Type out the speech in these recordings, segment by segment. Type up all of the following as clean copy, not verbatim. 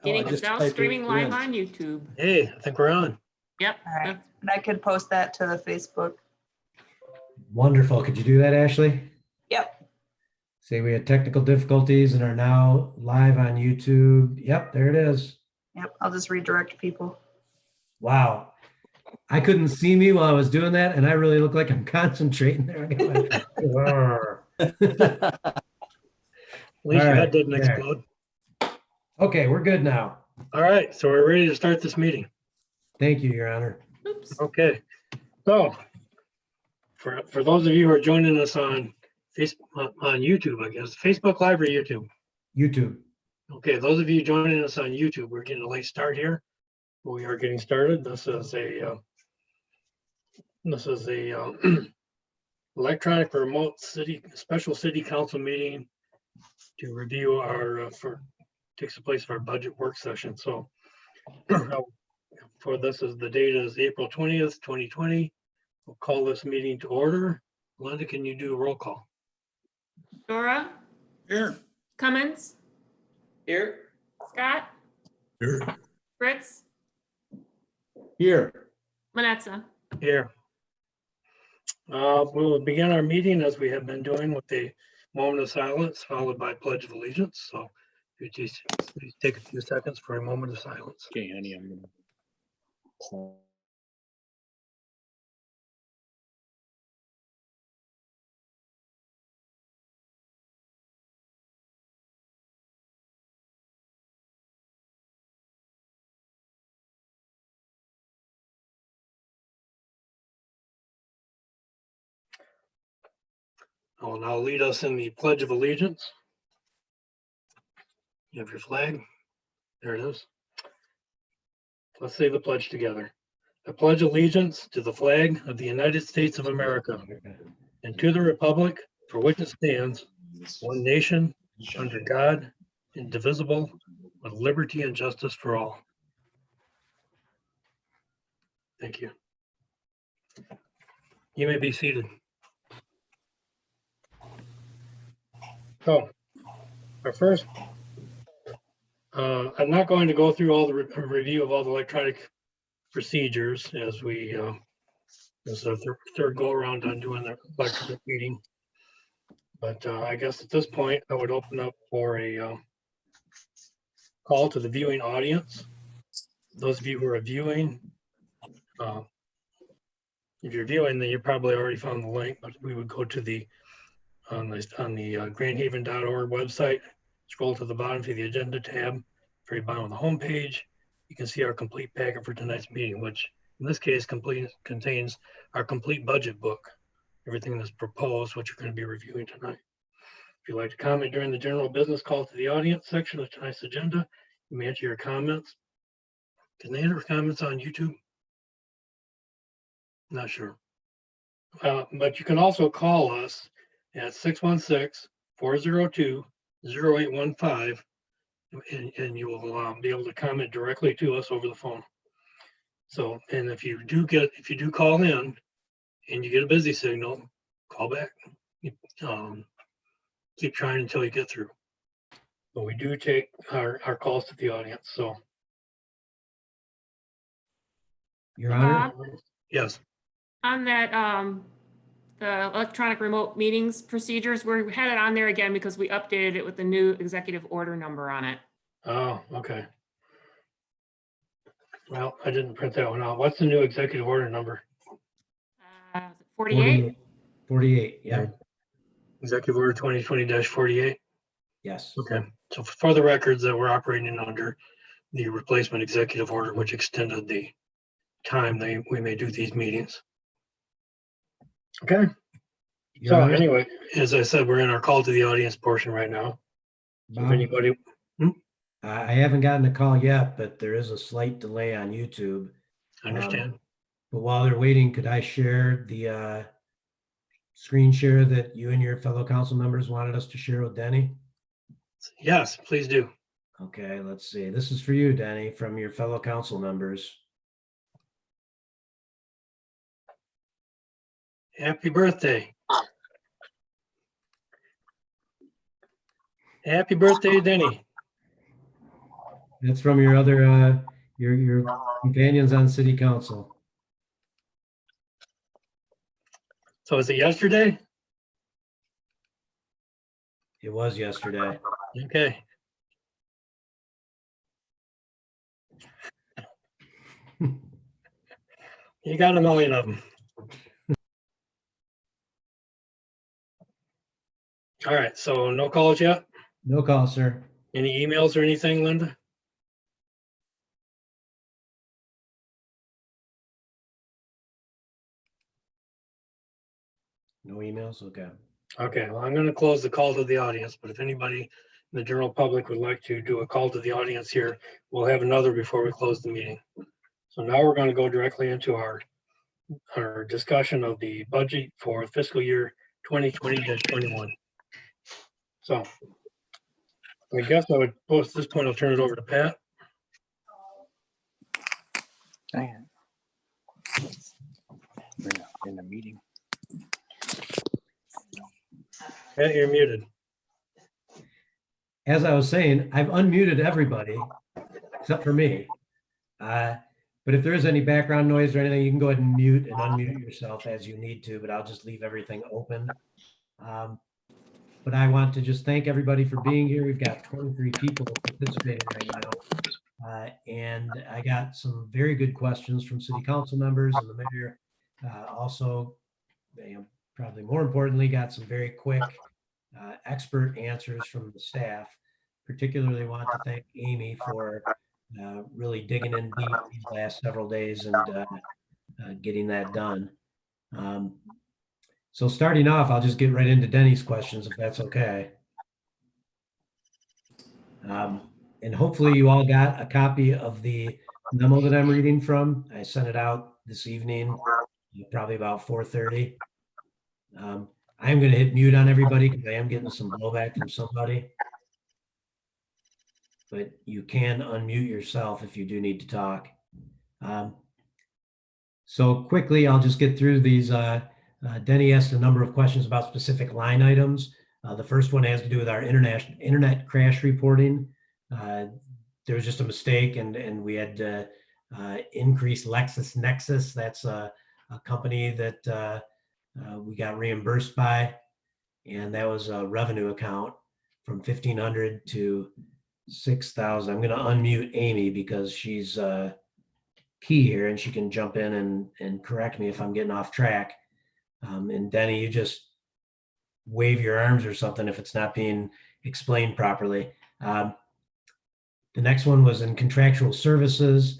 Getting just now typed streaming it live in. on YouTube. Hey, I think we're on. Yep. All right. And I could post that to the Facebook. Wonderful. Could you do that, Ashley? Yep. Say we had technical difficulties and are now live on YouTube. Yep, there it is. Yep. I'll just redirect people. Wow. I couldn't see me while I was doing that, and I really look like I'm concentrating there. At least your head didn't there. explode. Okay, we're good now. All right, so we're ready to start this meeting. Thank you, Your Honor. Oops. Okay, so for those of you who are joining us on Facebook, on YouTube, I guess, Facebook Live or YouTube? YouTube. Okay, those of you joining us on YouTube, we're getting a late start here. We are getting started. This is a electronic remote special city council meeting to review our takes the place of our budget work session. So for this is the date is April 20th, 2020. We'll call this meeting to order. Linda, can you do a roll call? Dora, Here. Cummins, Here. Scott, Here. Fritz, Here. Manetza. Here. We'll begin our meeting as we have been doing with a moment of silence followed by Pledge of Allegiance. So if you please take a few seconds for a moment of silence. Okay, honey, I'm gonna. I will now lead us in the Pledge of Allegiance. You have your flag. There it is. Let's say the pledge together. I pledge allegiance to the flag of the United States of America and to the republic for which it stands, one nation, under God, indivisible, with liberty and justice for all. Thank you. You may be seated. So, our first, I'm not going to go through all the review of all the electronic procedures as we, this is our third go around on doing the electronic meeting. But I guess at this point, I would open up for a call to the viewing audience. Those of you who are viewing, if you're viewing, then you probably already found the link, but we would go to the on the grandhaven.org website, scroll to the bottom to the agenda tab, very bottom of the home page. You can see our complete packet for tonight's meeting, which in this case contains our complete budget book, everything that's proposed, what you're going to be reviewing tonight. If you'd like to comment during the general business call to the audience section of tonight's agenda, you may enter your comments. Can they enter comments on YouTube? Not sure. But you can also call us at 616-402-0815, and you will be able to comment directly to us over the phone. So, and if you do call in and you get a busy signal, call back. Keep trying until you get through. But we do take our calls to the audience. So, Your Honor. yes. On that, the electronic remote meetings procedures, we had it on there again because we updated it with the new executive order number on it. Oh, okay. Well, I didn't print that one out. What's the new executive order number? 48? 48, yeah. Executive order 2020-48. Yes. Okay. So for the records that we're operating under the replacement executive order, which extended the time we may do these meetings. Okay. Your So Honor, anyway, as I said, we're in our call to the audience portion right now. So if Bob, anybody, I haven't gotten a call yet, but there is a slight delay on YouTube. understand. But while they're waiting, could I share the screen share that you and your fellow council members wanted us to share with Denny? Yes, please do. Okay, let's see. This is for you, Denny, from your fellow council members. Happy birthday. Happy birthday, Denny. That's from your other, your companions on city council. So is it yesterday? It was yesterday. Okay. You got a million of them. All right, so no calls yet? No call, sir. Any emails or anything, Linda? No emails? Okay. Okay, well, I'm going to close the call to the audience, but if anybody in the general public would like to do a call to the audience here, we'll have another before we close the meeting. So now we're going to go directly into our discussion of the budget for fiscal year 2020-21. So I guess I would, at this point, I'll turn it over to Pat. In the meeting. Pat, you're muted. As I was saying, I've unmuted everybody except for me. But if there is any background noise or anything, you can go ahead and mute and unmute yourself as you need to, but I'll just leave everything open. But I want to just thank everybody for being here. We've got 23 people participating right now. And I got some very good questions from city council members and the mayor. Also, probably more importantly, got some very quick expert answers from the staff. Particularly want to thank Amy for really digging in deep these last several days and getting that done. So starting off, I'll just get right into Denny's questions, if that's okay. And hopefully you all got a copy of the memo that I'm reading from. I sent it out this evening, probably about 4:30. I'm going to hit mute on everybody because I am getting some blowback from somebody. But you can unmute yourself if you do need to talk. So quickly, I'll just get through these. Denny asked a number of questions about specific line items. The first one has to do with our internet crash reporting. There was just a mistake and we had to increase LexisNexis. That's a company that we got reimbursed by. And that was a revenue account from 1,500 to 6,000. I'm going to unmute Amy because she's key here and she can jump in and correct me if I'm getting off track. And Denny, you just wave your arms or something if it's not being explained properly. The next one was in contractual services.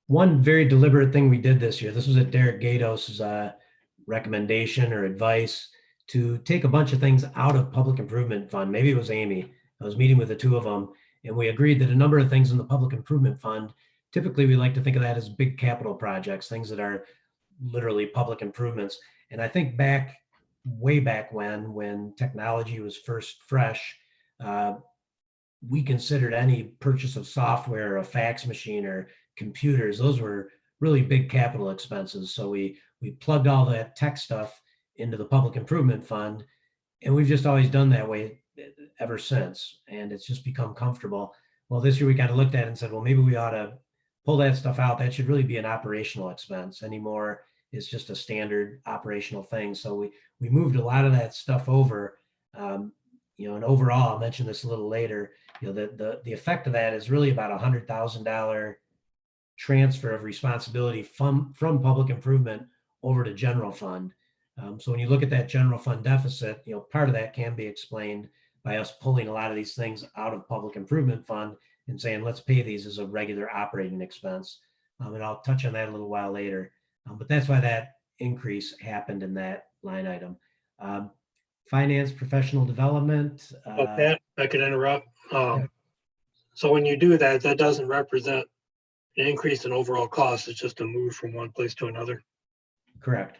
One very deliberate thing we did this year, this was at Derek Gatos's recommendation or advice, to take a bunch of things out of public improvement fund. Maybe it was Amy. I was meeting with the two of them and we agreed that a number of things in the public improvement fund, typically we like to think of that as big capital projects, things that are literally public improvements. And I think way back when technology was first fresh, we considered any purchase of software, a fax machine or computers, those were really big capital expenses. So we plugged all that tech stuff into the public improvement fund, and we've just always done that way ever since. And it's just become comfortable. Well, this year we kind of looked at it and said, well, maybe we ought to pull that stuff out. That should really be an operational expense anymore. It's just a standard operational thing. So we moved a lot of that stuff over, and overall, I'll mention this a little later, the effect of that is really about $100,000 transfer of responsibility from public improvement over to general fund. So when you look at that general fund deficit, part of that can be explained by us pulling a lot of these things out of public improvement fund and saying, let's pay these as a regular operating expense. And I'll touch on that a little while later. But that's why that increase happened in that line item. Finance, professional development. Pat, I could interrupt. Yeah. So when you do that, that doesn't represent an increase in overall cost. It's just a move from one place to another. Correct.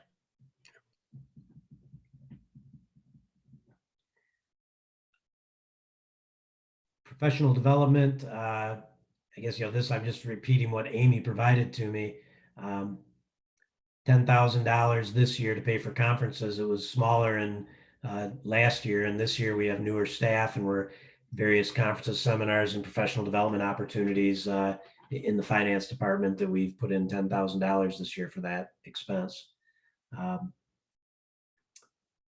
Professional development, I guess, this, I'm just repeating what Amy provided to me. $10,000 this year to pay for conferences. It was smaller in last year, and this year we have newer staff and we're various conferences, seminars, and professional development opportunities in the finance department that we've put in $10,000 this year for that expense.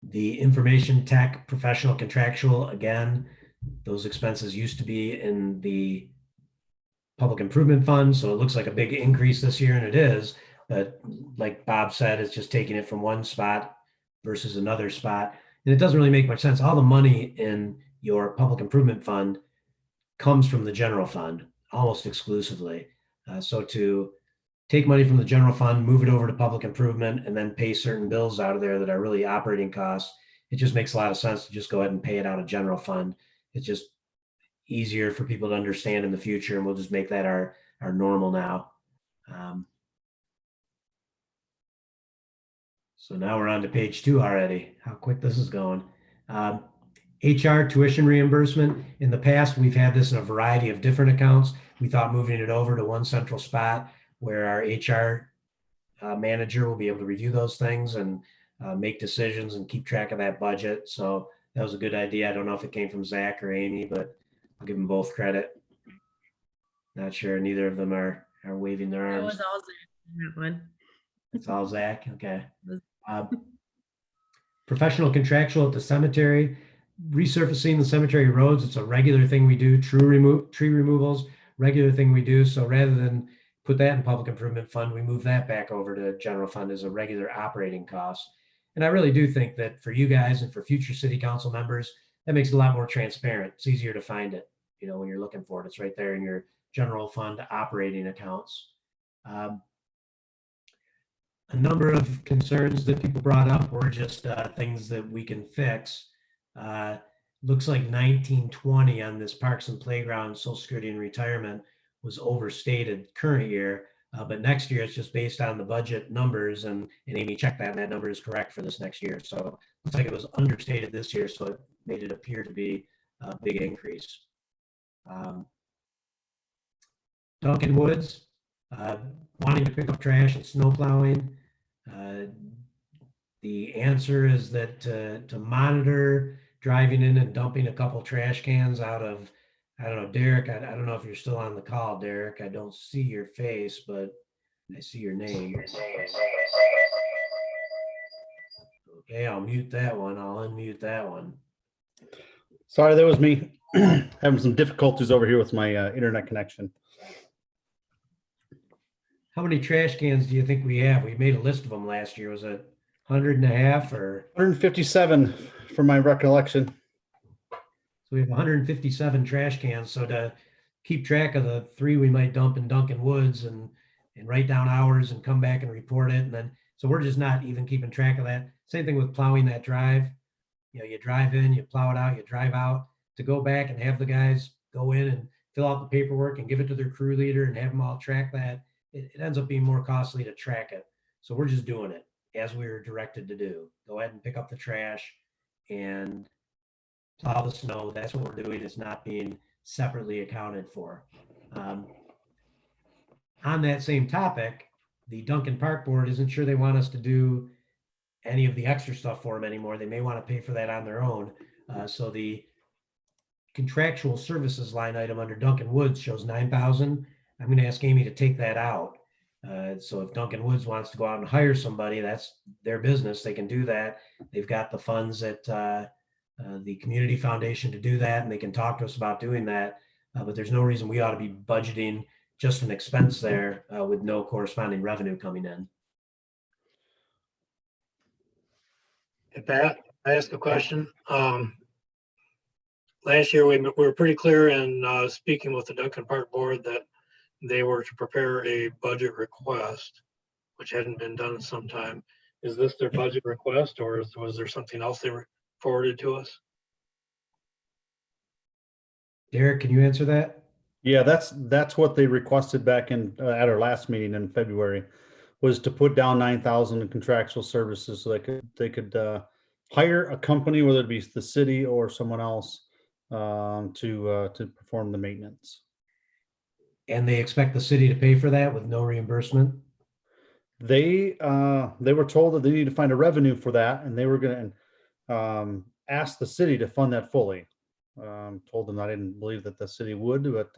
The information tech, professional, contractual, again, those expenses used to be in the public improvement fund, so it looks like a big increase this year, and it is. But like Bob said, it's just taking it from one spot versus another spot, and it doesn't really make much sense. All the money in your public improvement fund comes from the general fund almost exclusively. So to take money from the general fund, move it over to public improvement, and then pay certain bills out of there that are really operating costs, it just makes a lot of sense to just go ahead and pay it out of general fund. It's just easier for people to understand in the future, and we'll just make that our normal now. So now we're on to page 2 already. How quick this is going. HR tuition reimbursement. In the past, we've had this in a variety of different accounts. We thought moving it over to one central spot where our HR manager will be able to review those things and make decisions and keep track of that budget. So that was a good idea. I don't know if it came from Zach or Amy, but I'll give them both credit. Not sure. Neither of them are waving their It arms. was all Zach on that one. It's all Zach. Okay. Professional contractual at the cemetery, resurfacing the cemetery roads. It's a regular thing we do. Tree removals, regular thing we do. So rather than put that in public improvement fund, we move that back over to general fund as a regular operating cost. And I really do think that for you guys and for future city council members, that makes it a lot more transparent. It's easier to find it, you know, when you're looking for it. It's right there in your general fund operating accounts. A number of concerns that people brought up were just things that we can fix. Looks like 1920 on this Parks and Playground, Social Security and Retirement was overstated current year, but next year it's just based on the budget numbers, and Amy checked that, and that number is correct for this next year. So it looks like it was understated this year, so it made it appear to be a big increase. Duncan Woods, wanting to pick up trash and snow plowing. The answer is that to monitor driving in and dumping a couple trash cans out of, I don't know, Derek, I don't know if you're still on the call, Derek. I don't see your face, but I see your name. Okay, I'll mute that one. I'll unmute that one. Sorry, that was me. Having some difficulties over here with my internet connection. How many trash cans do you think we have? We made a list of them last year. Was it 150 or? 157 from my recollection. So we have 157 trash cans. So to keep track of the 3 we might dump in Duncan Woods and write down hours and come back and report it. And then, so we're just not even keeping track of that. Same thing with plowing that drive. You know, you drive in, you plow it out, you drive out. To go back and have the guys go in and fill out the paperwork and give it to their crew leader and have them all track that. It ends up being more costly to track it. So we're just doing it as we were directed to do. Go ahead and pick up the trash and plow the snow. That's what we're doing. It's not being separately accounted for. On that same topic, the Duncan Park Board isn't sure they want us to do any of the extra stuff for them anymore. They may want to pay for that on their own. So the contractual services line item under Duncan Woods shows 9,000. I'm going to ask Amy to take that out. So if Duncan Woods wants to go out and hire somebody, that's their business. They can do that. They've got the funds at the Community Foundation to do that, and they can talk to us about doing that. But there's no reason we ought to be budgeting just an expense there with no corresponding revenue coming in. Hey, Pat, I ask a question. Last year, we were pretty clear in speaking with the Duncan Park Board that they were to prepare a budget request, which hadn't been done in some time. Is this their budget request, or was there something else they forwarded to us? Derek, can you answer that? Yeah, that's what they requested back in at our last meeting in February, was to put down 9,000 in contractual services so they could hire a company, whether it be the city or someone else, to perform the maintenance. And they expect the city to pay for that with no reimbursement? They were told that they need to find a revenue for that, and they were going to ask the city to fund that fully. Told them I didn't believe that the city would, but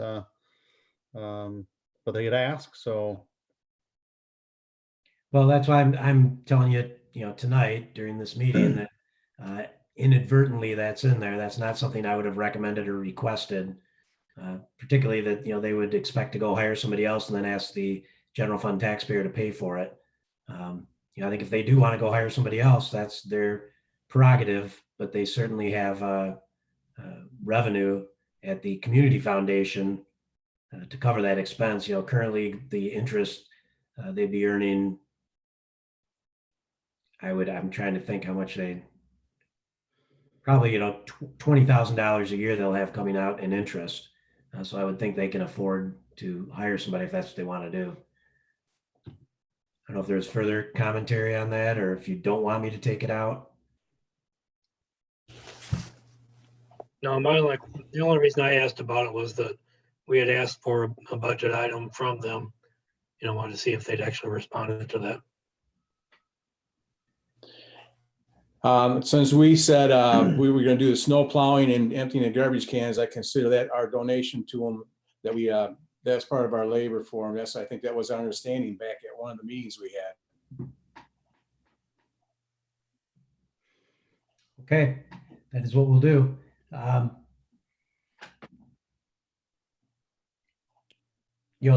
they had asked, so. Well, that's why I'm telling you, tonight during this meeting that inadvertently that's in there. That's not something I would have recommended or requested, particularly that, they would expect to go hire somebody else and then ask the general fund taxpayer to pay for it. I think if they do want to go hire somebody else, that's their prerogative, but they certainly have revenue at the community foundation to cover that expense. Currently the interest they'd be earning, I'm trying to think how much they probably, $20,000 a year they'll have coming out in interest. So I would think they can afford to hire somebody if that's what they want to do. I don't know if there's further commentary on that, or if you don't want me to take it out. No, the only reason I asked about it was that we had asked for a budget item from them. Wanted to see if they'd actually responded to that. Since we said we were going to do the snow plowing and emptying the garbage cans, I consider that our donation to them, that that's part of our labor for them. I think that was our understanding back at one of the meetings we had. Okay, that is what we'll do.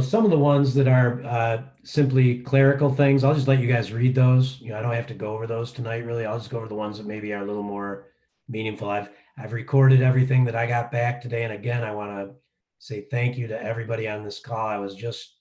Some of the ones that are simply clerical things, I'll just let you guys read those. I don't have to go over those tonight, really. I'll just go over the ones that maybe are a little more meaningful. I've recorded everything that I got back today. And again, I want to say thank you to everybody on this call. I was just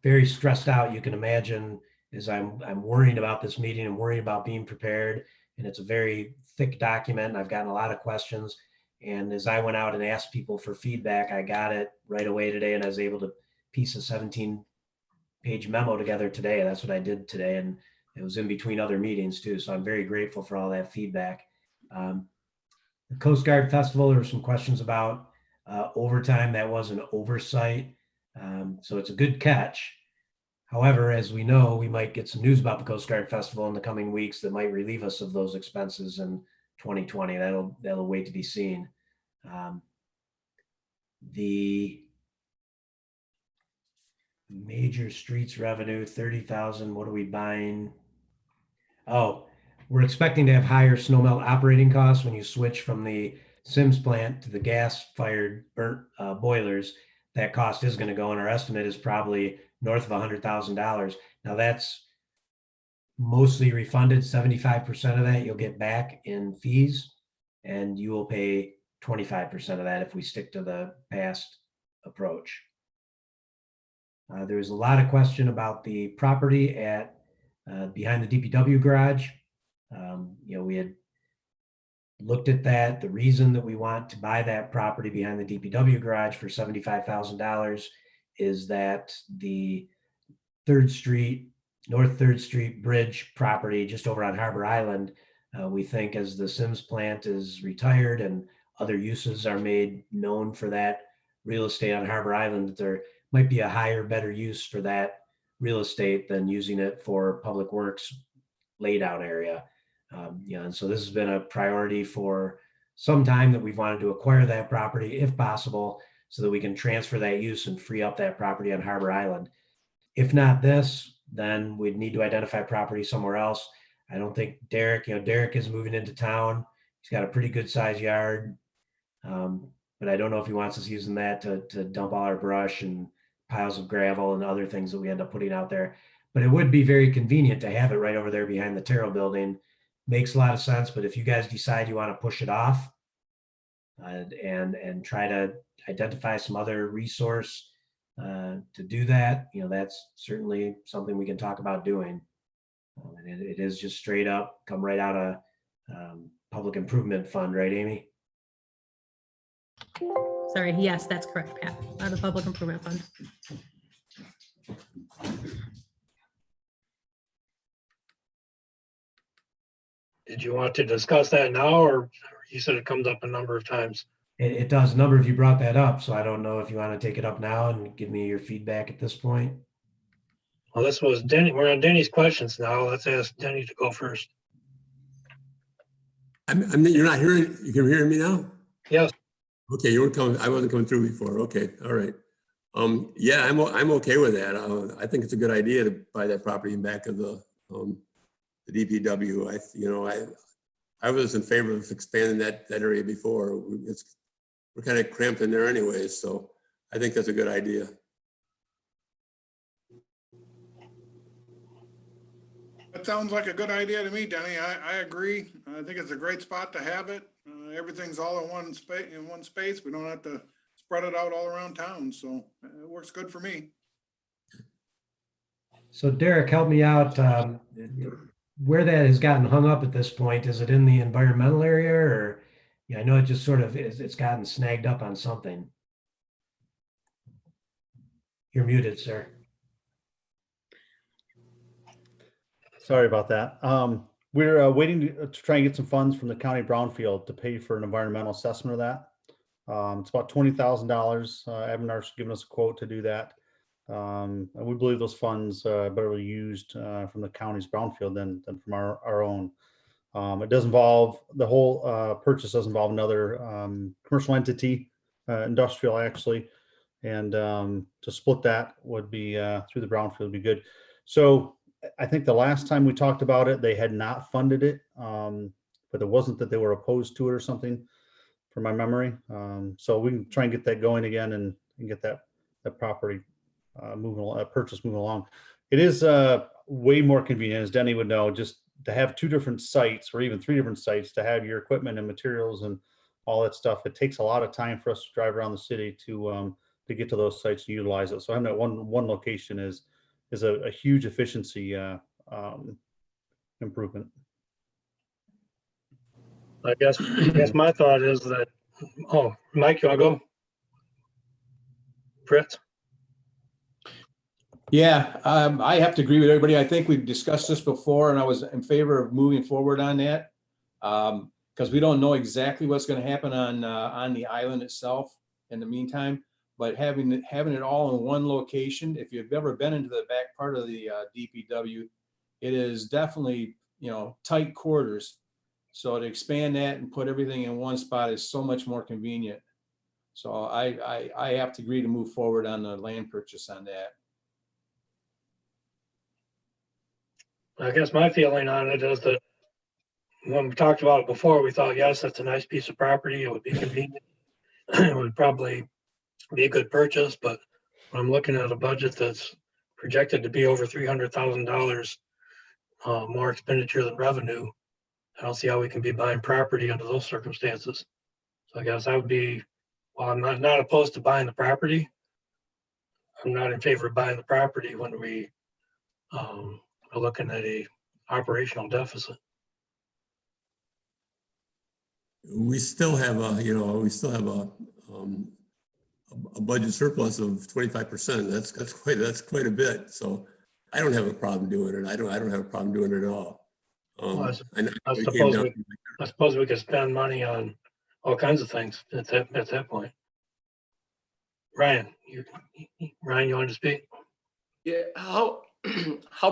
very stressed out. You can imagine, as I'm worrying about this meeting and worrying about being prepared. And it's a very thick document. And I've gotten a lot of questions. And as I went out and asked people for feedback, I got it right away today. And I was able to piece a 17-page memo together today. That's what I did today. And it was in between other meetings too. So I'm very grateful for all that feedback. The Coast Guard Festival, there were some questions about overtime. That was an oversight. So it's a good catch. However, as we know, we might get some news about the Coast Guard Festival in the coming weeks that might relieve us of those expenses in 2020. That'll wait to be seen. The major streets revenue, 30,000. What are we buying? Oh, we're expecting to have higher snow melt operating costs when you switch from the Sims plant to the gas-fired burnt boilers. That cost is going to go, and our estimate is probably north of $100,000. Now that's mostly refunded. 75% of that you'll get back in fees, and you will pay 25% of that if we stick to the past approach. There was a lot of question about the property at behind the DPW garage. We had looked at that. The reason that we want to buy that property behind the DPW garage for $75,000 is that the North 3rd Street Bridge property just over on Harbor Island, we think as the Sims plant is retired and other uses are made known for that real estate on Harbor Island, that there might be a higher, better use for that real estate than using it for public works laid out area. And so this has been a priority for some time, that we've wanted to acquire that property if possible, so that we can transfer that use and free up that property on Harbor Island. If not this, then we'd need to identify property somewhere else. I don't think Derek is moving into town. He's got a pretty good size yard. But I don't know if he wants us using that to dump all our brush and piles of gravel and other things that we end up putting out there. But it would be very convenient to have it right over there behind the Terrell building. Makes a lot of sense. But if you guys decide you want to push it off and try to identify some other resource to do that, that's certainly something we can talk about doing. And it is just straight up come right out of public improvement fund, right, Amy? Sorry, yes, that's correct, Pat, out of the Public Improvement Fund. Did you want to discuss that now, or you said it comes up a number of times? It does. A number of you brought that up, so I don't know if you want to take it up now and give me your feedback at this point. Well, this was Denny. We're on Denny's questions now. Let's ask Denny to go first. You're not hearing, you can hear me now? Yes. Okay, you weren't coming, I wasn't coming through before. Okay, all right. Yeah, I'm okay with that. I think it's a good idea to buy that property in back of the DPW. I was in favor of expanding that area before. We're kind of cramped in there anyways, so I think that's a good idea. That sounds like a good idea to me, Denny. I agree. I think it's a great spot to have it. Everything's all in one space. We don't have to spread it out all around town, so it works good for me. So Derek, help me out. Where that has gotten hung up at this point, is it in the environmental area, or, yeah, I know it just sort of is, it's gotten snagged up on something. You're muted, sir. Sorry about that. We're waiting to try and get some funds from the county brownfield to pay for an environmental assessment of that. It's about $20,000. Avenar's given us a quote to do that. And we believe those funds are better used from the county's brownfield than from our own. It does involve, the whole purchase does involve another commercial entity, industrial actually. And to split that would be through the brownfield would be good. So I think the last time we talked about it, they had not funded it, but it wasn't that they were opposed to it or something, from my memory. So we can try and get that going again and get that property purchase moving along. It is way more convenient, as Denny would know, just to have 2 different sites or even 3 different sites to have your equipment and materials and all that stuff. It takes a lot of time for us to drive around the city to get to those sites and utilize it. So having that one location is a huge efficiency improvement. I guess my thought is that, oh, Mike, you want to go? Fritz? Yeah, I have to agree with everybody. I think we've discussed this before, and I was in favor of moving forward on that. Because we don't know exactly what's going to happen on the island itself in the meantime. But having it all in one location, if you've ever been into the back part of the DPW, it is definitely, tight quarters. So to expand that and put everything in one spot is so much more convenient. So I have to agree to move forward on the land purchase on that. I guess my feeling on it is that when we talked about it before, we thought, yes, that's a nice piece of property. It would be convenient. It would probably be a good purchase, but I'm looking at a budget that's projected to be over $300,000 more expenditure than revenue. I don't see how we can be buying property under those circumstances. So I guess I would be, while I'm not opposed to buying the property, I'm not in favor of buying the property when we are looking at a operational deficit. We still have a budget surplus of 25%. That's quite a bit. So I don't have a problem doing it. I don't have a problem doing it at all. I suppose we could spend money on all kinds of things at that point. Ryan, you wanted to speak? Yeah, how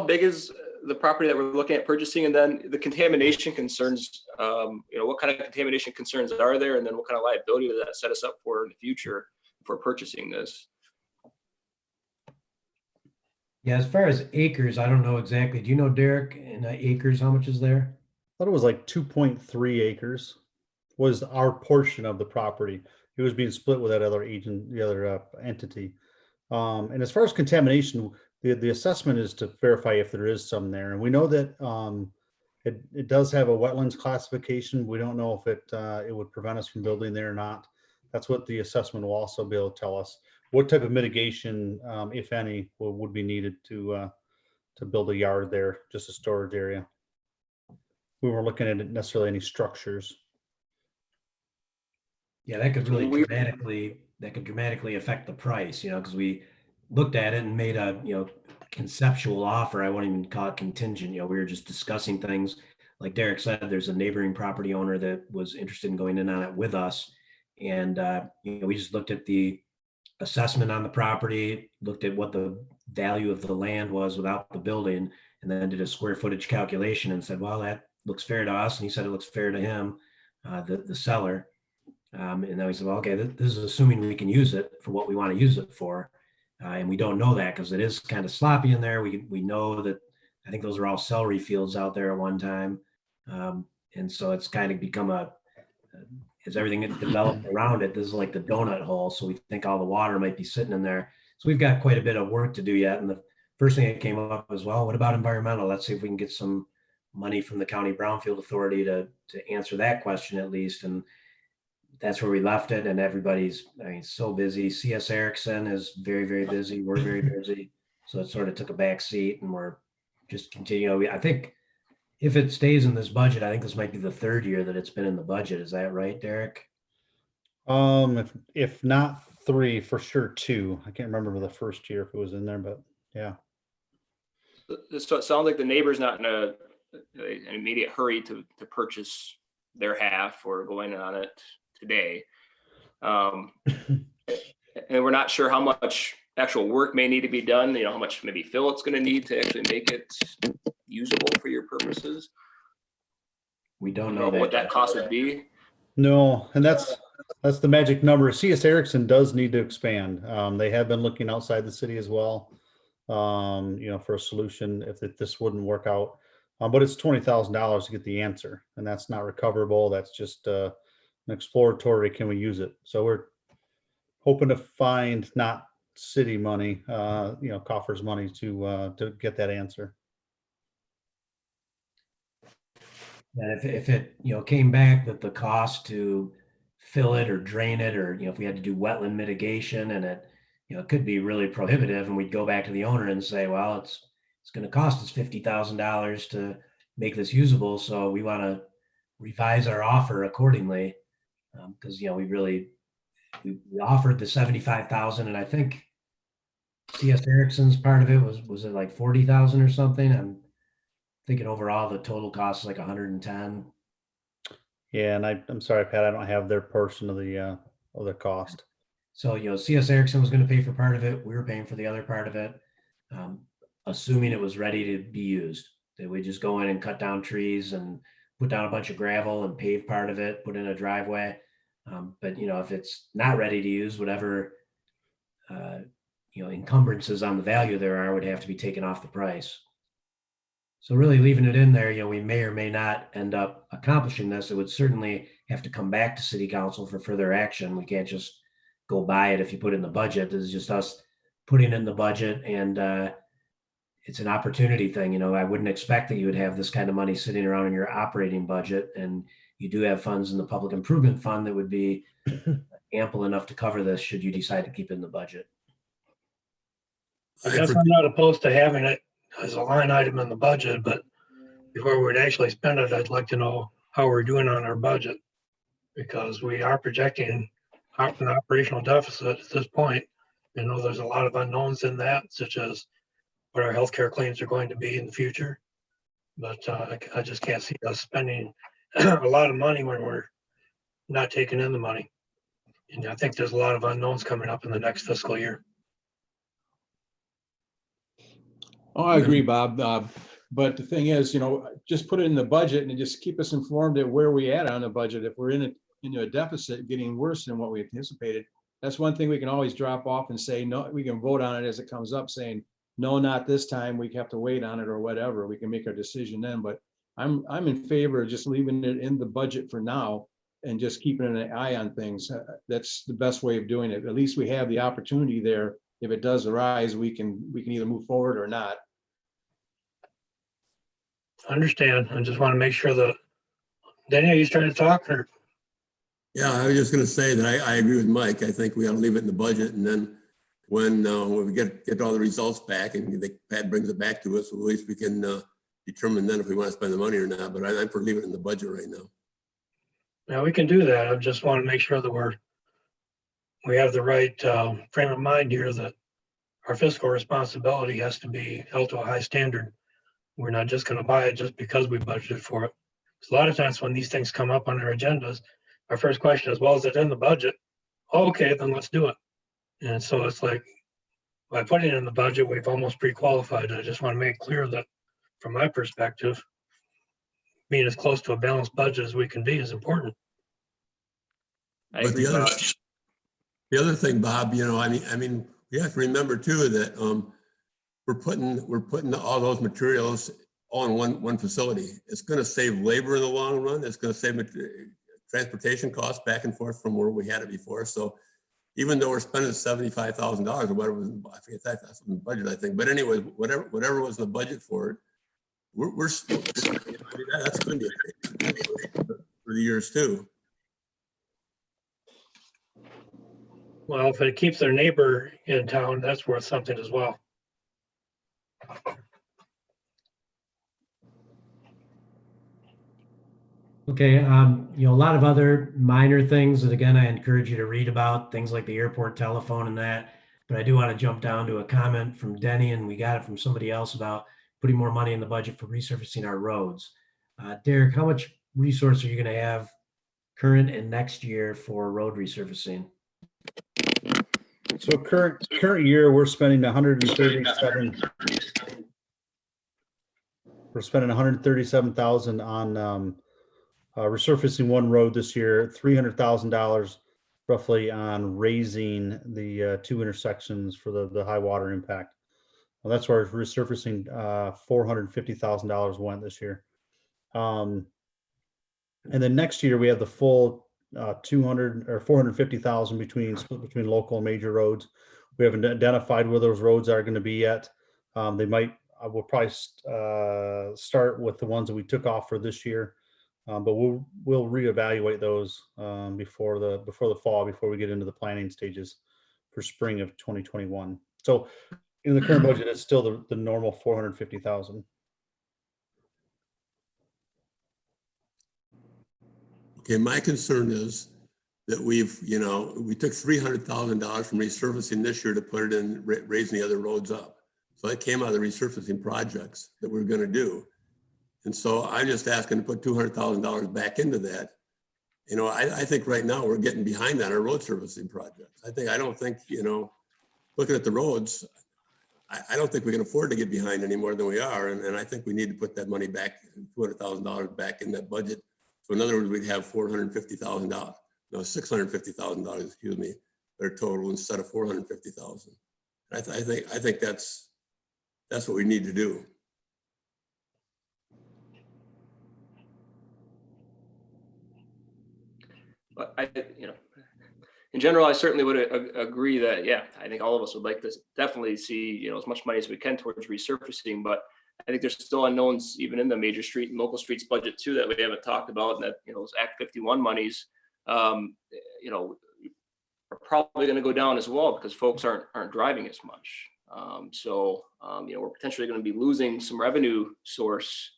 big is the property that we're looking at purchasing, and then the contamination concerns? What kind of contamination concerns are there, and then what kind of liability does that set us up for in the future for purchasing this? Yeah, as far as acres, I don't know exactly. Do you know, Derek, in acres, how much is there? I thought it was like 2.3 acres was our portion of the property. It was being split with that other entity. And as far as contamination, the assessment is to verify if there is some there. And we know that it does have a wetlands classification. We don't know if it would prevent us from building there or not. That's what the assessment will also be able to tell us. What type of mitigation, if any, would be needed to build a yard there, just a storage area. We weren't looking at necessarily any structures. Yeah, that could really dramatically affect the price, because we looked at it and made a, conceptual offer. I won't even call it contingent. We were just discussing things. Like Derek said, there's a neighboring property owner that was interested in going in on it with us. And, we just looked at the assessment on the property, looked at what the value of the land was without the building, and then did a square footage calculation and said, well, that looks fair to us. And he said it looks fair to him, the seller. And then we said, well, okay, this is assuming we can use it for what we want to use it for. And we don't know that because it is kind of sloppy in there. We know that I think those are all celery fields out there at one time. And so it's kind of become as everything gets developed around it, this is like the donut hole. So we think all the water might be sitting in there. So we've got quite a bit of work to do yet. And the first thing that came up was, well, what about environmental? Let's see if we can get some money from the County Brownfield Authority to answer that question at least. And that's where we left it. And everybody's, I mean, so busy. CS Erickson is very, very busy. We're very busy. So it sort of took a back seat and we're just continuing. I think if it stays in this budget, I think this might be the third year that it's been in the budget. Is that right, Derek? If not 3, for sure 2. I can't remember the first year if it was in there, but yeah. So it sounds like the neighbor's not in an immediate hurry to purchase their half or going on it today. And we're not sure how much actual work may need to be done, how much maybe fill it's going to need to actually make it usable for your purposes. We don't know what that cost would be. No, and that's the magic number. CS Erickson does need to expand. They have been looking outside the city as well, for a solution if this wouldn't work out. But it's $20,000 to get the answer, and that's not recoverable. That's just an exploratory. Can we use it? So we're hoping to find not city money, coffers money to get that answer. And if it, came back that the cost to fill it or drain it, or, if we had to do wetland mitigation and it, it could be really prohibitive, and we'd go back to the owner and say, well, it's going to cost us $50,000 to make this usable. So we want to revise our offer accordingly. Because, we offered the 75,000, and I think CS Erickson's part of it was it like 40,000 or something? I'm thinking overall the total cost is like 110. Yeah, and I'm sorry, Pat, I don't have their portion of the cost. So, CS Erickson was going to pay for part of it. We were paying for the other part of it, assuming it was ready to be used. That we just go in and cut down trees and put down a bunch of gravel and pave part of it, put in a driveway. But, if it's not ready to use, whatever, encumbrances on the value there are would have to be taken off the price. So really leaving it in there, we may or may not end up accomplishing this. It would certainly have to come back to city council for further action. We can't just go buy it if you put it in the budget. This is just us putting it in the budget, and it's an opportunity thing. I wouldn't expect that you would have this kind of money sitting around in your operating budget, and you do have funds in the public improvement fund that would be ample enough to cover this should you decide to keep it in the budget. I guess I'm not opposed to having it as a line item in the budget, but before we'd actually spend it, I'd like to know how we're doing on our budget, because we are projecting an operational deficit at this point. There's a lot of unknowns in that, such as what our healthcare claims are going to be in the future. But I just can't see us spending a lot of money when we're not taking in the money. And I think there's a lot of unknowns coming up in the next fiscal year. Oh, I agree, Bob. But the thing is, just put it in the budget and just keep us informed of where we at on the budget. If we're into a deficit getting worse than what we anticipated, that's one thing we can always drop off and say, no, we can vote on it as it comes up saying, no, not this time. We have to wait on it or whatever. We can make our decision then. But I'm in favor of just leaving it in the budget for now and just keeping an eye on things. That's the best way of doing it. At least we have the opportunity there. If it does arise, we can either move forward or not. I understand. I just want to make sure that, Daniel, you started to talk, or? Yeah, I was just going to say that I agree with Mike. I think we ought to leave it in the budget, and then when we get all the results back and Pat brings it back to us, at least we can determine then if we want to spend the money or not. But I'm for leaving it in the budget right now. Yeah, we can do that. I just want to make sure that we have the right frame of mind here, that our fiscal responsibility has to be held to a high standard. We're not just going to buy it just because we budgeted for it. A lot of times when these things come up on our agendas, our first question is, well, is it in the budget? Oh, okay, then let's do it. And so it's like, by putting it in the budget, we've almost pre-qualified. I just want to make clear that from my perspective, being as close to a balanced budget as we can be is important. I But agree, the other, Bob. the other thing, Bob, you know, I mean, we have to remember too that we're putting all those materials all in one facility. It's going to save labor in the long run. It's going to save transportation costs back and forth from where we had it before. So even though we're spending $75,000 or whatever was, I forget that's in the budget, I think. But anyway, whatever was in the budget for it, we're still, I mean, that's going to be a thing for the years too. Well, if it keeps their neighbor in town, that's worth something as well. Okay, you know, a lot of other minor things that, again, I encourage you to read about, things like the airport telephone and that. But I do want to jump down to a comment from Denny, and we got it from somebody else about putting more money in the budget for resurfacing our roads. Derek, how much resource are you going to have current and next year for road resurfacing? So current year, we're spending 137. We're spending 137,000 on resurfacing one road this year, $300,000 roughly on raising the two intersections for the high water impact. Well, that's where resurfacing $450,000 went this year. And then next year we have the full 200 or 450,000 split between local and major roads. We haven't identified where those roads are going to be yet. We'll probably start with the ones that we took off for this year. But we'll reevaluate those before the fall, before we get into the planning stages for spring of 2021. So in the current budget, it's still the normal 450,000. Okay, my concern is that we took $300,000 from resurfacing this year to put it in raising the other roads up. So that came out of the resurfacing projects that we're going to do. And so I'm just asking to put $200,000 back into that. You know, I think right now we're getting behind on our road servicing projects. I don't think, you know, looking at the roads, I don't think we can afford to get behind any more than we are. And I think we need to put that money back, $200,000 back in that budget. So in other words, we'd have $450,000, no, $650,000, excuse me, their total instead of $450,000. I think that's what we need to do. But in general, I certainly would agree that, yeah, I think all of us would like to definitely see, as much money as we can towards resurfacing, but I think there's still unknowns even in the major street and local streets budget too, that we haven't talked about, and that, those Act 51 monies, are probably going to go down as well because folks aren't driving as much. We're potentially going to be losing some revenue source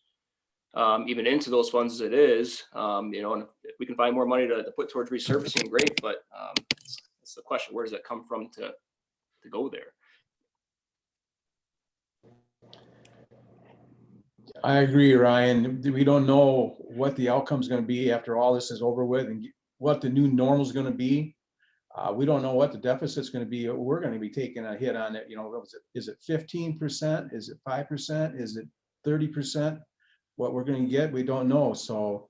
even into those funds as it is, and if we can find more money to put towards resurfacing, great. But it's the question: where does that come from to go there? I agree, Ryan. We don't know what the outcome is going to be after all this is over with, and what the new normal is going to be. We don't know what the deficit is going to be. We're going to be taking a hit on it. Is it 15%? Is it 5%? Is it 30%? What we're going to get, we don't know. So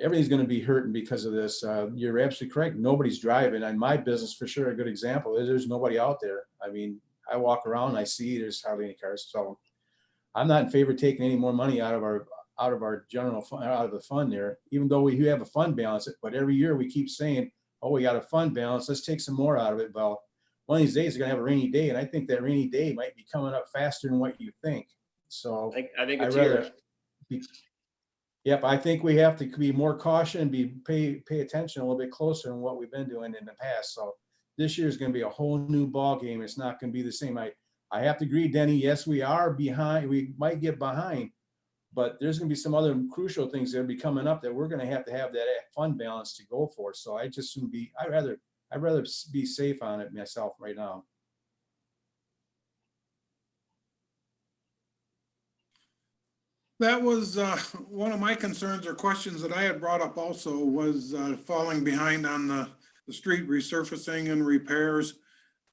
everything's going to be hurting because of this. You're absolutely correct. Nobody's driving. And my business, for sure, a good example is there's nobody out there. I mean, I walk around and I see there's hardly any cars. So I'm not in favor of taking any more money out of our general fund, out of the fund there, even though we have a fund balance. But every year we keep saying, oh, we got a fund balance, let's take some more out of it. Well, one of these days we're gonna have a rainy day, and I think that rainy day might be coming up faster than what you think. So I think it's here. Yep, I think we have to be more cautious and pay attention a little bit closer than what we've been doing in the past. So this year is going to be a whole new ball game. It's not going to be the same. I have to agree, Denny. Yes, we are behind. We might get behind, but there's going to be some other crucial things that will be coming up that we're going to have that fund balance to go for. So I'd rather be safe on it myself right now. That was one of my concerns or questions that I had brought up also was falling behind on the street resurfacing and repairs.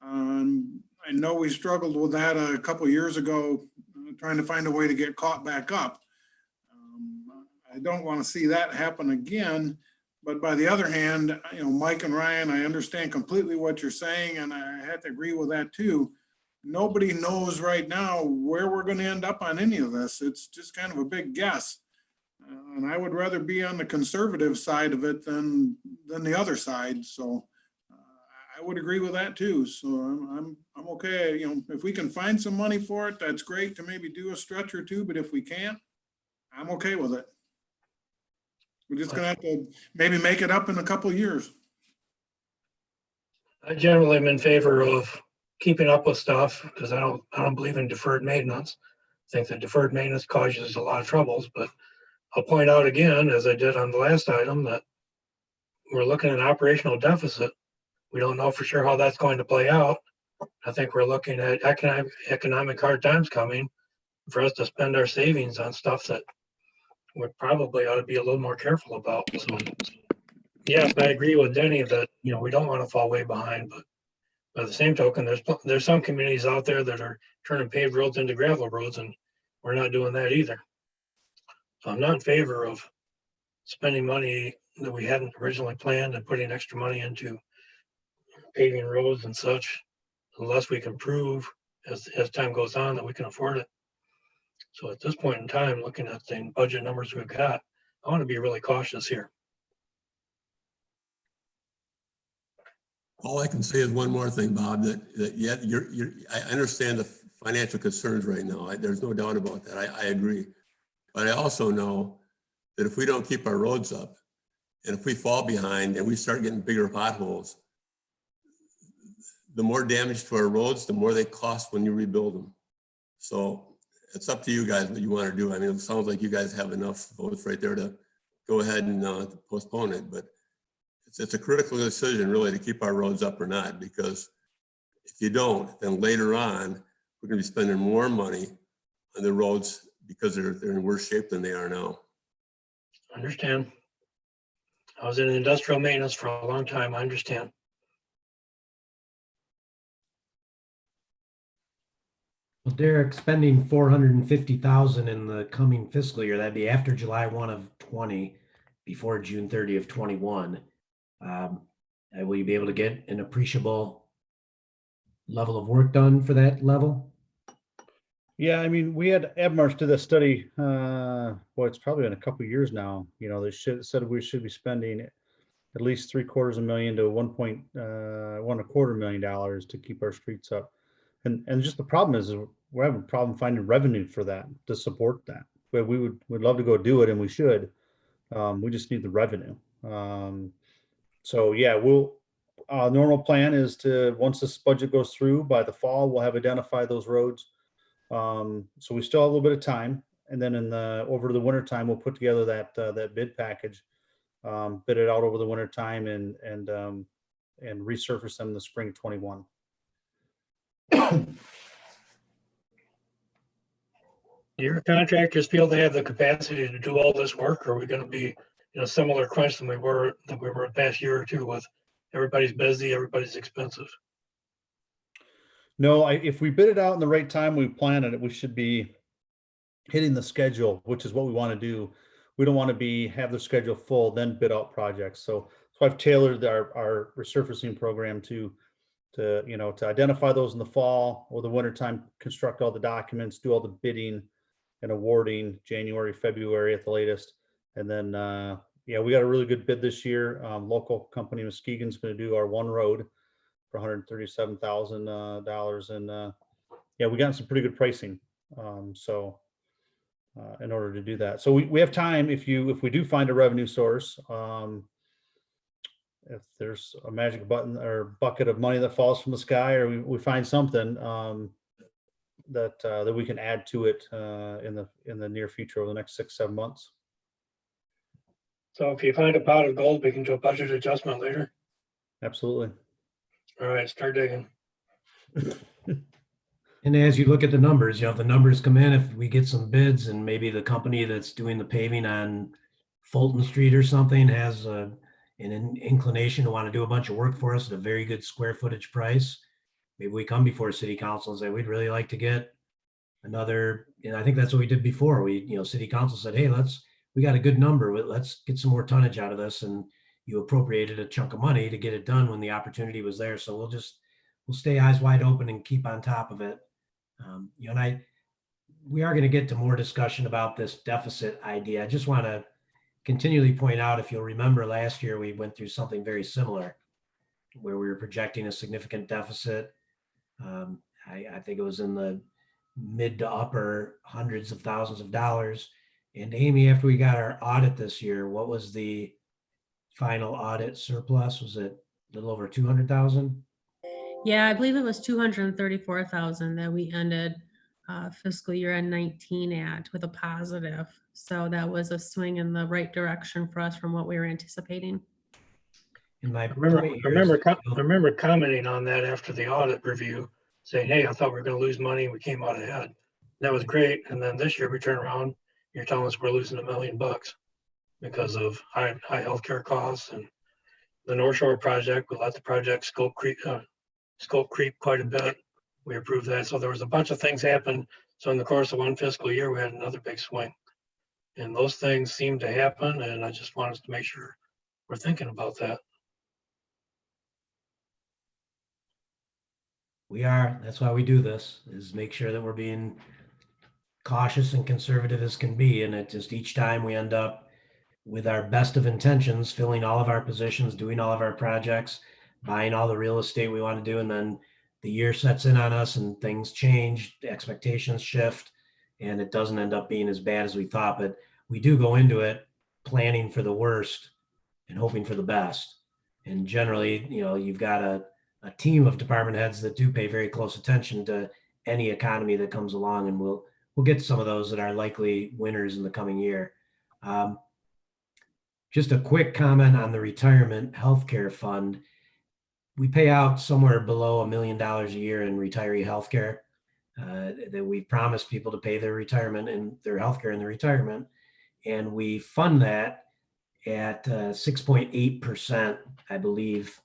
I know we struggled with that a couple of years ago, trying to find a way to get caught back up. I don't want to see that happen again. But by the other hand, Mike and Ryan, I understand completely what you're saying, and I have to agree with that too. Nobody knows right now where we're going to end up on any of this. It's just kind of a big guess. And I would rather be on the conservative side of it than the other side. So I would agree with that too. So I'm okay. If we can find some money for it, that's great to maybe do a stretch or two. But if we can't, I'm okay with it. We're just gonna have to maybe make it up in a couple of years. I generally am in favor of keeping up with stuff because I don't believe in deferred maintenance. I think that deferred maintenance causes a lot of troubles, but I'll point out again, as I did on the last item, that we're looking at an operational deficit. We don't know for sure how that's going to play out. I think we're looking at economic hard times coming for us to spend our savings on stuff that we probably ought to be a little more careful about. So, yes, I agree with Denny that, we don't want to fall way behind, but by the same token, there's some communities out there that are turning paved roads into gravel roads, and we're not doing that either. So I'm not in favor of spending money that we hadn't originally planned and putting extra money into paving roads and such, unless we can prove as time goes on that we can afford it. So at this point in time, looking at the budget numbers we've got, I want to be really cautious here. All I can say is one more thing, Bob, that yet I understand the financial concerns right now. There's no doubt about that. I agree. But I also know that if we don't keep our roads up and if we fall behind and we start getting bigger potholes, the more damage to our roads, the more they cost when you rebuild them. So it's up to you guys what you want to do. I mean, it sounds like you guys have enough votes right there to go ahead and postpone it, but it's a critical decision really to keep our roads up or not, because if you don't, then later on, we're going to be spending more money on the roads because they're in worse shape than they are now. Understand. I was in industrial maintenance for a long time. I understand. Well, Derek, spending 450,000 in the coming fiscal year, that'd be after July 1 of 20, before June 30 of 21. Will you be able to get an appreciable level of work done for that level? Yeah, I mean, we had Abmarsh do this study. It's probably been a couple of years now. They said we should be spending at least $750,000 to $1.25 million to keep our streets up. And just the problem is we're having a problem finding revenue for that to support that. But we'd love to go do it, and we should. We just need the revenue. So yeah, normal plan is to, once this budget goes through by the fall, we'll have identified those roads. So we still have a little bit of time, and then over the winter time, we'll put together that bid package, bid it out over the winter time, and resurface them in the spring 21. Do your contractors feel they have the capacity to do all this work, or are we going to be in a similar crunch than we were the past year or two, with everybody's busy, everybody's expensive? No, if we bid it out in the right time, we plan it, we should be hitting the schedule, which is what we want to do. We don't want to have the schedule full, then bid out projects. So I've tailored our resurfacing program to identify those in the fall or the winter time, construct all the documents, do all the bidding and awarding January, February at the latest. And then, we got a really good bid this year. Local company Muskegon's going to do our one road for $137,000. And we got some pretty good pricing. In order to do that. So we have time if we do find a revenue source, if there's a magic button or bucket of money that falls from the sky, or we find something that we can add to it in the near future over the next 6-7 months. So if you find a pot of gold, we can do a budget adjustment later. Absolutely. All right, start digging. And as you look at the numbers, if the numbers come in, if we get some bids and maybe the company that's doing the paving on Fulton Street or something has an inclination to want to do a bunch of work for us at a very good square footage price, maybe we come before city council and say, we'd really like to get another, and I think that's what we did before. City council said, hey, we got a good number, let's get some more tonnage out of this. And you appropriated a chunk of money to get it done when the opportunity was there. So we'll stay eyes wide open and keep on top of it. You know, and we are going to get to more discussion about this deficit idea. I just want to continually point out, if you'll remember last year, we went through something very similar where we were projecting a significant deficit. I think it was in the mid to upper hundreds of thousands of dollars. And Amy, after we got our audit this year, what was the final audit surplus? Was it a little over 200,000? Yeah, I believe it was 234,000 that we ended fiscal year end 19 at with a positive. So that was a swing in the right direction for us from what we were anticipating. And my I remember point commenting on that after the audit review, saying, hey, I thought we were going to lose money. We came out ahead. That was great. And then this year we turn around, you're telling us we're losing $1 million because of high healthcare costs. And the North Shore project, we let the project scope creep quite a bit. We approved that. So there was a bunch of things happen. So in the course of one fiscal year, we had another big swing. And those things seem to happen. And I just want us to make sure we're thinking about that. we are, that's why we do this, is make sure that we're being cautious and conservative as can be. And it just, each time we end up with our best of intentions, filling all of our positions, doing all of our projects, buying all the real estate we want to do. And then the year sets in on us and things change, the expectations shift, and it doesn't end up being as bad as we thought. But we do go into it planning for the worst and hoping for the best. And generally, you know, you've got a team of department heads that do pay very close attention to any economy that comes along, and we'll get to some of those that are likely winners in the coming year. Just a quick comment on the retirement healthcare fund. We pay out somewhere below $1 million a year in retiree healthcare that we've promised people to pay their retirement and their healthcare in their retirement. And we fund that at 6.8%, I believe,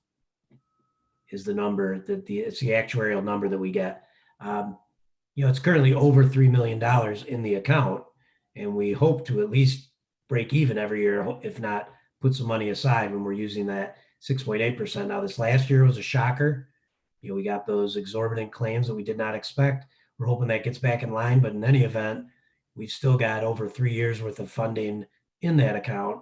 is the number that it's the actuarial number that we get. You know, it's currently over $3 million in the account, and we hope to at least break even every year, if not put some money aside when we're using that 6.8%. Now, this last year was a shocker. You know, we got those exorbitant claims that we did not expect. We're hoping that gets back in line, but in any event, we've still got over 3 years worth of funding in that account,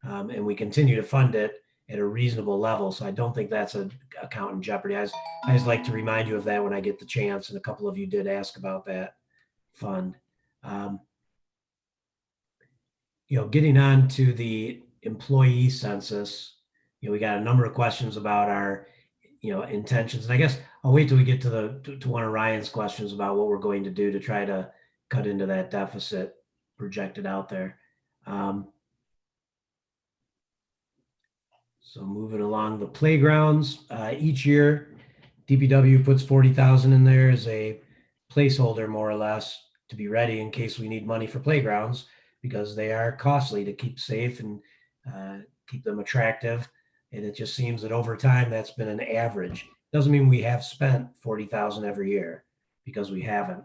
and we continue to fund it at a reasonable level. So I don't think that's an account in jeopardy. I just like to remind you of that when I get the chance, and a couple of you did ask about that fund. You know, getting on to the employee census, you know, we got a number of questions about our, you know, intentions. And I guess I'll wait till we get to one of Ryan's questions about what we're going to do to try to cut into that deficit projected out there. So moving along, the playgrounds, each year, DPW puts 40,000 in there as a placeholder, more or less, to be ready in case we need money for playgrounds, because they are costly to keep safe and keep them attractive. And it just seems that over time, that's been an average. Doesn't mean we have spent 40,000 every year, because we haven't.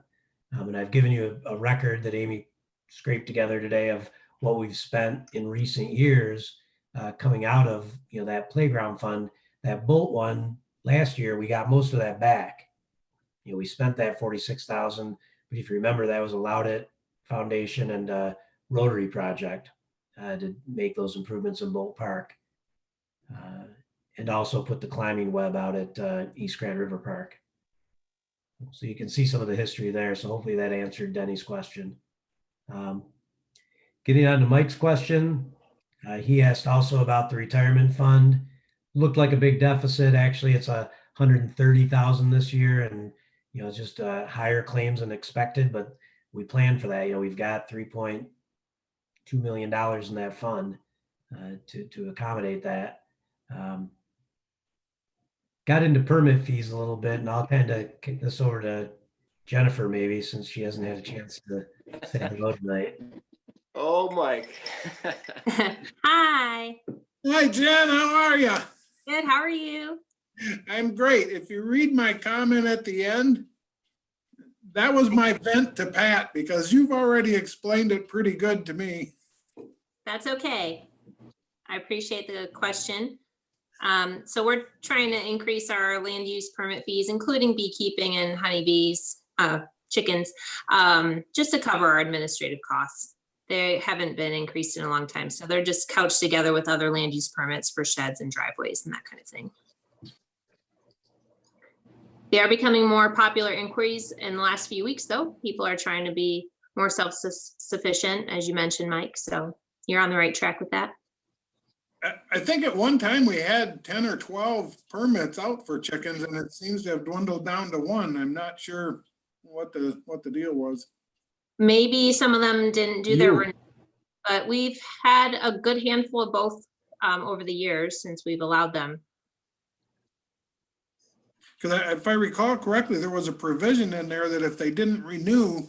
And I've given you a record that Amy scraped together today of what we've spent in recent years coming out of, you know, that playground fund. That Bolt one last year, we got most of that back. You know, we spent that 46,000, but if you remember, that was a Loudet Foundation and Rotary project to make those improvements in Bolt Park, and also put the climbing web out at East Grand River Park. So you can see some of the history there. So hopefully that answered Denny's question. Getting on to Mike's question, he asked also about the retirement fund. Looked like a big deficit. Actually, it's 130,000 this year, and you know, it's just higher claims than expected. But we planned for that. You know, we've got $3.2 million in that fund to accommodate that. Got into permit fees a little bit, and I'll kind of kick this over to Jennifer, maybe, since she hasn't had a chance to say hello tonight. Oh, Mike. Hi. Hi, Jen, how are you? Good. How are you? I'm great. If you read my comment at the end, that was my vent to Pat, because you've already explained it pretty good to me. That's okay. I appreciate the question. So we're trying to increase our land use permit fees, including beekeeping and honeybees, chickens, just to cover our administrative costs. They haven't been increased in a long time, so they're just couched together with other land use permits for sheds and driveways and that kind of thing. They are becoming more popular inquiries in the last few weeks, though. People are trying to be more self-sufficient, as you mentioned, Mike. So you're on the right track with that. I think at one time we had 10 or 12 permits out for chickens, and it seems to have dwindled down to one. I'm not sure what the deal was. Maybe some of them didn't do their renewal, but we've had a good handful of both over the years since we've allowed them. Because if I recall correctly, there was a provision in there that if they didn't renew,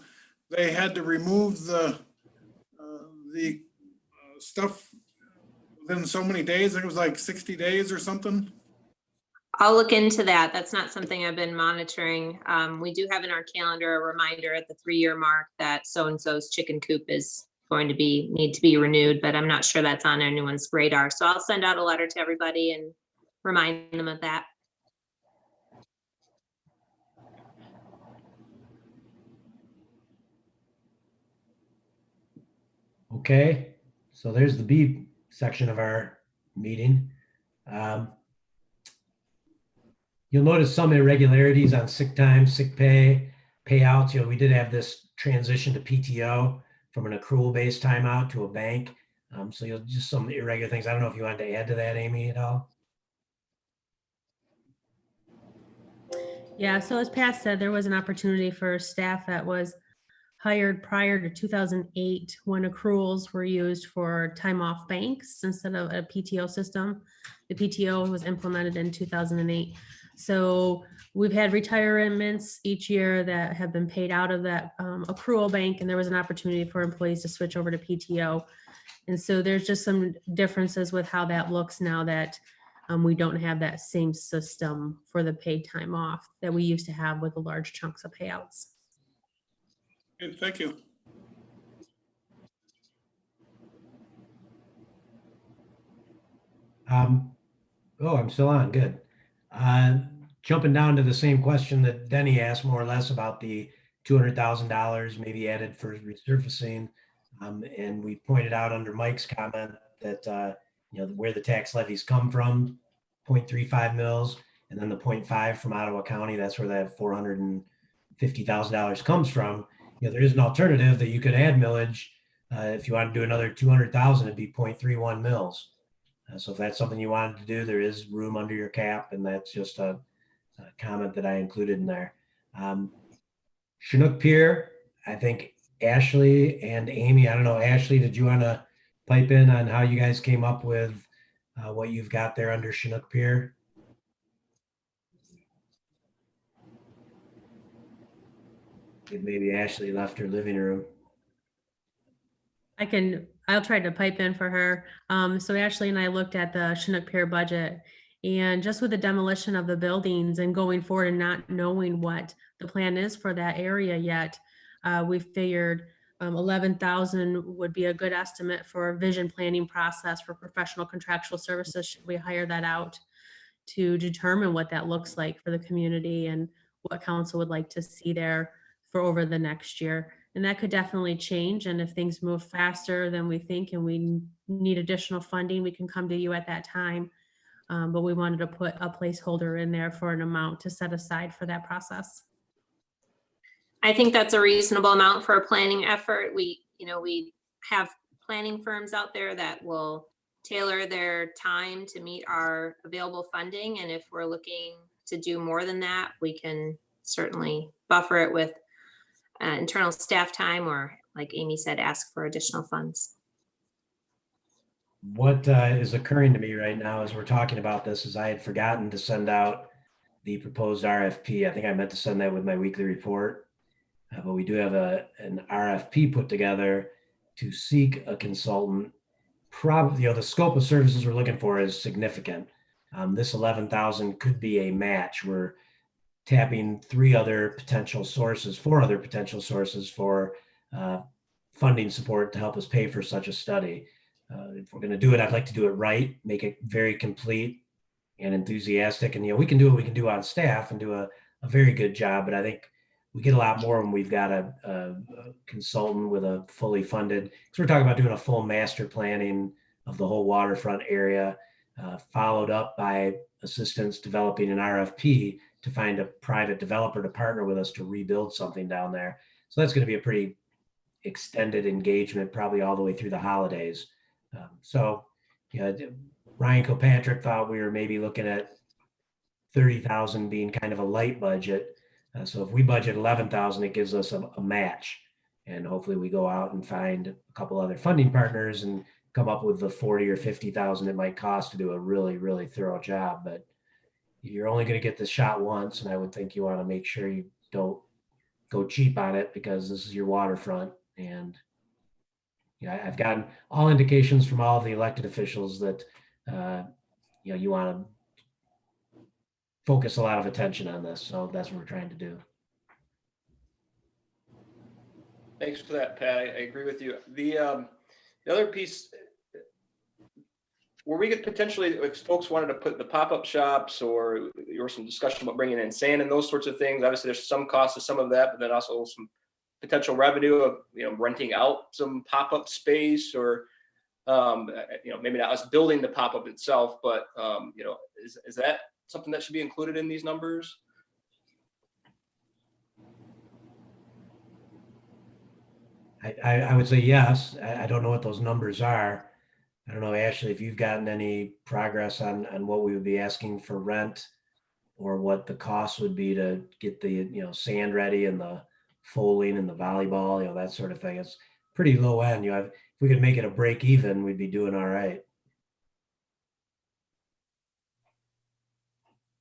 they had to remove the stuff within so many days. I think it was like 60 days or something. I'll look into that. That's not something I've been monitoring. We do have in our calendar a reminder at the 3-year mark that so-and-so's chicken coop is going to need to be renewed, but I'm not sure that's on anyone's radar. So I'll send out a letter to everybody and remind them of that. Okay, so there's the B section of our meeting. You'll notice some irregularities on sick time, sick pay, payouts. We did have this transition to PTO from an accrual-based timeout to a bank. So you'll just some irregular things. I don't know if you wanted to add to that, Amy, at all. Yeah, so as Pat said, there was an opportunity for staff that was hired prior to 2008 when accruals were used for time off banks instead of a PTO system. The PTO was implemented in 2008. So we've had retirements each year that have been paid out of that accrual bank, and there was an opportunity for employees to switch over to PTO. And so there's just some differences with how that looks now that we don't have that same system for the paid time off that we used to have with the large chunks of payouts. Good, thank you. Oh, I'm still on. Good. Jumping down to the same question that Denny asked, more or less, about the $200,000 maybe added for resurfacing. And we pointed out under Mike's comment that where the tax levies come from, 0.35 mils, and then the 0.5 from Ottawa County. That's where that $450,000 comes from. There is an alternative that you could add millage. If you want to do another 200,000, it'd be 0.31 mils. So if that's something you wanted to do, there is room under your cap, and that's just a comment that I included in there. Chinook Pier, I think Ashley and Amy, I don't know, Ashley, did you want to pipe in on how you guys came up with what you've got there under Chinook Pier? Maybe Ashley left her living room. I'll try to pipe in for her. So Ashley and I looked at the Chinook Pier budget, and just with the demolition of the buildings and going forward and not knowing what the plan is for that area yet, we figured 11,000 would be a good estimate for a vision planning process for professional contractual services. Should we hire that out to determine what that looks like for the community and what council would like to see there for over the next year? And that could definitely change. And if things move faster than we think and we need additional funding, we can come to you at that time. But we wanted to put a placeholder in there for an amount to set aside for that process. I think that's a reasonable amount for a planning effort. We have planning firms out there that will tailor their time to meet our available funding. And if we're looking to do more than that, we can certainly buffer it with internal staff time, or like Amy said, ask for additional funds. What is occurring to me right now as we're talking about this is I had forgotten to send out the proposed RFP. I think I meant to send that with my weekly report, but we do have an RFP put together to seek a consultant. Probably, the scope of services we're looking for is significant. This 11,000 could be a match. We're tapping 4 other potential sources for funding support to help us pay for such a study. If we're going to do it, I'd like to do it right, make it very complete and enthusiastic. And, we can do what we can do on staff and do a very good job. But I think we get a lot more when we've got a consultant with a fully funded, because we're talking about doing a full master planning of the whole waterfront area, followed up by assistance developing an RFP to find a private developer to partner with us to rebuild something down there. So that's going to be a pretty extended engagement, probably all the way through the holidays. Ryan Kilpatrick thought we were maybe looking at 30,000 being kind of a light budget. So if we budget 11,000, it gives us a match, and hopefully we go out and find a couple other funding partners and come up with the 40 or 50,000 it might cost to do a really, really thorough job. But you're only going to get this shot once, and I would think you want to make sure you don't go cheap on it, because this is your waterfront. And I've gotten all indications from all of the elected officials that you want to focus a lot of attention on this. So that's what we're trying to do. Thanks for that, Pat. I agree with you. The other piece, where we could potentially, if folks wanted to put the pop-up shops, or there was some discussion about bringing in sand and those sorts of things, obviously there's some cost to some of that, but then also some potential revenue of, renting out some pop-up space, or, maybe not us building the pop-up itself, but, is that something that should be included in these numbers? I would say yes. I don't know what those numbers are. I don't know, Ashley, if you've gotten any progress on what we would be asking for rent, or what the cost would be to get the, sand ready and the foaling and the volleyball, that sort of thing. It's pretty low end. If we could make it a break even, we'd be doing all right.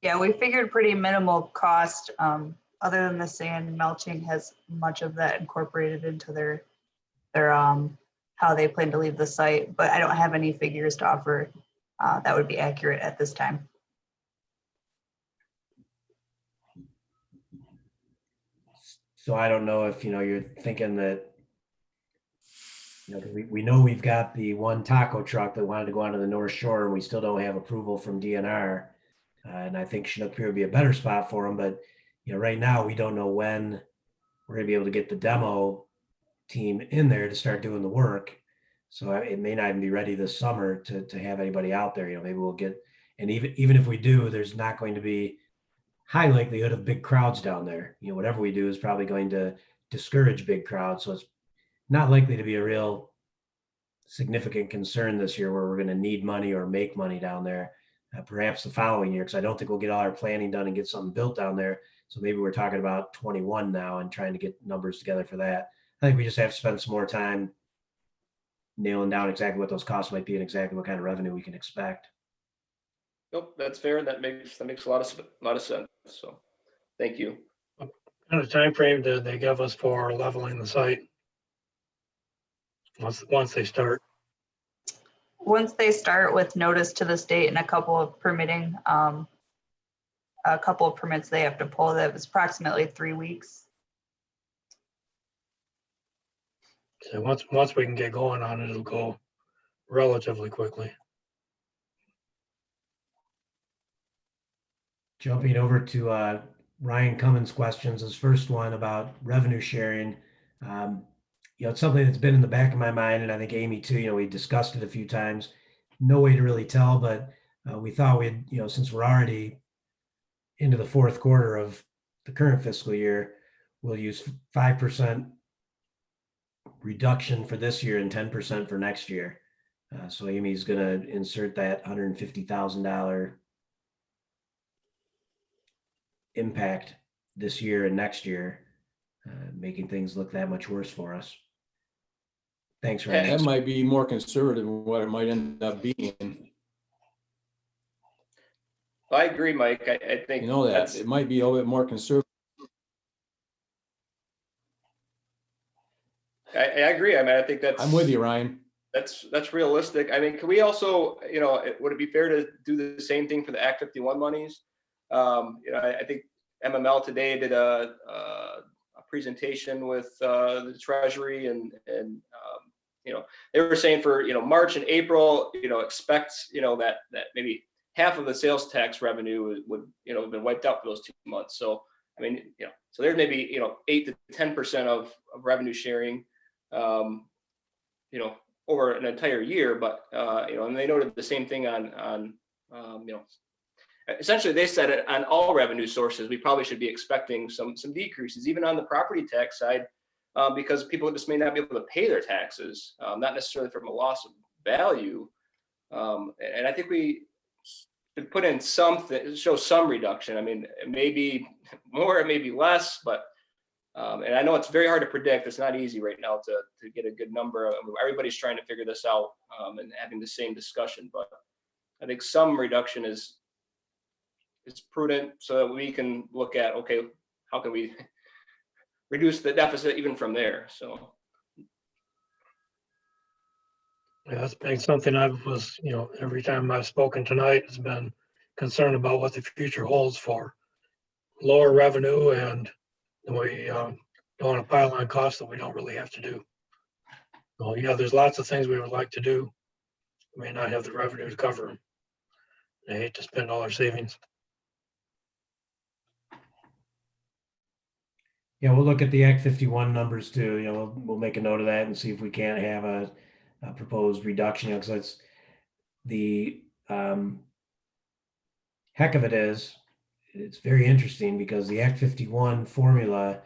Yeah, we figured pretty minimal cost, other than the sand. Mulching has much of that incorporated into their how they plan to leave the site, but I don't have any figures to offer that would be accurate at this time. So I don't know if, you're thinking that, we know we've got the one taco truck that wanted to go onto the North Shore, and we still don't have approval from DNR. And I think Chinook Pier would be a better spot for them. But, right now we don't know when we're going to be able to get the demo team in there to start doing the work. So it may not even be ready this summer to have anybody out there. Maybe we'll get, and even if we do, there's not going to be high likelihood of big crowds down there. Whatever we do is probably going to discourage big crowds. So it's not likely to be a real significant concern this year where we're going to need money or make money down there. Perhaps the following year, because I don't think we'll get all our planning done and get something built down there. So maybe we're talking about 21 now and trying to get numbers together for that. I think we just have to spend some more time nailing down exactly what those costs might be and exactly what kind of revenue we can expect. Nope, that's fair. That makes a lot of sense. So, thank you. What kind of time frame did they give us for leveling the site? Once they start. Once they start with notice to the state and a couple of permitting, a couple of permits they have to pull, that was approximately 3 weeks. So once we can get going on it, it'll go relatively quickly. Jumping over to Ryan Cummins' questions, his first one about revenue sharing. It's something that's been in the back of my mind, and I think Amy too. We discussed it a few times. No way to really tell, but we thought we'd, since we're already into the fourth quarter of the current fiscal year, we'll use 5% reduction for this year and 10% for next year. So Amy's going to insert that $150,000 impact this year and next year, making things look that much worse for us. Thanks, Ryan. That might be more conservative than what it might end up being. I agree, Mike. I think that it might be a little bit more conservative. I agree. I think I'm with you, Ryan. That's realistic. Can we also, would it be fair to do the same thing for the Act 51 monies? I think MML today did a presentation with the Treasury and they were saying for, March and April, expect, that maybe half of the sales tax revenue would, have been wiped out for those 2 months. So, I mean, so there's maybe, 8 to 10% of revenue sharing, over an entire year. But, and they noted the same thing on essentially they said it on all revenue sources, we probably should be expecting some decreases, even on the property tax side, because people just may not be able to pay their taxes, not necessarily from a loss of value. And I think we should put in something, show some reduction. I mean, it may be more, it may be less, but and I know it's very hard to predict. It's not easy right now to get a good number. I mean, everybody's trying to figure this out and having the same discussion, but I think some reduction is prudent so that we can look at, okay, how can we reduce the deficit even from there? So. Yeah, that's been something I was, every time I've spoken tonight has been concerned about what the future holds for lower revenue, and we don't want to pile on costs that we don't really have to do. So yeah, there's lots of things we would like to do. We may not have the revenue to cover them. I hate to spend all our savings. Yeah, we'll look at the Act 51 numbers too. We'll make a note of that and see if we can't have a proposed reduction. Because that's the heck of it is. It's very interesting because the Act 51 formula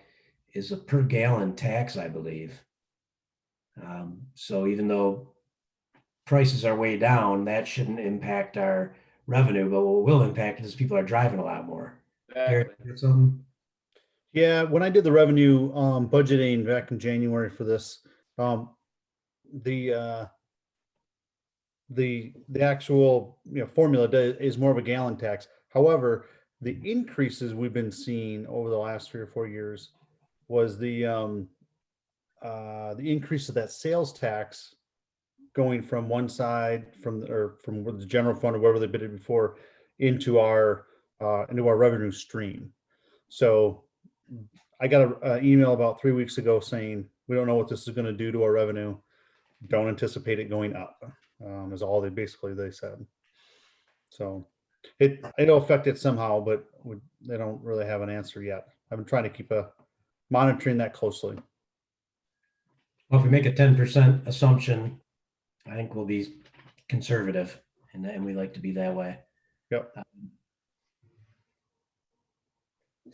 is a per gallon tax, I believe. So even though prices are way down, that shouldn't impact our revenue. But what will impact it is people are driving a lot more. Eric, Yeah, when I did the revenue budgeting back in January for this, the actual formula is more of a gallon tax. However, the increases we've been seeing over the last 3 or 4 years was the increase of that sales tax going from one side from the general fund or wherever they bid it before into our revenue stream. So I got an email about 3 weeks ago saying, we don't know what this is going to do to our revenue. Don't anticipate it going up, is all they said. So it'll affect it somehow, but they don't really have an answer yet. I've been trying to keep monitoring that closely. Well, if we make a 10% assumption, I think we'll be conservative, and we like to be that way. Yep.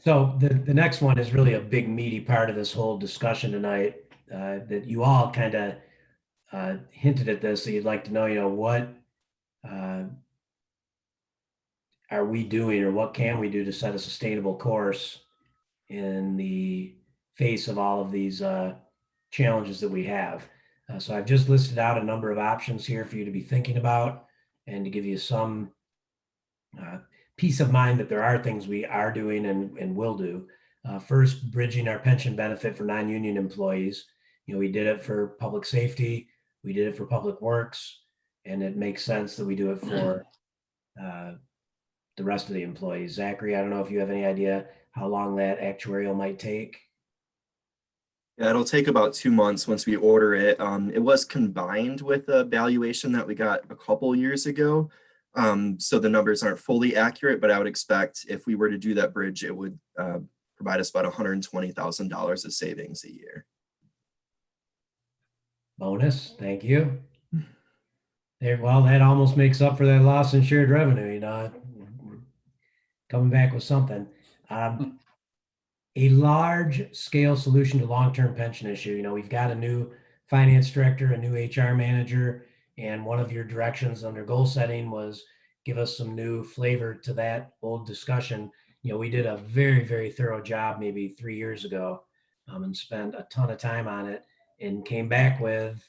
So the next one is really a big meaty part of this whole discussion tonight, that you all kind of hinted at this. So you'd like to know, what are we doing, or what can we do to set a sustainable course in the face of all of these challenges that we have. So I've just listed out a number of options here for you to be thinking about and to give you some peace of mind that there are things we are doing and will do. First, bridging our pension benefit for non-union employees. We did it for public safety, we did it for public works, and it makes sense that we do it for the rest of the employees. Zachary, I don't know if you have any idea how long that actuarial might take. Yeah, it'll take about 2 months once we order it. It was combined with a valuation that we got a couple years ago. So the numbers aren't fully accurate, but I would expect if we were to do that bridge, it would provide us about $120,000 of savings a year. Bonus, thank you. Well, that almost makes up for that loss in shared revenue. We're coming back with something. A large scale solution to long-term pension issue. We've got a new finance director, a new HR manager, and one of your directions under goal setting was give us some new flavor to that old discussion. We did a very, very thorough job maybe 3 years ago and spent a ton of time on it and came back with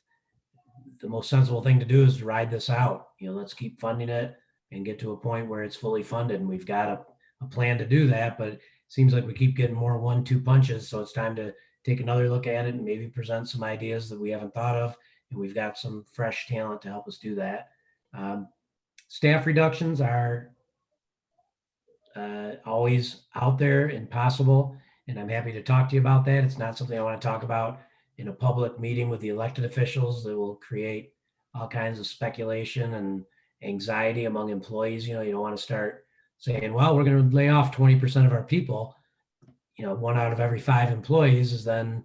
the most sensible thing to do is to ride this out. Let's keep funding it and get to a point where it's fully funded. And we've got a plan to do that, but it seems like we keep getting more 1-2 punches. So it's time to take another look at it and maybe present some ideas that we haven't thought of. And we've got some fresh talent to help us do that. Staff reductions are always out there and possible. And I'm happy to talk to you about that. It's not something I want to talk about in a public meeting with the elected officials that will create all kinds of speculation and anxiety among employees. You know, you don't want to start saying, well, we're going to lay off 20% of our people. You know, 1 out of every 5 employees is then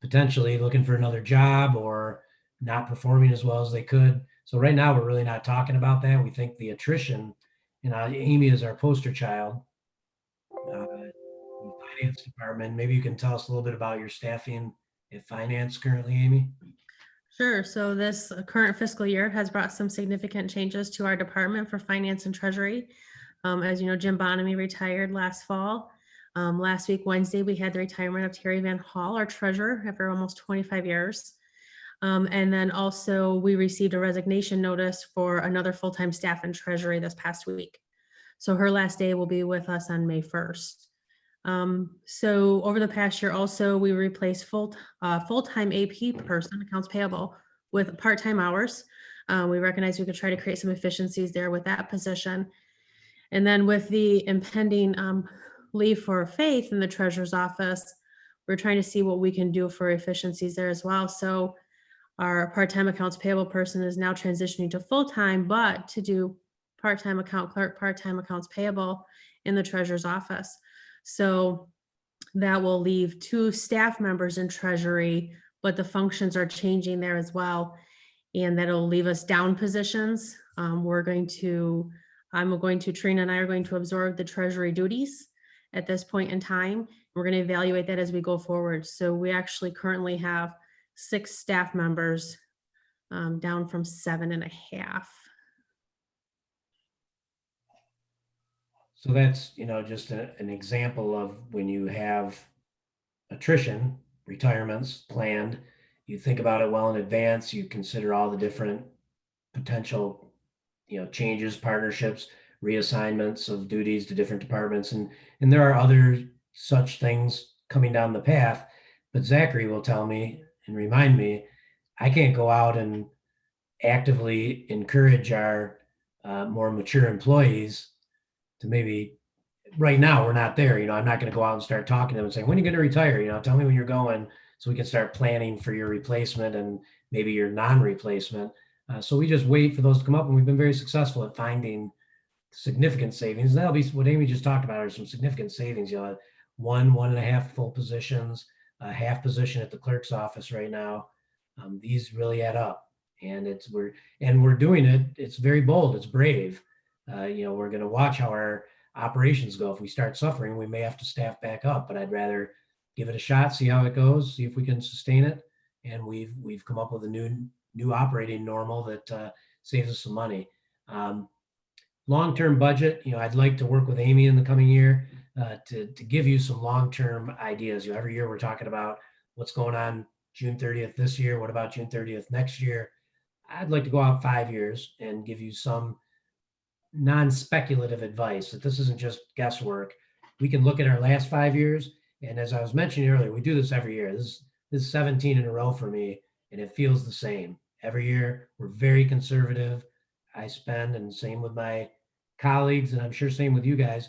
potentially looking for another job or not performing as well as they could. So right now, we're really not talking about that. We think the attrition, you know, Amy is our poster child. Finance department, maybe you can tell us a little bit about your staffing at finance currently, Amy? Sure. So this current fiscal year has brought some significant changes to our department for finance and treasury. As you know, Jim Bonamy retired last fall. Last week, Wednesday, we had the retirement of Terry Van Hall, our treasurer, after almost 25 years. And then also we received a resignation notice for another full-time staff in treasury this past week. So her last day will be with us on May 1st. So over the past year also, we replaced full-time AP person, accounts payable, with part-time hours. We recognize we could try to create some efficiencies there with that position. And then with the impending leave for faith in the treasurer's office, we're trying to see what we can do for efficiencies there as well. So our part-time accounts payable person is now transitioning to full-time, but to do part-time account clerk, part-time accounts payable in the treasurer's office. So that will leave 2 staff members in treasury, but the functions are changing there as well. And that'll leave us down positions. I'm going to, Trina and I are going to absorb the treasury duties at this point in time. We're going to evaluate that as we go forward. So we actually currently have 6 staff members, down from 7.5. So that's, you know, just an example of when you have attrition, retirements planned, you think about it well in advance, you consider all the different potential, you know, changes, partnerships, reassignments of duties to different departments. And there are other such things coming down the path, but Zachary will tell me and remind me, I can't go out and actively encourage our more mature employees to maybe, right now, we're not there. You know, I'm not going to go out and start talking to them and say, when are you going to retire? You know, tell me when you're going so we can start planning for your replacement and maybe your non-replacement. So we just wait for those to come up, and we've been very successful at finding significant savings. And that'll be what Amy just talked about, are some significant savings. You know, 1.5 full positions, a half position at the clerk's office right now. These really add up, and we're doing it. It's very bold. It's brave. You know, we're going to watch how our operations go. If we start suffering, we may have to staff back up, but I'd rather give it a shot, see how it goes, see if we can sustain it. And we've come up with a new operating normal that saves us some money. Long-term budget, you know, I'd like to work with Amy in the coming year to give you some long-term ideas. You know, every year we're talking about what's going on June 30th this year. What about June 30th next year? I'd like to go out 5 years and give you some non-speculative advice, that this isn't just guesswork. We can look at our last 5 years, and as I was mentioning earlier, we do this every year. This is 17 in a row for me, and it feels the same every year. We're very conservative. I spend, and same with my colleagues, and I'm sure same with you guys,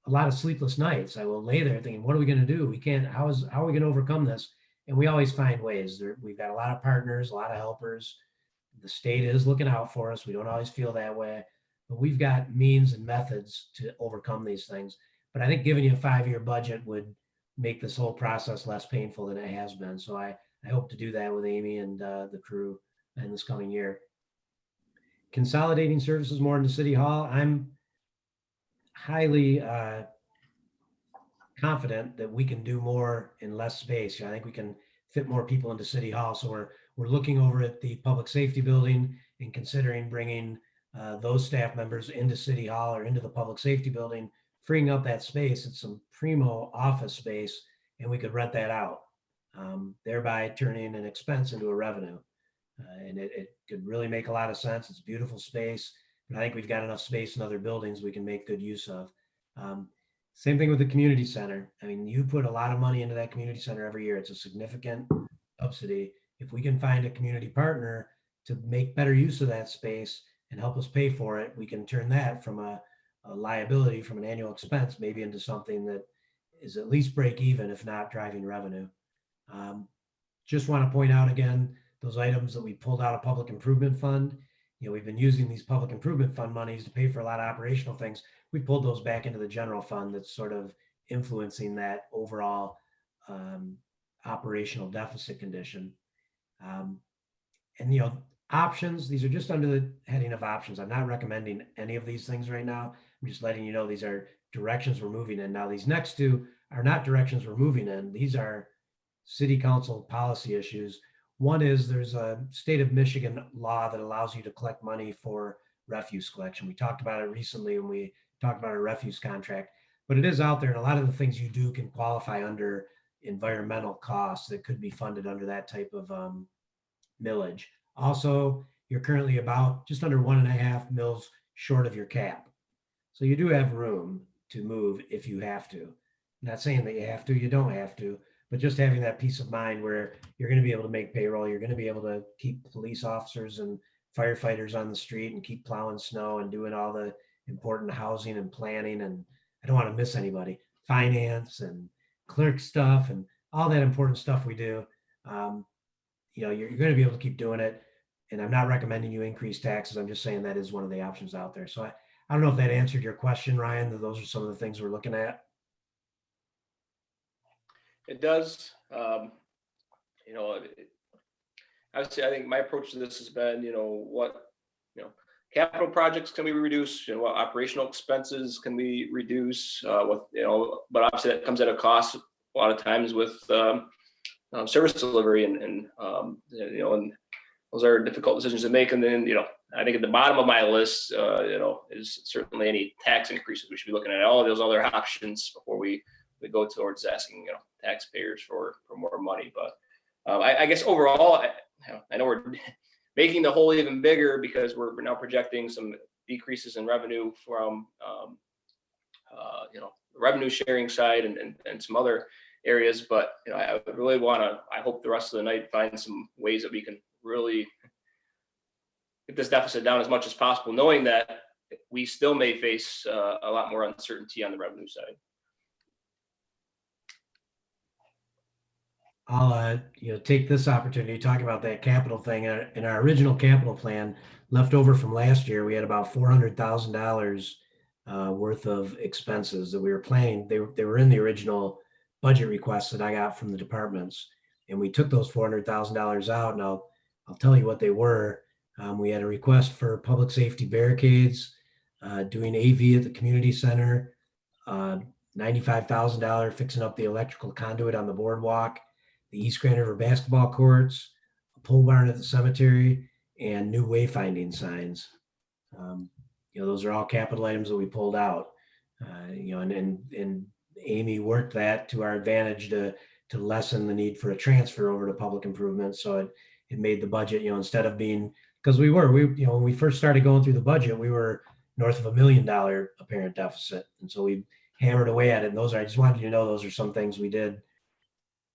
a lot of sleepless nights. I will lay there thinking, what are we going to do? We can't, how are we going to overcome this? And we always find ways. We've got a lot of partners, a lot of helpers. The state is looking out for us. We don't always feel that way, but we've got means and methods to overcome these things. But I think giving you a 5-year budget would make this whole process less painful than it has been. So I hope to do that with Amy and the crew in this coming year. Consolidating services more into City Hall. I'm highly confident that we can do more in less space. I think we can fit more people into City Hall. So we're looking over at the public safety building and considering bringing those staff members into City Hall or into the public safety building, freeing up that space. It's some primo office space, and we could rent that out, thereby turning an expense into a revenue. And it could really make a lot of sense. It's beautiful space, but I think we've got enough space in other buildings we can make good use of. Same thing with the community center. I mean, you put a lot of money into that community center every year. It's a significant subsidy. If we can find a community partner to make better use of that space and help us pay for it, we can turn that from a liability, from an annual expense, maybe into something that is at least break even, if not driving revenue. just want to point out again, those items that we pulled out of public improvement fund. We've been using these public improvement fund monies to pay for a lot of operational things. We pulled those back into the general fund that's sort of influencing that overall operational deficit condition. And options, these are just under the heading of options. I'm not recommending any of these things right now. I'm just letting you know these are directions we're moving in. Now, these next two are not directions we're moving in. These are city council policy issues. One is there's a state of Michigan law that allows you to collect money for refuse collection. We talked about it recently when we talked about our refuse contract, but it is out there, and a lot of the things you do can qualify under environmental costs that could be funded under that type of millage. Also, you're currently about just under 1.5 mils short of your cap. So you do have room to move if you have to. I'm not saying that you have to, you don't have to, but just having that peace of mind where you're going to be able to make payroll, you're going to be able to keep police officers and firefighters on the street and keep plowing snow and doing all the important housing and planning. And I don't want to miss anybody, finance and clerk stuff and all that important stuff we do. You're going to be able to keep doing it. And I'm not recommending you increase taxes. I'm just saying that is one of the options out there. So I don't know if that answered your question, Ryan, that those are some of the things we're looking at. It does. Obviously, I think my approach to this has been, capital projects can be reduced, what operational expenses can we reduce, but obviously that comes at a cost a lot of times with service delivery and those are difficult decisions to make. And then, I think at the bottom of my list, is certainly any tax increases. We should be looking at all of those other options before we go towards asking, taxpayers for more money. But I guess overall, I know we're making the hole even bigger because we're now projecting some decreases in revenue from, the revenue sharing side and some other areas. But, I really I hope the rest of the night find some ways that we can really get this deficit down as much as possible, knowing that we still may face a lot more uncertainty on the revenue side. I'll take this opportunity to talk about that capital thing. In our original capital plan, left over from last year, we had about $400,000 worth of expenses that we were planning. They were in the original budget requests that I got from the departments, and we took those $400,000 out. And I'll tell you what they were. We had a request for public safety barricades, doing AV at the community center, $95,000 fixing up the electrical conduit on the boardwalk, the East Grand River basketball courts, a pole barn at the cemetery, and new wayfinding signs. Those are all capital items that we pulled out. And Amy worked that to our advantage to lessen the need for a transfer over to public improvement. So it made the budget, instead of being, because when we first started going through the budget, we were north of $1 million apparent deficit. And so we hammered away at it. And I just wanted you to know, those are some things we did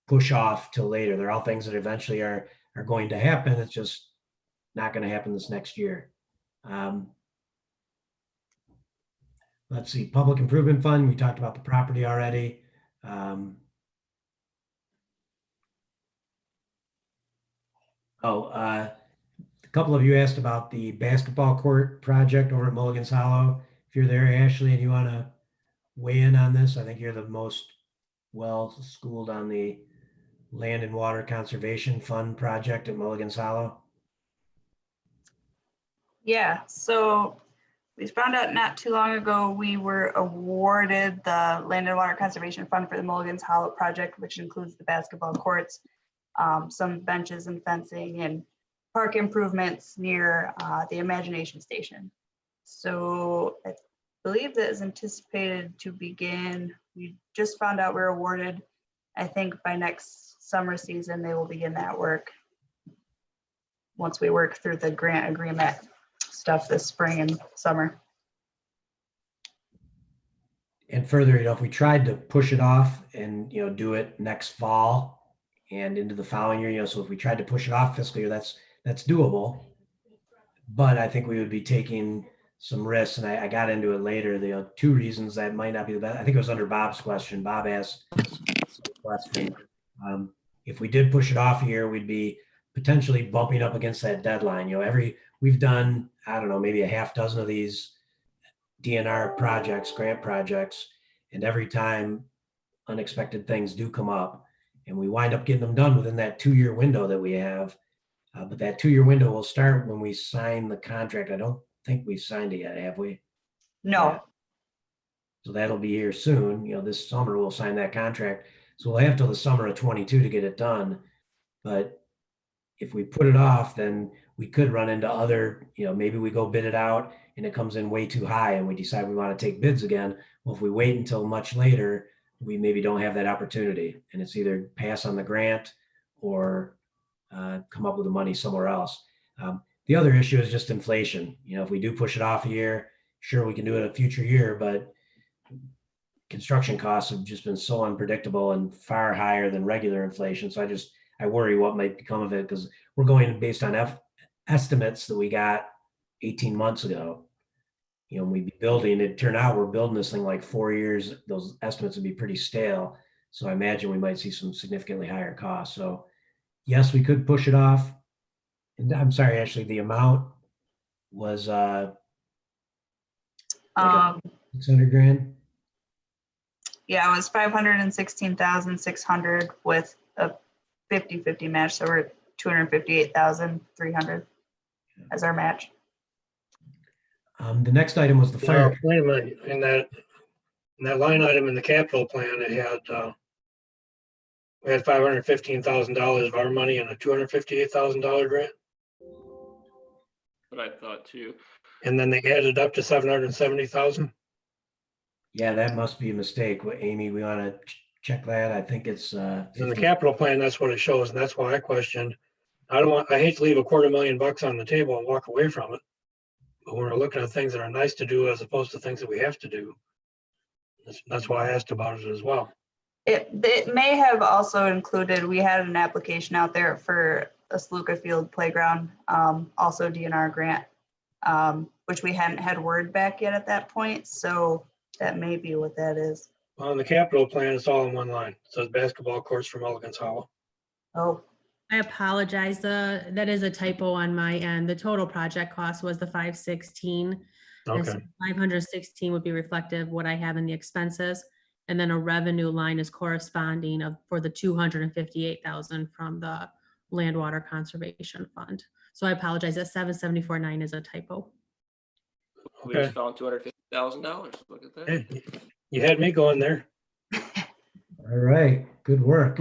push off till later. They're all things that eventually are going to happen. It's just not going to happen this next year. Let's see, public improvement fund. We talked about the property already. A couple of you asked about the basketball court project over at Mulligan's Hollow. If you're there, Ashley, and you want to weigh in on this, I think you're the most well-schooled on the Land and Water Conservation Fund project at Mulligan's Hollow. Yeah, so we found out not too long ago, we were awarded the Land and Water Conservation Fund for the Mulligan's Hollow project, which includes the basketball courts, some benches and fencing and park improvements near the Imagination Station. So I believe that is anticipated to begin. We just found out we're awarded. I think by next summer season, they will begin that work once we work through the grant agreement stuff this spring and summer. And further, if we tried to push it off and, do it next fall and into the following year, so if we tried to push it off fiscal year, that's doable. But I think we would be taking some risks, and I got into it later. The two reasons that might not be the best. I think it was under Bob's question. Bob asked the question. if we did push it off a year, we'd be potentially bumping up against that deadline. We've done, I don't know, maybe a half dozen of these DNR projects, grant projects, and every time unexpected things do come up and we wind up getting them done within that 2-year window that we have. But that 2-year window will start when we sign the contract. I don't think we signed it yet, have we? No, Yeah. So that'll be here soon. This summer we'll sign that contract. So we'll have till the summer of 22 to get it done. But if we put it off, then we could run into other, maybe we go bid it out and it comes in way too high and we decide we want to take bids again. Well, if we wait until much later, we maybe don't have that opportunity, and it's either pass on the grant or come up with the money somewhere else. The other issue is just inflation. If we do push it off a year, sure, we can do it a future year, but construction costs have just been so unpredictable and far higher than regular inflation. So I worry what might become of it, because we're going based on estimates that we got 18 months ago. We'd be building, it turned out we're building this thing like 4 years. Those estimates would be pretty stale. So I imagine we might see some significantly higher costs. So yes, we could push it off. And I'm sorry, Ashley, the amount was 600 grand. yeah, it was 516,600 with a 50-50 match. So we're at 258,300 as our match. The next item was the fire. Wait a minute, in that line item in the capital plan, it had, we had $515,000 of our money and a $258,000 grant. But I thought too. And then they added up to 770,000. Yeah, that must be a mistake. Amy, we want to check that. I think it's In the capital plan, that's what it shows, and that's why I questioned. I hate to leave $250,000 on the table and walk away from it. But when we're looking at things that are nice to do as opposed to things that we have to do, that's why I asked about it as well. It may have also included, we had an application out there for a Sluka Field playground, also DNR grant, which we hadn't had word back yet at that point. So that may be what that is. On the capital plan, it's all in one line. It says basketball courts for Mulligan's Hollow. Oh, I apologize. That is a typo on my end. The total project cost was the 516. Okay. 516 would be reflective of what I have in the expenses. And then a revenue line is corresponding for the 258,000 from the Land Water Conservation Fund. So I apologize. That 774.9 is a typo. We just found $250,000. Look at that. Hey, you had me going there. all right. Good work.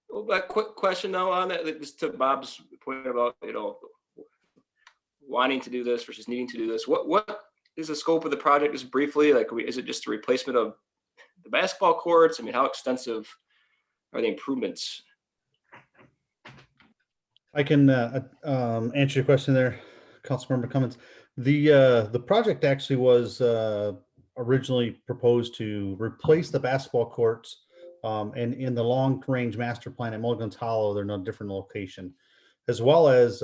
Well, but quick question though on that, just to Bob's point about, wanting to do this versus needing to do this. What is the scope of the project, just briefly? Like, is it just a replacement of the basketball courts? I mean, how extensive are the improvements? I can answer your question there, Councilmember Cummins. The project actually was originally proposed to replace the basketball courts, and in the long-range master plan at Mulligan's Hollow, they're in a different location, as well as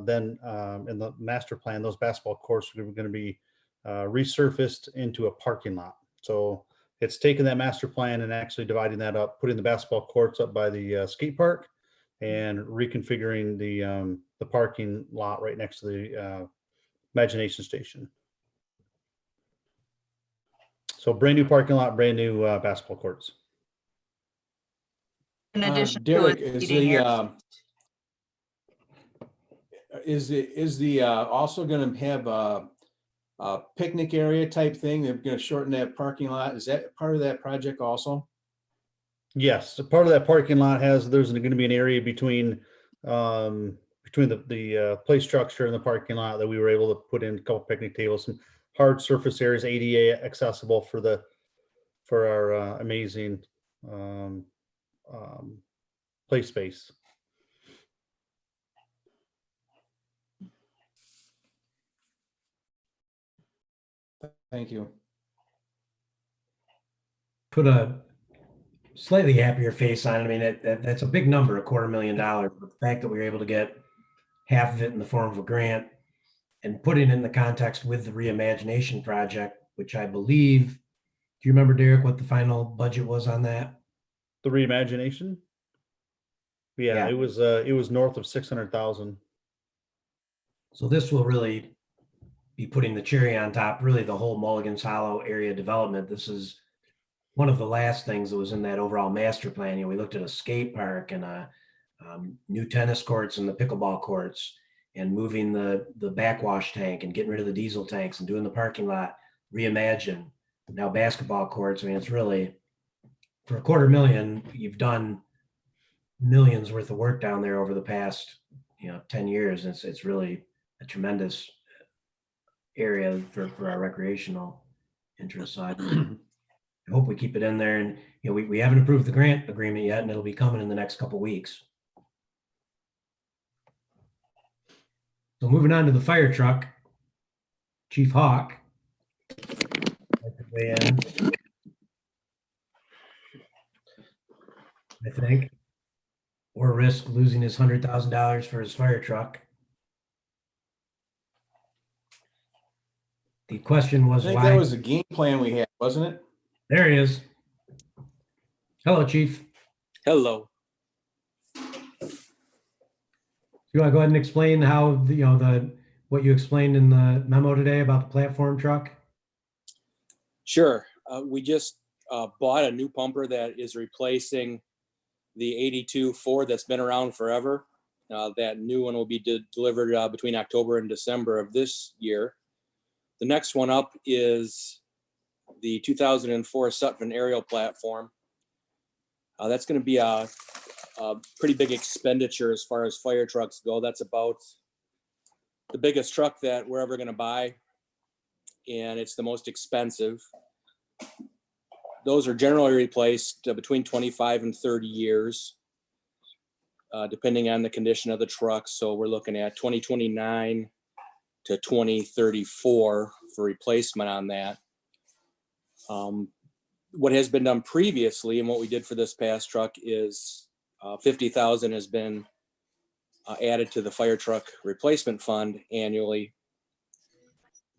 then in the master plan, those basketball courts were going to be resurfaced into a parking lot. So it's taking that master plan and actually dividing that up, putting the basketball courts up by the skate park, and reconfiguring the parking lot right next to the Imagination Station. So brand new parking lot, brand new basketball courts. in addition Derek, to is heating air. the also going to have a picnic area type thing? They're going to shorten that parking lot. Is that part of that project also? Yes, so part of that parking lot there's going to be an area between the play structure and the parking lot that we were able to put in a couple picnic tables, some hard surface areas, ADA accessible for our amazing play space. Thank you. Put a slightly happier face on it. I mean, that's a big number, $250,000. But the fact that we were able to get half of it in the form of a grant and put it in the context with the reimagination project, which I believe, do you remember, Derek, what the final budget was on that? The reimagination? Yeah, Yeah. it was north of 600,000. So this will really be putting the cherry on top, really the whole Mulligan's Hollow area development. This is one of the last things that was in that overall master plan. You know, we looked at a skate park and new tennis courts and the pickleball courts, and moving the backwash tank and getting rid of the diesel tanks and doing the parking lot reimagine. Now basketball courts. I mean, it's really, for $250,000, you've done millions worth of work down there over the past 10 years. It's really a tremendous area for our recreational interests. So I hope we keep it in there. And we haven't approved the grant agreement yet, and it'll be coming in the next couple weeks. So moving on to the fire truck, Chief Hawk. Weigh in, I think, or risk losing his $100,000 for his fire truck. The question was I think why. that was the game plan we had, wasn't it? There he is. Hello, Chief. Hello. You want to go ahead and explain how what you explained in the memo today about the platform truck? Sure. We just bought a new pumper that is replacing the 82 Ford that's been around forever. That new one will be delivered between October and December of this year. The next one up is the 2004 Sutphen aerial platform. That's going to be a pretty big expenditure as far as fire trucks go. That's about the biggest truck that we're ever going to buy, and it's the most expensive. Those are generally replaced between 25 and 30 years, depending on the condition of the truck. So we're looking at 2029 to 2034 for replacement on that. What has been done previously and what we did for this past truck is $50,000 has been added to the fire truck replacement fund annually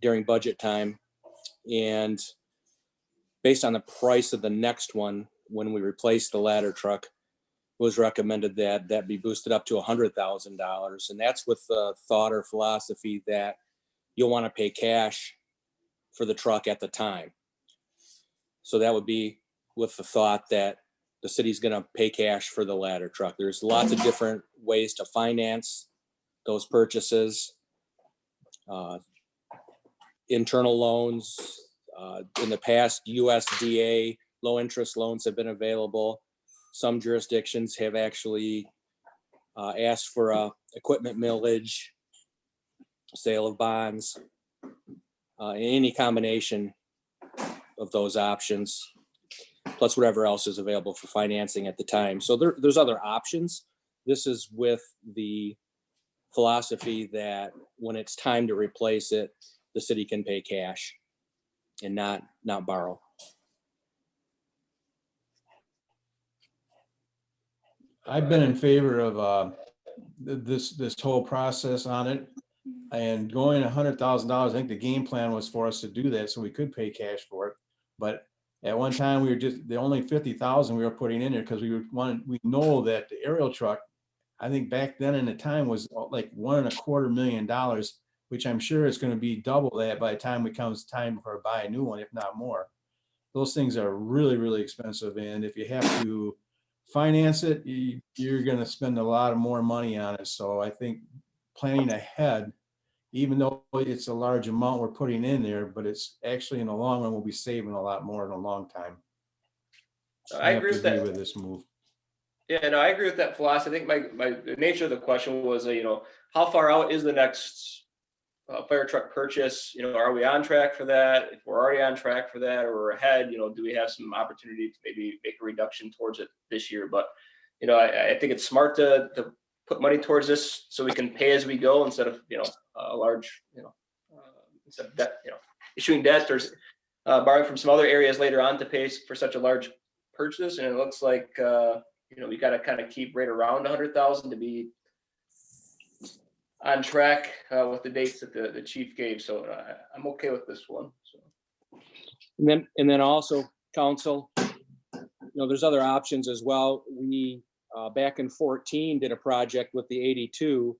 during budget time. And based on the price of the next one, when we replace the ladder truck, it was recommended that that be boosted up to $100,000. And that's with the thought or philosophy that you'll want to pay cash for the truck at the time. So that would be with the thought that the city's going to pay cash for the ladder truck. There's lots of different ways to finance those purchases. Internal loans. In the past, USDA low interest loans have been available. Some jurisdictions have actually asked for a equipment millage, sale of bonds, any combination of those options, plus whatever else is available for financing at the time. So there's other options. This is with the philosophy that when it's time to replace it, the city can pay cash and not borrow. I've been in favor of this whole process on it, and going $100,000. I think the game plan was for us to do that so we could pay cash for it. But at one time we were just the only 50,000 we were putting in there because we know that the aerial truck, I think back then in the time, was like $1.25 million, which I'm sure is going to be double that by the time it comes time for buy a new one, if not more. Those things are really, really expensive, and if you have to finance it, you're going to spend a lot of more money on it. So I think planning ahead, even though it's a large amount we're putting in there, but it's actually in the long run, we'll be saving a lot more in a long time. I agree with that. With this move. Yeah, no, I agree with that philosophy. I think the nature of the question was, how far out is the next fire truck purchase? Are we on track for that? If we're already on track for that, or we're ahead, do we have some opportunity to maybe make a reduction towards it this year? But, I think it's smart to put money towards this so we can pay as we go instead of, a large, instead of debt, issuing debt or borrowing from some other areas later on to pay for such a large purchase. And it looks like, we got to kind of keep right around 100,000 to be on track with the dates that the chief gave. So I'm okay with this one. So. And then also, council, there's other options as well. We back in 14, did a project with the 82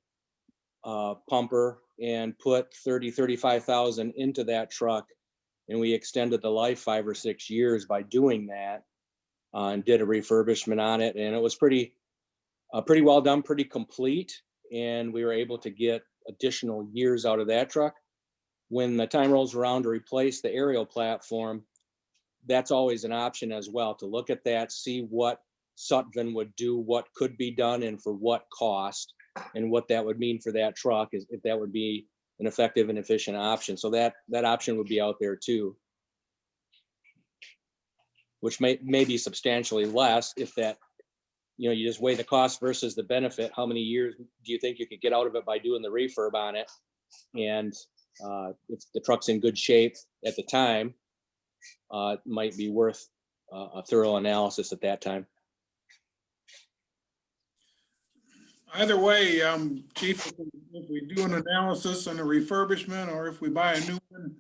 pumper and put 35,000 into that truck. And we extended the life 5 or 6 years by doing that, and did a refurbishment on it. And it was pretty well done, pretty complete. And we were able to get additional years out of that truck. When the time rolls around to replace the aerial platform, that's always an option as well, to look at that, see what Sutphen would do, what could be done and for what cost, and what that would mean for that truck, is if that would be an effective and efficient option. So that option would be out there too, which may be substantially less if that, you just weigh the cost versus the benefit. How many years do you think you could get out of it by doing the refurb on it? And if the truck's in good shape at the time, it might be worth a thorough analysis at that time. Either way, Chief, if we do an analysis and a refurbishment, or if we buy a new one,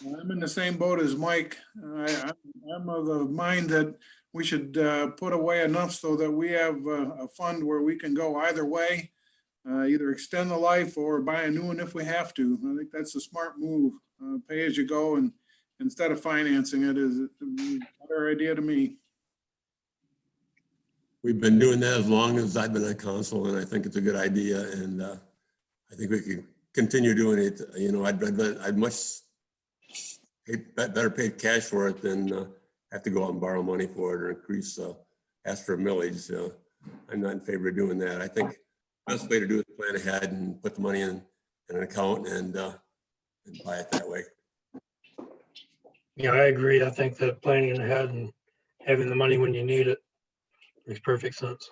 I'm in the same boat as Mike. I'm of the mind that we should put away enough so that we have a fund where we can go either way, either extend the life or buy a new one if we have to. I think that's a smart move. Pay as you go, and instead of financing it is a better idea to me. We've been doing that as long as I've been on council, and I think it's a good idea. And I think we can continue doing it. I'd much better pay cash for it than have to go out and borrow money for it or ask for a millage. I'm not in favor of doing that. I think the best way to do it is plan ahead and put the money in an account and buy it that way. Yeah, I agree. I think that planning ahead and having the money when you need it makes perfect sense.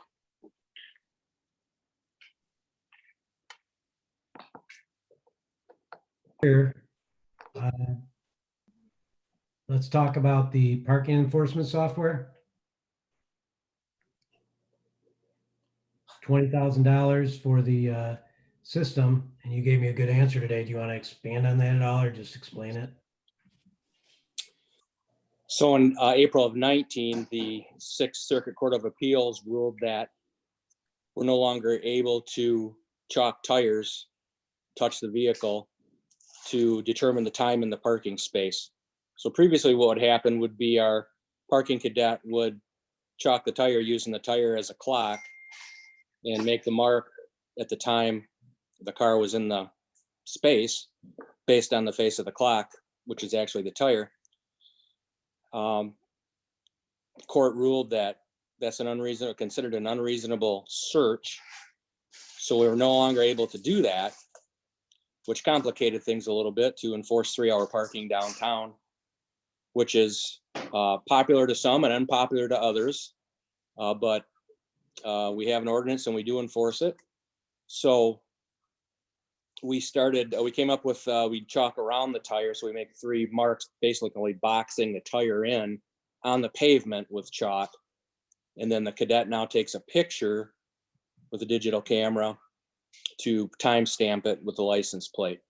Here, let's talk about the parking enforcement software. $20,000 for the system, and you gave me a good answer today. Do you want to expand on that at all, or just explain it? So in April of 19, the Sixth Circuit Court of Appeals ruled that we're no longer able to chalk tires, touch the vehicle to determine the time in the parking space. So previously what would happen would be our parking cadet would chalk the tire using the tire as a clock and make the mark at the time the car was in the space based on the face of the clock, which is actually the tire. Court ruled that that's considered an unreasonable search. So we were no longer able to do that, which complicated things a little bit to enforce 3-hour parking downtown, which is popular to some and unpopular to others. But we have an ordinance and we do enforce it. So we came up with, we chalk around the tire. So we make 3 marks, basically boxing the tire in on the pavement with chalk. And then the cadet now takes a picture with a digital camera to timestamp it with the license plate.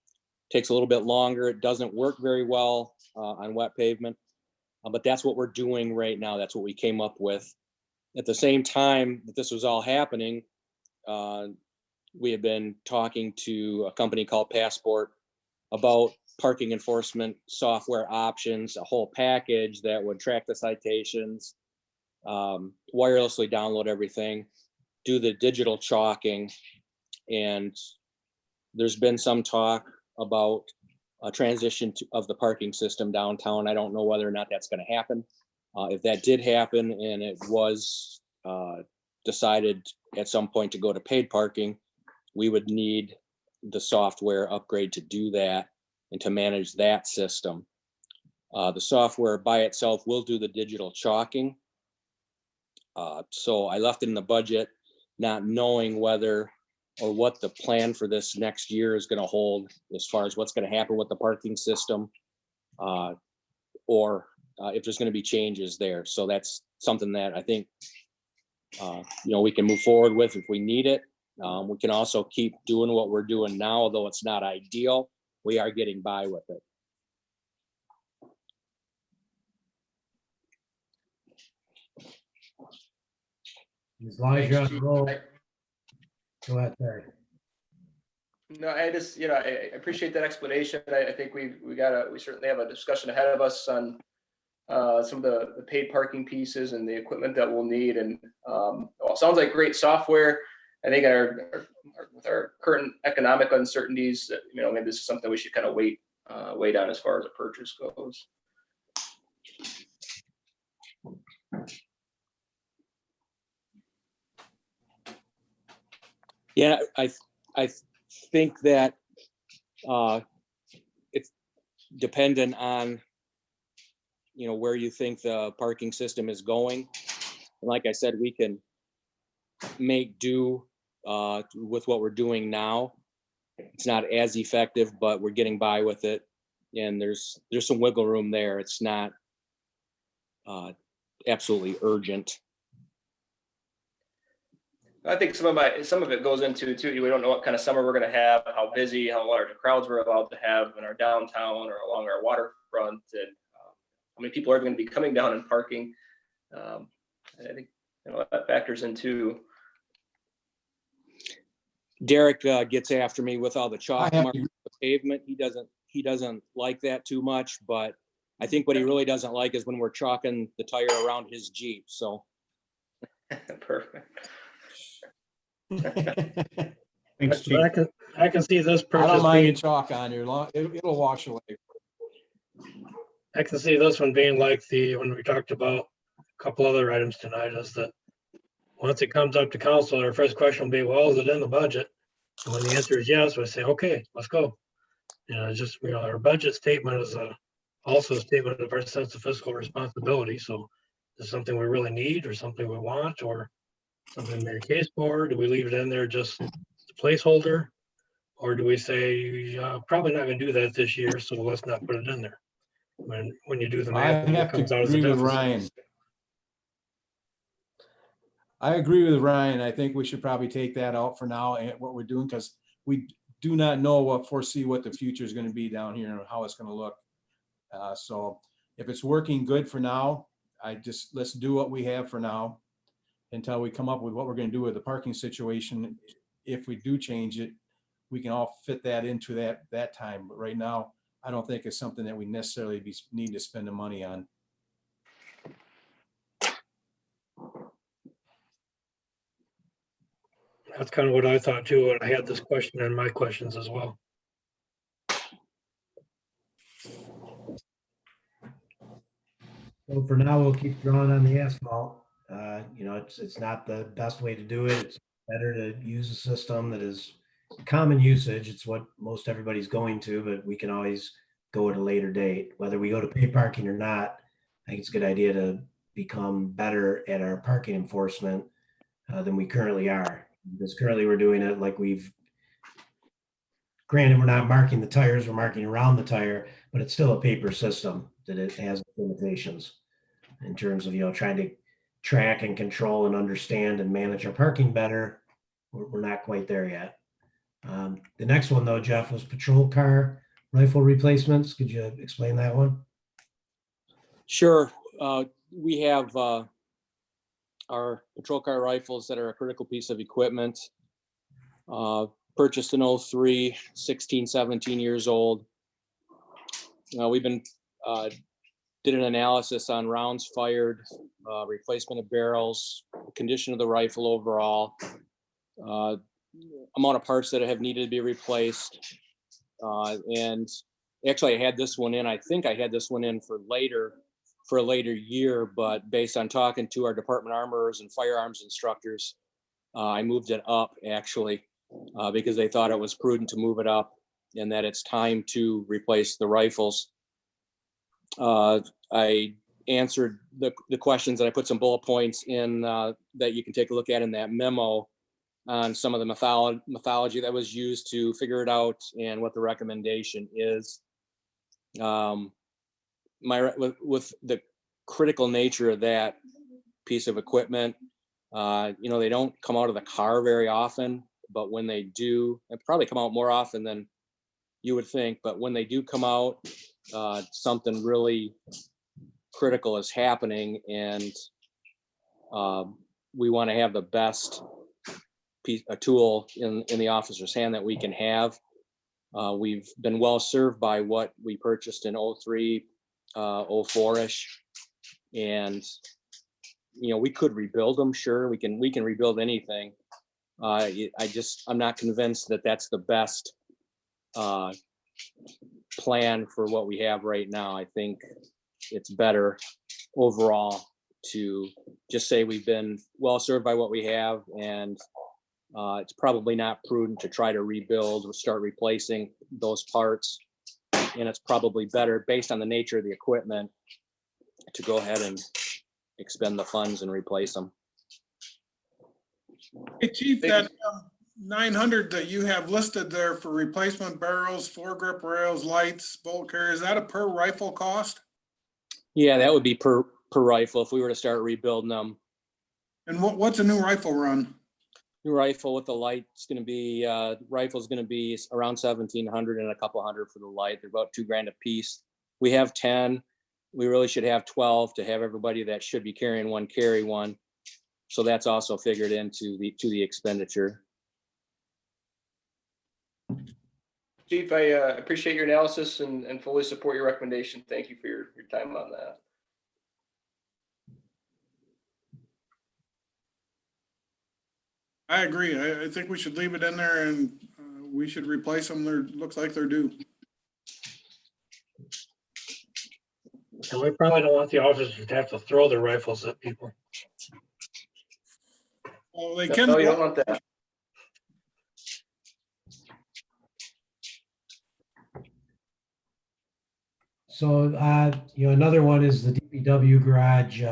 Takes a little bit longer. It doesn't work very well on wet pavement, but that's what we're doing right now. That's what we came up with. At the same time that this was all happening, we had been talking to a company called Passport about parking enforcement software options, a whole package that would track the citations, wirelessly download everything, do the digital chalking. And there's been some talk about a transition of the parking system downtown. I don't know whether or not that's going to happen. If that did happen and it was decided at some point to go to paid parking, we would need the software upgrade to do that and to manage that system. The software by itself will do the digital chalking. So I left it in the budget, not knowing whether or what the plan for this next year is going to hold as far as what's going to happen with the parking system, or if there's going to be changes there. So that's something that I think we can move forward with if we need it. We can also keep doing what we're doing now, although it's not ideal. We are getting by with it. As long as you're on Thanks, the roll. Chief. Go ahead, Terry. No, I just, I appreciate that explanation. I think we certainly have a discussion ahead of us on some of the paid parking pieces and the equipment that we'll need. And well, it sounds like great software. I think with our current economic uncertainties, maybe this is something we should kind of wait on as far as a purchase goes. Yeah, I think that it's dependent on, where you think the parking system is going. And like I said, we can make do with what we're doing now. It's not as effective, but we're getting by with it. And there's some wiggle room there. It's not absolutely urgent. I think some of it goes into too. We don't know what kind of summer we're going to have, how busy, how large the crowds we're allowed to have in our downtown or along our waterfront, and how many people are going to be coming down and parking. I think that factors into. Derek gets after me with all the chalk I have marks on the pavement. He doesn't like that too much, but I think what he really doesn't like is when we're chalking the tire around his Jeep. So Perfect. Thanks, Chief. I can see this I purchase don't mind being, the chalk on your lawn. It'll wash away. I can see this one being like when we talked about a couple other items tonight, is that once it comes up to council, our first question will be, well, is it in the budget? And when the answer is yes, we say, okay, let's go. It's just, our budget statement is also a statement of our sense of fiscal responsibility. So is it something we really need or something we want or something to make a case for? Do we leave it in there just as a placeholder? Or do we say, probably not going to do that this year, so let's not put it in there? When you do the I math, it have comes to out as a agree with deficit. Ryan. I agree with Ryan. I think we should probably take that out for now and what we're doing, because we do not foresee what the future is going to be down here and how it's going to look. So if it's working good for now, let's do what we have for now until we come up with what we're going to do with the parking situation. If we do change it, we can all fit that into that time. But right now, I don't think it's something that we necessarily need to spend the money on. That's kind of what I thought too. And I had this question in my questions as well. So for now, we'll keep drawing on the asphalt. It's not the best way to do it. It's better to use a system that is common usage. It's what most everybody's going to, but we can always go at a later date. Whether we go to pay parking or not, I think it's a good idea to become better at our parking enforcement than we currently are. Because currently we're doing it like granted, we're not marking the tires, we're marking around the tire, but it's still a paper system that it has limitations in terms of, trying to track and control and understand and manage our parking better. We're not quite there yet. The next one though, Jeff, was patrol car rifle replacements. Could you explain that one? sure, we have our patrol car rifles that are a critical piece of equipment. Purchased in 03, 16, 17 years old. We've been did an analysis on rounds fired, replacement of barrels, condition of the rifle overall, amount of parts that have needed to be replaced. And actually I had this one in, I think I had this one in for a later year, but based on talking to our department armorers and firearms instructors, I moved it up actually, because they thought it was prudent to move it up and that it's time to replace the rifles. I answered the questions and I put some bullet points in that you can take a look at in that memo on some of the mythology that was used to figure it out and what the recommendation is. With the critical nature of that piece of equipment, they don't come out of the car very often, but when they do, they probably come out more often than you would think, but when they do come out, something really critical is happening, and we want to have the best a tool in the officer's hand that we can have. We've been well served by what we purchased in 03, 04-ish. And, we could rebuild them. Sure, we can rebuild anything. I'm not convinced that that's the best plan for what we have right now. I think it's better overall to just say we've been well served by what we have, and it's probably not prudent to try to rebuild or start replacing those parts. And it's probably better, based on the nature of the equipment, to go ahead and expend the funds and replace them. Hey, Chief, that 900 that you have listed there for replacement barrels, foregrip rails, lights, bolt carriers, is that a per rifle cost? Yeah, that would be per rifle if we were to start rebuilding them. And what's a new rifle run? New rifle with the light is going to be, rifle's going to be around 1,700 and a couple hundred for the light. They're about $2,000 a piece. We have 10. We really should have 12 to have everybody that should be carrying one carry one. So that's also figured into the expenditure. Chief, I appreciate your analysis and fully support your recommendation. Thank you for your time on that. I agree. I think we should leave it in there, and we should replace them. Looks like they're due. And we probably don't want the officers to have to throw their rifles at people. Well, they can. No, you don't want that. So, another one is the DPW garage.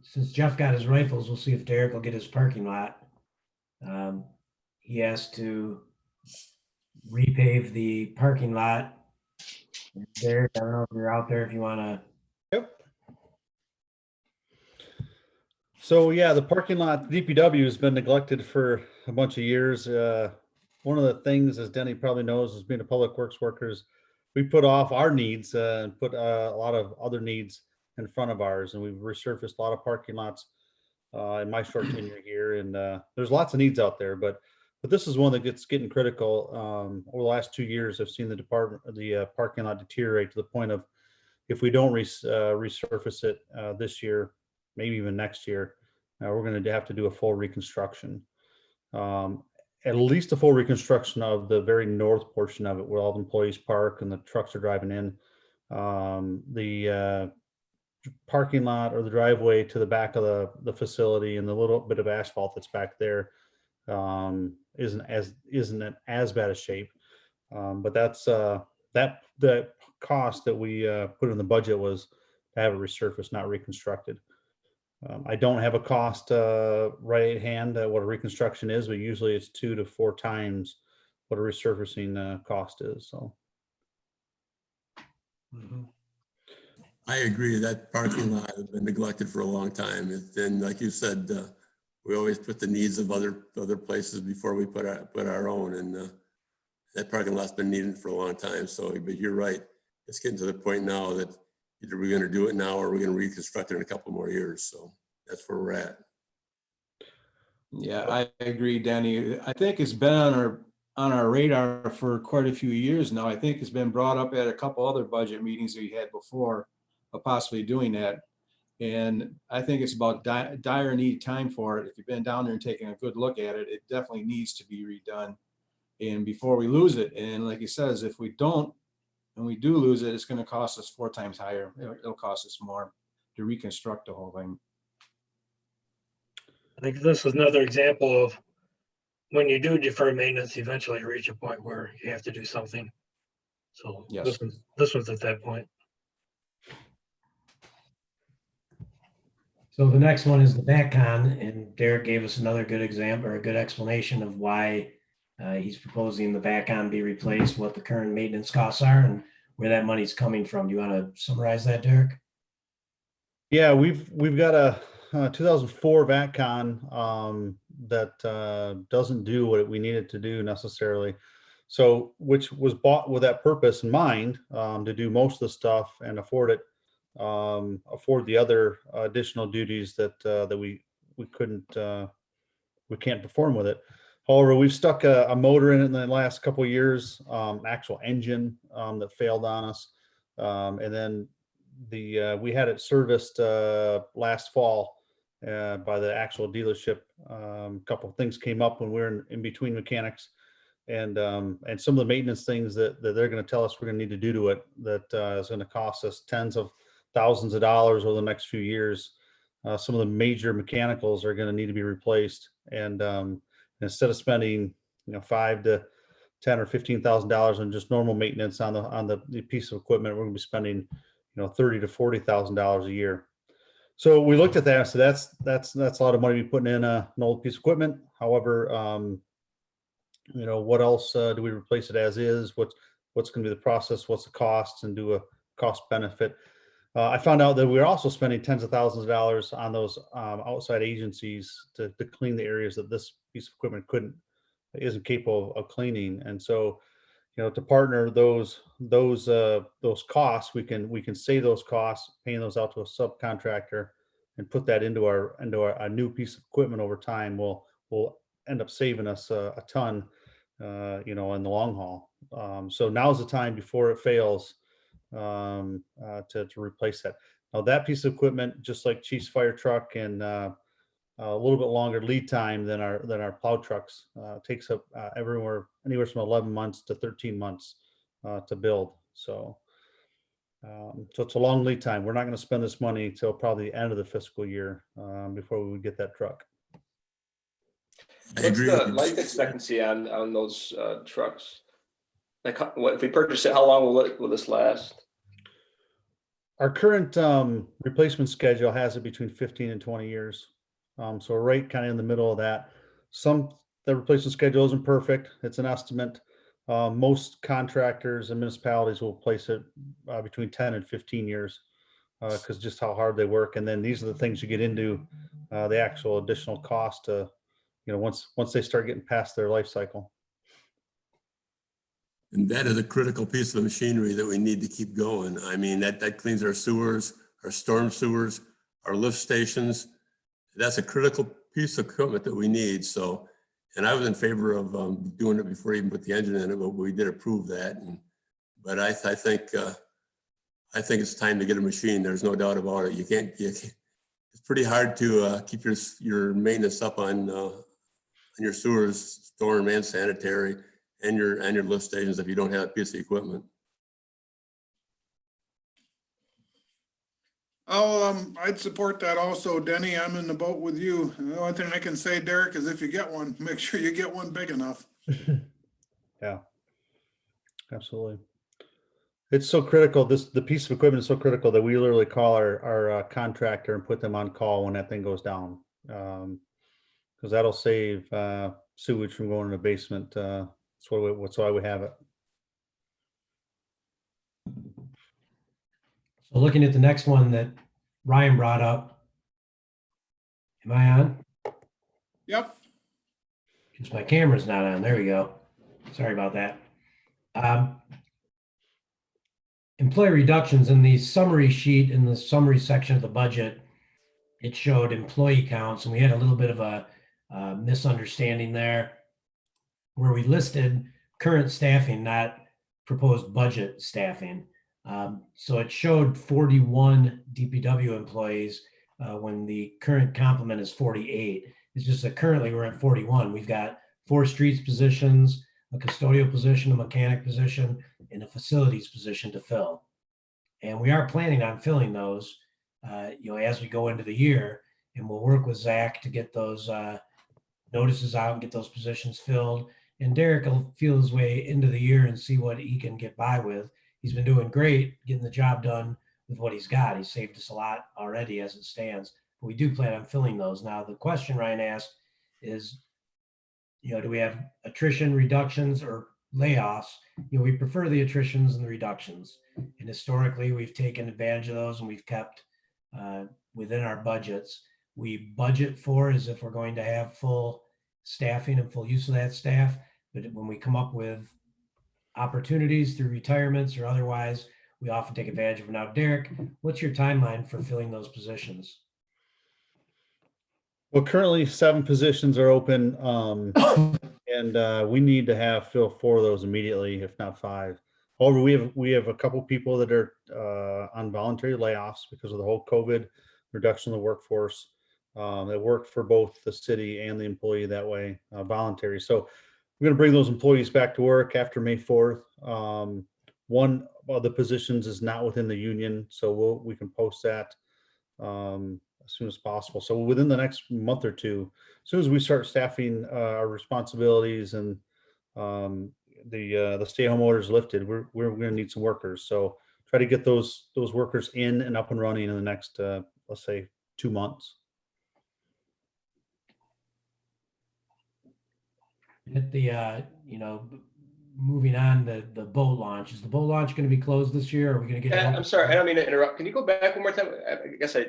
Since Jeff got his rifles, we'll see if Derek will get his parking lot. He has to repave the parking lot. Derek, I don't know if you're out there, if you want to. Yep. So yeah, the parking lot, DPW has been neglected for a bunch of years. One of the things, as Denny probably knows, as being a public works worker, is we put off our needs and put a lot of other needs in front of ours, and we've resurfaced a lot of parking lots in my short tenure here. And there's lots of needs out there, but this is one that getting critical. Over the last 2 years, I've seen the parking lot deteriorate to the point of, if we don't resurface it this year, maybe even next year, we're going to have to do a full reconstruction. At least a full reconstruction of the very north portion of it, where all the employees park and the trucks are driving in. The parking lot or the driveway to the back of the facility, and the little bit of asphalt that's back there isn't in as bad a shape. But that's the cost that we put in the budget was to have it resurfaced, not reconstructed. I don't have a cost right at hand what a reconstruction is, but usually it's 2 to 4 times what a resurfacing cost is. So. I agree that parking lot has been neglected for a long time. And like you said, we always put the needs of other places before we put our own. And that parking lot's been needed for a long time. So, but you're right. It's getting to the point now that either we're going to do it now or we're going to reconstruct it in a couple more years. So that's where we're at. Yeah, I agree, Danny. I think it's been on our radar for quite a few years now. I think it's been brought up at a couple other budget meetings we had before of possibly doing that. And I think it's about dire need time for it. If you've been down there and taking a good look at it, it definitely needs to be redone. And before we lose it, and like he says, if we don't, and we do lose it, it's going to cost us 4 times higher. It'll cost us more to reconstruct the whole thing. I think this is another example of when you do defer maintenance, eventually you reach a point where you have to do something. So yes. This one's at that point. So the next one is the VACCON, and Derek gave us another good example or a good explanation of why he's proposing the VACCON be replaced, what the current maintenance costs are, and where that money's coming from. Do you want to summarize that, Derek? Yeah, we've got a 2004 VACCON that doesn't do what we need it to do necessarily. So, which was bought with that purpose in mind, to do most of the stuff and afford it afford the other additional duties that we can't perform with it. However, we've stuck a motor in it in the last couple of years, actual engine that failed on us. And then we had it serviced last fall by the actual dealership. A couple of things came up when we were in between mechanics, and some of the maintenance things that they're going to tell us we're going to need to do to it that is going to cost us tens of thousands of dollars over the next few years. Some of the major mechanicals are going to need to be replaced, and instead of spending $5,000 to $10,000 or $15,000 on just normal maintenance on the piece of equipment, we're going to be spending $30,000 to $40,000 a year. So we looked at that and said that's a lot of money to be putting in an old piece of equipment. However, what else do we replace it as is? What's going to be the process? What's the cost? And do a cost benefit. I found out that we're also spending tens of thousands of dollars on those outside agencies to clean the areas that this piece of equipment isn't capable of cleaning. And so, to partner those costs, we can save those costs, paying those out to a subcontractor, and put that into a new piece of equipment over time. Will end up saving us a ton, in the long haul. So now's the time before it fails to replace that. Now that piece of equipment, just like Chief's fire truck, and a little bit longer lead time than our plow trucks, takes up anywhere from 11 months to 13 months to build. So it's a long lead time. We're not going to spend this money until probably the end of the fiscal year before we would get that truck. I What's agree the with life you. expectancy on those trucks? Like, if we purchase it, how long will this last? Our current replacement schedule has it between 15 and 20 years. So we're right kind of in the middle of that. The replacement schedule isn't perfect. It's an estimate. Most contractors and municipalities will place it between 10 and 15 years because just how hard they work. And then these are the things you get into, the actual additional cost to, once they start getting past their life cycle. And that is a critical piece of machinery that we need to keep going. I mean, that cleans our sewers, our storm sewers, our lift stations. That's a critical piece of equipment that we need. So, and I was in favor of doing it before we even put the engine in it, but we did approve that. But I think it's time to get a machine. There's no doubt about it. It's pretty hard to keep your maintenance up on your sewers, storm and sanitary, and your lift stations if you don't have a piece of equipment. I'd support that also, Denny. I'm in the boat with you. The only thing I can say, Derek, is if you get one, make sure you get one big enough. Yeah, absolutely. It's so critical. The piece of equipment is so critical that we literally call our contractor and put them on call when that thing goes down, because that'll save sewage from going in the basement. That's why we have it. So looking at the next one that Ryan brought up. Am I on? Yep. Just my camera's not on. There we go. Sorry about that. Employee reductions in the summary sheet, in the summary section of the budget, it showed employee counts, and we had a little bit of a misunderstanding there where we listed current staffing, not proposed budget staffing. So it showed 41 DPW employees when the current complement is 48. It's just that currently we're at 41. We've got 4 streets positions, a custodial position, a mechanic position, and a facilities position to fill. And we are planning on filling those, as we go into the year, and we'll work with Zach to get those notices out and get those positions filled. And Derek will feel his way into the year and see what he can get by with. He's been doing great getting the job done with what he's got. He's saved us a lot already as it stands, but we do plan on filling those. Now, the question Ryan asked is, do we have attrition, reductions, or layoffs? We prefer the attritions and the reductions. And historically, we've taken advantage of those and we've kept within our budgets. We budget for as if we're going to have full staffing and full use of that staff. But when we come up with opportunities through retirements or otherwise, we often take advantage of. Now, Derek, what's your timeline for filling those positions? Well, currently 7 positions are open, and we need to fill 4 of those immediately, if not 5. However, we have a couple people that are on voluntary layoffs because of the whole COVID reduction of the workforce. That worked for both the city and the employee that way, voluntary. So we're going to bring those employees back to work after May 4th. One of the positions is not within the union, so we can post that as soon as possible. So within the next month or two, as soon as we start staffing our responsibilities and the stay-home orders lifted, we're going to need some workers. So try to get those workers in and up and running in the next let's say 2 months. At the moving on, the boat launch, is the boat launch going to be closed this year? Or are we going to get? Yeah, I'm sorry, I don't mean to interrupt. Can you go back one more time? I guess I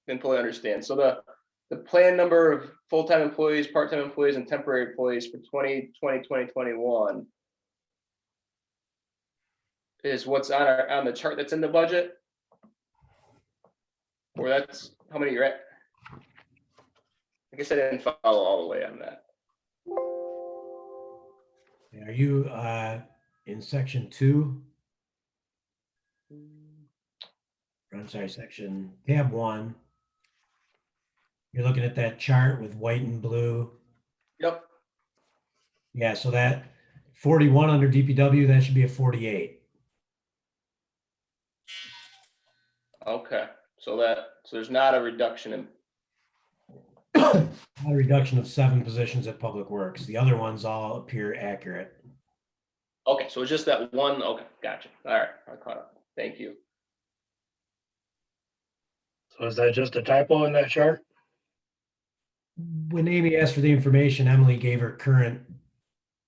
didn't fully understand. So the plan number of full-time employees, part-time employees, and temporary employees for 2020, 2021 is what's on the chart that's in the budget? Or that's how many you're at? I guess I didn't follow all the way on that. Are you in section 2? I'm sorry, section tab 1. You're looking at that chart with white and blue. Yep. Yeah, so that 41 under DPW, that should be a 48. Okay, so there's not a reduction in. Not a reduction of 7 positions at Public Works. The other ones all appear accurate. Okay, so it's just that one. Okay, gotcha. All right, I caught up. Thank you. So is that just a typo in that chart? When Amy asked for the information, Emily gave her current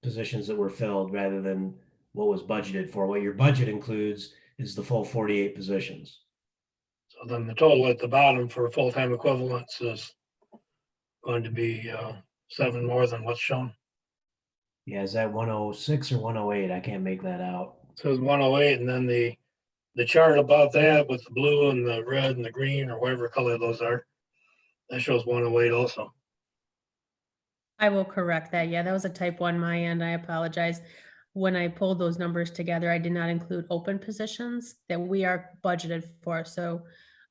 positions that were filled rather than what was budgeted for. What your budget includes is the full 48 positions. So then the total at the bottom for full-time equivalents is going to be 7 more than what's shown. Yeah, is that 106 or 108? I can't make that out. It says 108, and then the chart above that with the blue and the red and the green or whatever color those are, that shows 108 also. I will correct that. Yeah, that was a typo on my end. I apologize. When I pulled those numbers together, I did not include open positions that we are budgeted for. So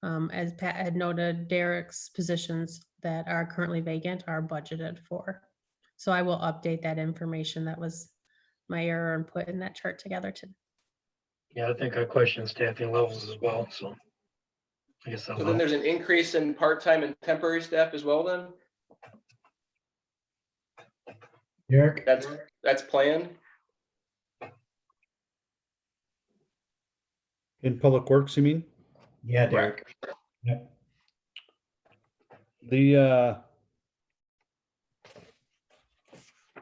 as Pat had noted, Derek's positions that are currently vacant are budgeted for. So I will update that information. That was my error in putting that chart together too. Yeah, I think I questioned staffing levels as well. So I guess So then there's an increase in part-time and temporary staff as well then? Derek? That's planned? In Public Works, you mean? Yeah, Derek. Yep.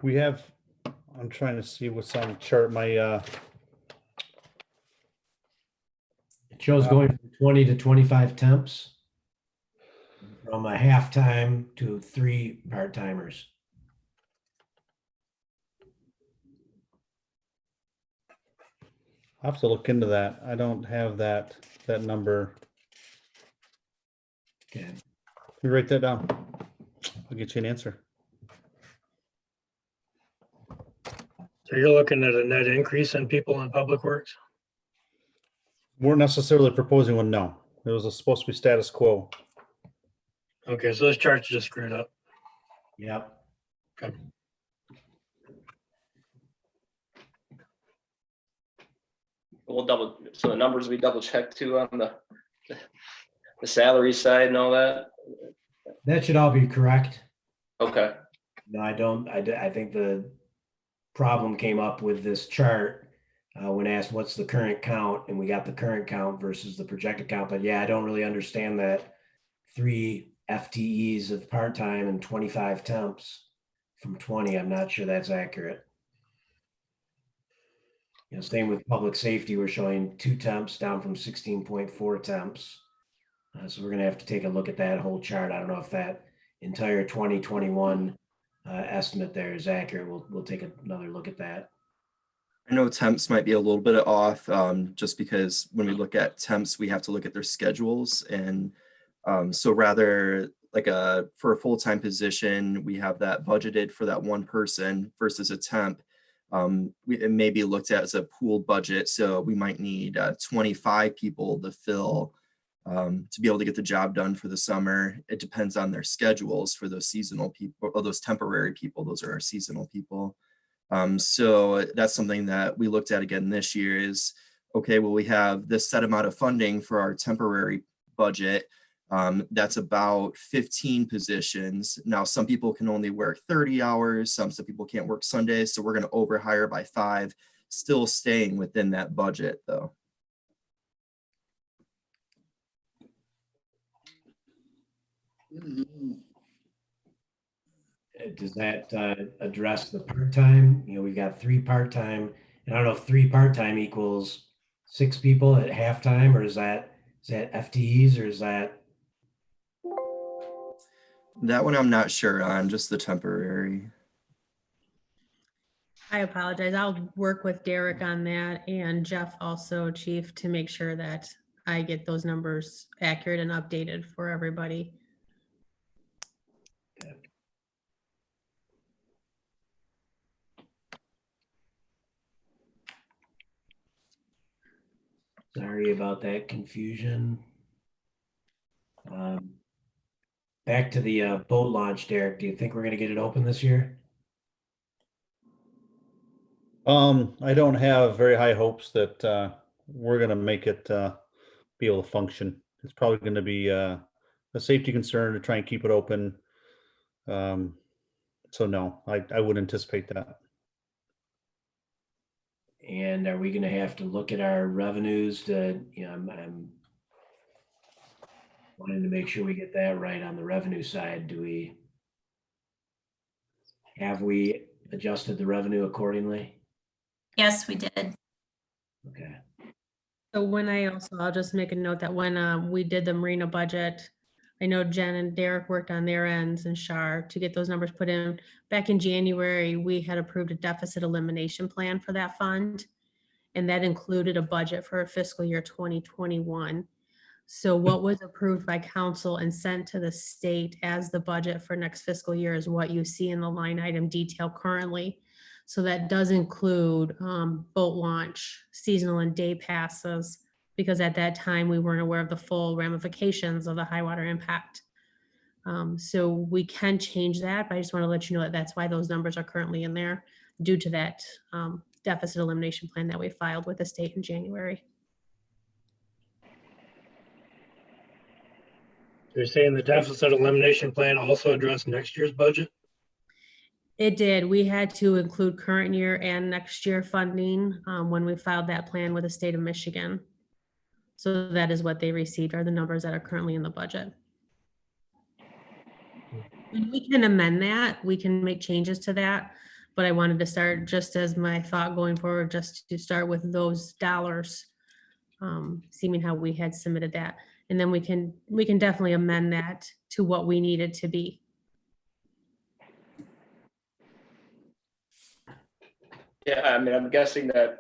We have, I'm trying to see what's on the chart. It shows going from 20 to 25 temps, from a half-time to 3 part-timers. I'll have to look into that. I don't have that number. Okay. You write that down. I'll get you an answer. So you're looking at a net increase in people in Public Works? We're necessarily proposing one, no. It was supposed to be status quo. Okay, so this chart's just screwed up. Yep. Okay. So the numbers we double checked too on the salary side and all that? That should all be correct. Okay. No, I think the problem came up with this chart when asked what's the current count, and we got the current count versus the projected count. But yeah, I don't really understand that 3 FTEs of part-time and 25 temps from 20. I'm not sure that's accurate. Same with public safety. We're showing 2 temps down from 16.4 temps. So we're going to have to take a look at that whole chart. I don't know if that entire 2021 estimate there is accurate. We'll take another look at that. I know temps might be a little bit off, just because when we look at temps, we have to look at their schedules. And so rather like for a full-time position, we have that budgeted for that one person versus a temp. It may be looked at as a pooled budget. So we might need 25 people to fill to be able to get the job done for the summer. It depends on their schedules for those seasonal people or those temporary people. Those are our seasonal people. So that's something that we looked at again this year is, okay, well, we have this set amount of funding for our temporary budget. That's about 15 positions. Now, some people can only work 30 hours. Some people can't work Sundays. So we're going to overhire by 5, still staying within that budget though. Does that address the part-time? You know, we got 3 part-time, and I don't know if 3 part-time equals 6 people at halftime, or is that FTEs, or is that? That one I'm not sure on, just the temporary. I apologize. I'll work with Derek on that and Jeff also, Chief, to make sure that I get those numbers accurate and updated for everybody. Sorry about that confusion. Back to the boat launch, Derek. Do you think we're going to get it open this year? I don't have very high hopes that we're going to make it be able to function. It's probably going to be a safety concern to try and keep it open. So no, I would anticipate that. And are we going to have to look at our revenues to, you know, I'm wanting to make sure we get that right on the revenue side. Have we adjusted the revenue accordingly? Yes, we did. Okay. So I'll just make a note that when we did the Marina budget, I know Jen and Derek worked on their ends and Shar to get those numbers put in. Back in January, we had approved a deficit elimination plan for that fund. And that included a budget for fiscal year 2021. So what was approved by council and sent to the state as the budget for next fiscal year is what you see in the line item detail currently. So that does include boat launch, seasonal and day passes, because at that time we weren't aware of the full ramifications of the high water impact. So we can change that, but I just want to let you know that that's why those numbers are currently in there due to that deficit elimination plan that we filed with the state in January. You're saying the deficit elimination plan also addressed next year's budget? It did. We had to include current year and next year funding when we filed that plan with the state of Michigan. So that is what they received, are the numbers that are currently in the budget. And we can amend that. We can make changes to that. But I wanted to start, just as my thought going forward, just to start with those dollars, seeming how we had submitted that. And then we can definitely amend that to what we need it to be. Yeah, I mean, I'm guessing that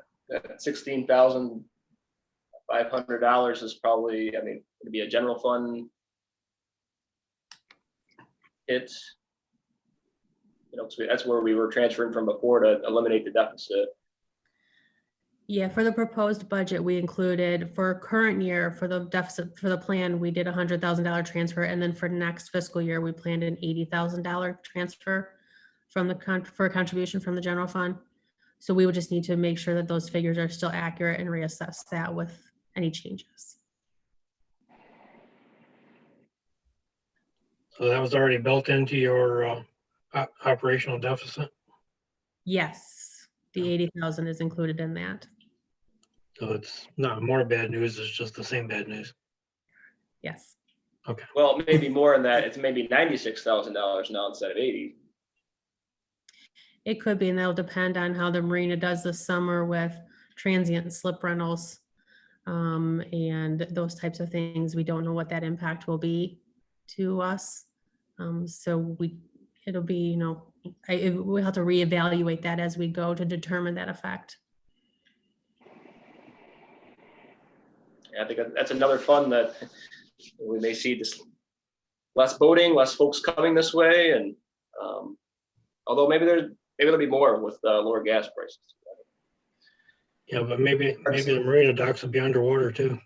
$16,500 is probably, I mean, it'd be a general fund hit. You know, so that's where we were transferring from before to eliminate the deficit. Yeah, for the proposed budget, we included for current year, for the deficit, for the plan, we did $100,000 transfer. And then for next fiscal year, we planned an $80,000 transfer from for a contribution from the general fund. So we would just need to make sure that those figures are still accurate and reassess that with any changes. So that was already built into your operational deficit? Yes, the 80,000 is included in that. So it's not more bad news, it's just the same bad news. Yes. Okay. Well, maybe more than that. It's maybe $96,000 now instead of 80. It could be, and that'll depend on how the marina does this summer with transient and slip rentals and those types of things. We don't know what that impact will be to us. So it'll be, you know, we'll have to reevaluate that as we go to determine that effect. I think that's another fund that we may see just less boating, less folks coming this way, and although maybe there'll be more with lower gas prices. Yeah, but maybe the marina docks will be underwater too.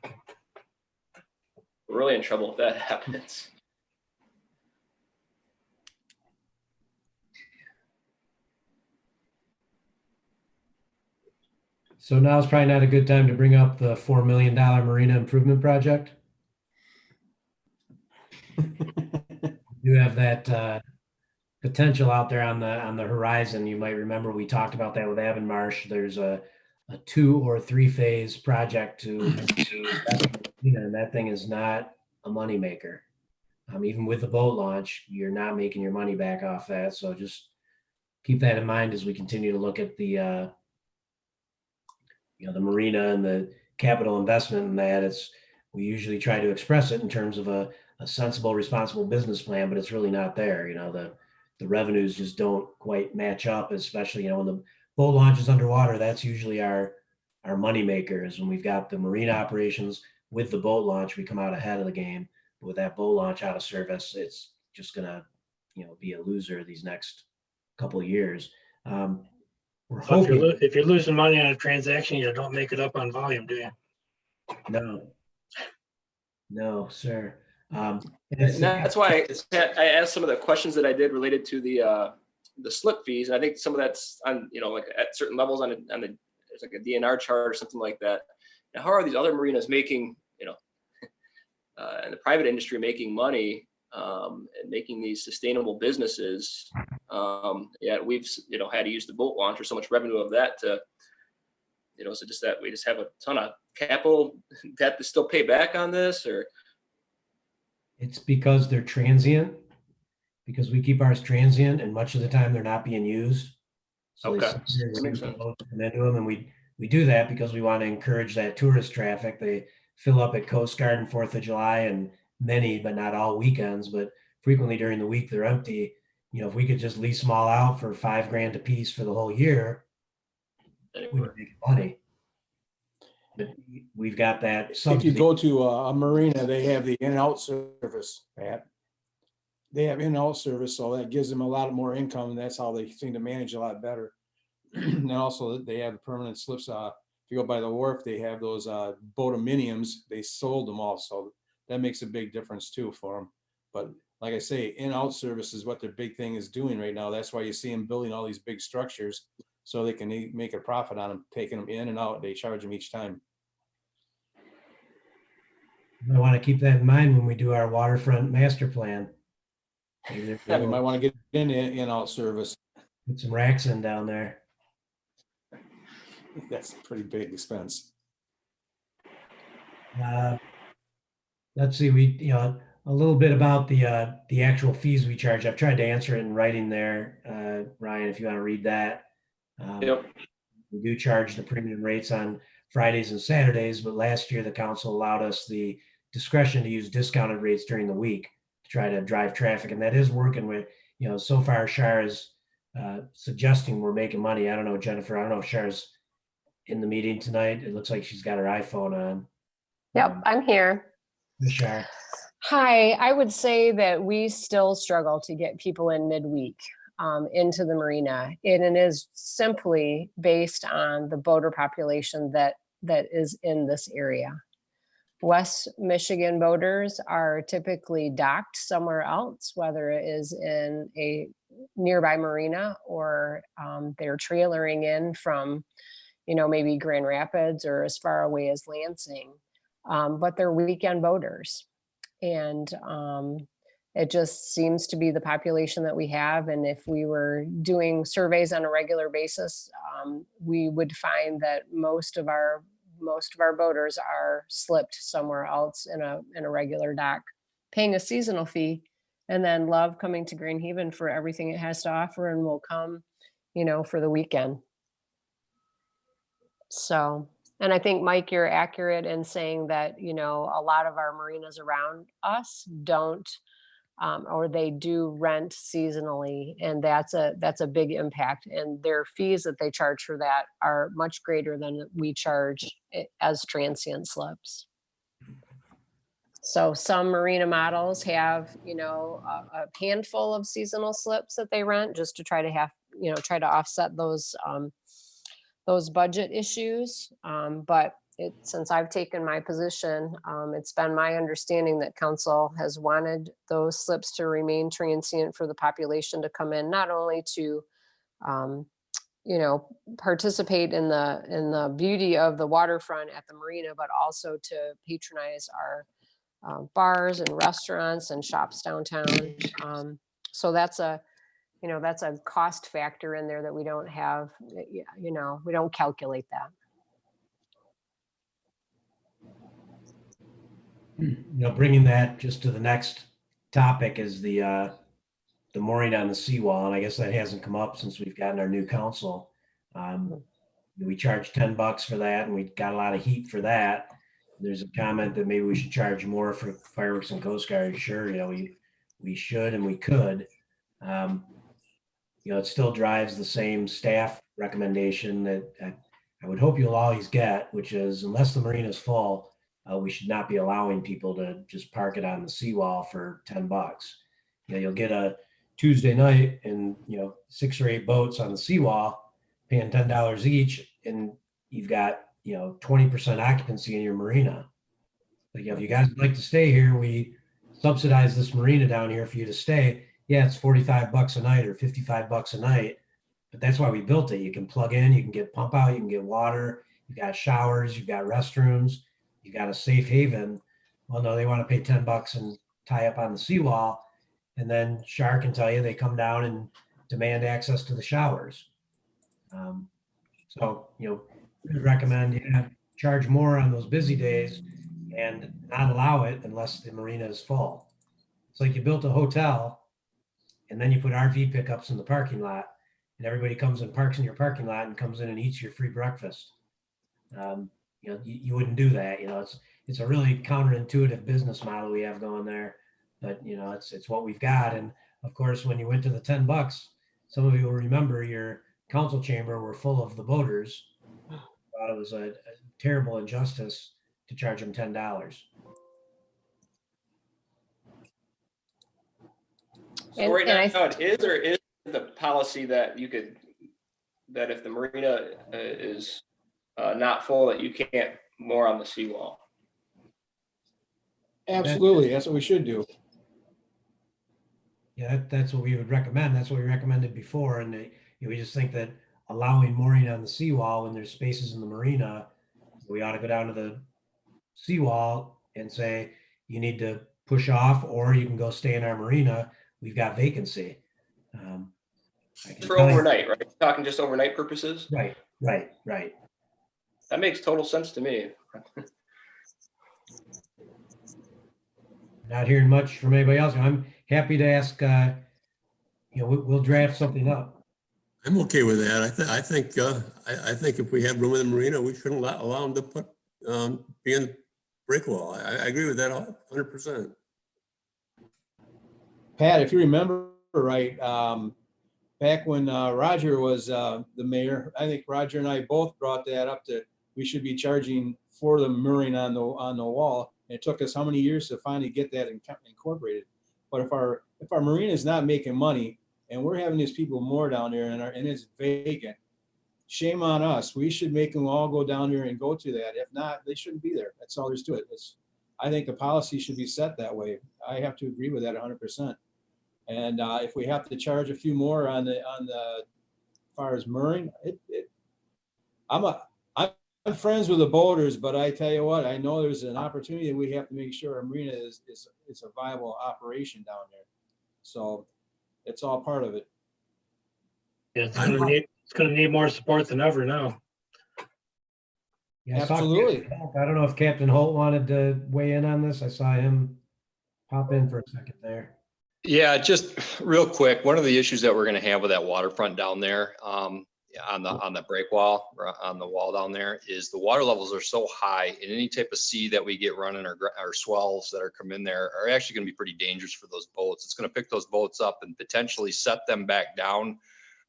We're really in trouble if that happens. So now is probably not a good time to bring up the $4 million Marina Improvement project. You have that potential out there on the horizon. You might remember we talked about that with Avon Marsh. There's a 2 or 3 phase project to and that thing is not a moneymaker. Even with the boat launch, you're not making your money back off that. So just keep that in mind as we continue to look at the the marina and the capital investment in that. We usually try to express it in terms of a sensible, responsible business plan, but it's really not there. The revenues just don't quite match up, especially, when the boat launch is underwater. That's usually our money maker, is when we've got the marina operations with the boat launch, we come out ahead of the game. But with that boat launch out of service, it's just gonna, be a loser these next couple of years. We're hoping. If you're losing money on a transaction, you don't make it up on volume, do you? No, sir. And that's why I asked some of the questions that I did related to the slip fees. And I think some of that's on, like at certain levels on the, there's like a DNR chart or something like that. Now, how are these other marinas making, in the private industry making money and making these sustainable businesses? Yet we've, had to use the boat launch or so much revenue of that to, so just that we just have a ton of capital debt to still pay back on this, or? It's because they're transient, because we keep ours transient and much of the time they're not being used. So Okay. they come into them, and we do that because we want to encourage that tourist traffic. They fill up at Coast Guard and 4th of July and many, but not all weekends, but frequently during the week they're empty. If we could just lease them all out for $5,000 a piece for the whole year, we would make money. But we've got that subsidy. If you go to a marina, they have the in-out service, Pat. They have in-out service, so that gives them a lot more income, and that's how they seem to manage a lot better. And also they have the permanent slips. If you go by the wharf, they have those boatominiums. They sold them all, so that makes a big difference too for them. But like I say, in-out service is what their big thing is doing right now. That's why you see them building all these big structures, so they can make a profit on them, taking them in and out. They charge them each time. I want to keep that in mind when we do our waterfront master plan. Yeah, we might want to get in-out service. Put some racks in down there. That's a pretty big expense. Let's see, a little bit about the actual fees we charge. I've tried to answer it in writing there, Ryan, if you want to read that. Yep. We do charge the premium rates on Fridays and Saturdays, but last year the council allowed us the discretion to use discounted rates during the week to try to drive traffic, and that is working. With so far Shar is suggesting we're making money. I don't know, Jennifer, I don't know if Shar's in the meeting tonight. It looks like she's got her iPhone on. Yep, I'm here. Shar. Hi, I would say that we still struggle to get people in midweek into the marina. And it is simply based on the boater population that is in this area. West Michigan boaters are typically docked somewhere else, whether it is in a nearby marina or they're trailering in from, maybe Grand Rapids or as far away as Lansing. But they're weekend boaters. And it just seems to be the population that we have. And if we were doing surveys on a regular basis, we would find that most of our boaters are slipped somewhere else in a regular dock, paying a seasonal fee, and then love coming to Grand Haven for everything it has to offer, and will come, for the weekend. So, and I think, Mike, you're accurate in saying that, a lot of our marinas around us don't, or they do rent seasonally, and that's a big impact. And their fees that they charge for that are much greater than we charge as transient slips. So some marina models have, you know, a handful of seasonal slips that they rent just to try to have, you know, try to offset those budget issues. But since I've taken my position, it's been my understanding that council has wanted those slips to remain transient for the population to come in, not only to, you know, participate in the beauty of the waterfront at the marina, but also to patronize our bars and restaurants and shops downtown. So that's a, you know, that's a cost factor in there that we don't have, you know, we don't calculate that. You know, bringing that just to the next topic is the mooring on the seawall, and I guess that hasn't come up since we've gotten our new council. We charged $10 for that, and we got a lot of heat for that. There's a comment that maybe we should charge more for fireworks and Coast Guard. Sure, you know, we should and we could. You know, it still drives the same staff recommendation that I would hope you'll always get, which is unless the marina is full, we should not be allowing people to just park it on the seawall for $10. You know, you'll get a Tuesday night and, you know, 6 or 8 boats on the seawall paying $10 each, and you've got, you know, 20% occupancy in your marina. Like, if you guys would like to stay here, we subsidize this marina down here for you to stay. Yeah, it's $45 a night or $55 a night, but that's why we built it. You can plug in, you can get pump out, you can get water, you've got showers, you've got restrooms, you got a safe haven. Well, no, they want to pay $10 and tie up on the seawall. And then Shar can tell you they come down and demand access to the showers. So, you know, we recommend charge more on those busy days and not allow it unless the marina is full. It's like you built a hotel and then you put RV pickups in the parking lot, and everybody comes and parks in your parking lot and comes in and eats your free breakfast. You know, you wouldn't do that. You know, it's a really counterintuitive business model we have going there, but you know, it's what we've got. And of course, when you went to the $10, some of you will remember your council chamber were full of the boaters. Thought it was a terrible injustice to charge them $10. So right now, it is or is the policy that you could, that if the marina is not full, that you can't moor on the seawall? Absolutely, that's what we should do. Yeah, that's what we would recommend. That's what we recommended before. And we just think that allowing mooring on the seawall when there's spaces in the marina, we ought to go down to the seawall and say, you need to push off, or you can go stay in our marina. We've got vacancy. For overnight, right? Talking just overnight purposes? Right. That makes total sense to me. Not hearing much from anybody else. I'm happy to ask, you know, we'll draft something up. I'm okay with that. I think if we have room in the marina, we shouldn't allow them to put be in break wall. I agree with that 100%. Pat, if you remember right, back when Roger was the mayor, I think Roger and I both brought that up, that we should be charging for the mooring on the wall. And it took us how many years to finally get that incorporated. But if our marina is not making money and we're having these people moor down there and it's vacant, shame on us. We should make them all go down there and go to that. If not, they shouldn't be there. That's all there's to it. I think the policy should be set that way. I have to agree with that 100%. And if we have to charge a few more on the as far as mooring, I'm friends with the boaters, but I tell you what, I know there's an opportunity that we have to make sure our marina is a viable operation down there. So it's all part of it. Yeah, it's gonna need more support than ever now. Yeah, absolutely. I don't know if Captain Holt wanted to weigh in on this. I saw him pop in for a second there. Yeah, just real quick. One of the issues that we're going to have with that waterfront down there, on the break wall, or on the wall down there, is the water levels are so high, and any type of sea that we get running, or swells that are coming in there, are actually going to be pretty dangerous for those boats. It's going to pick those boats up and potentially set them back down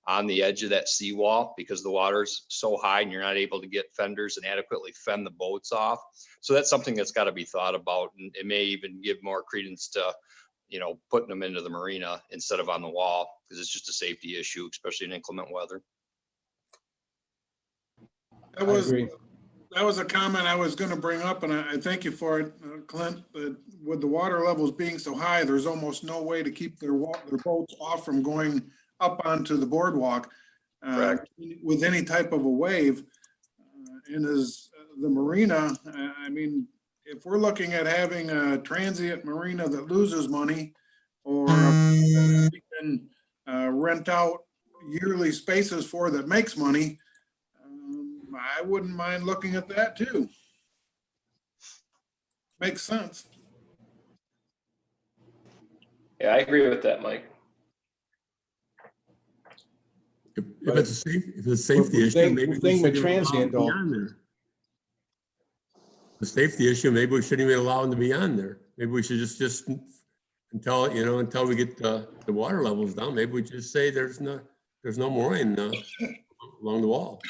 on the edge of that seawall because the water's so high and you're not able to get fenders and adequately fend the boats off. So that's something that's got to be thought about, and it may even give more credence to, you know, putting them into the marina instead of on the wall, because it's just a safety issue, especially in inclement weather. That was a comment I was going to bring up, and I thank you for it, Clint. But with the water levels being so high, there's almost no way to keep their boats off from going up onto the boardwalk with any type of a wave. And as the marina, I mean, if we're looking at having a transient marina that loses money, or we can rent out yearly spaces for that makes money, I wouldn't mind looking at that too. Makes sense. Yeah, I agree with that, Mike. If it's a safety issue, maybe we thing with shouldn't even allow transient them to be though. on there. The safety issue, maybe we shouldn't even allow them to be on there. Maybe we should just until, you know, until we get the water levels down, maybe we just say there's no mooring along the wall.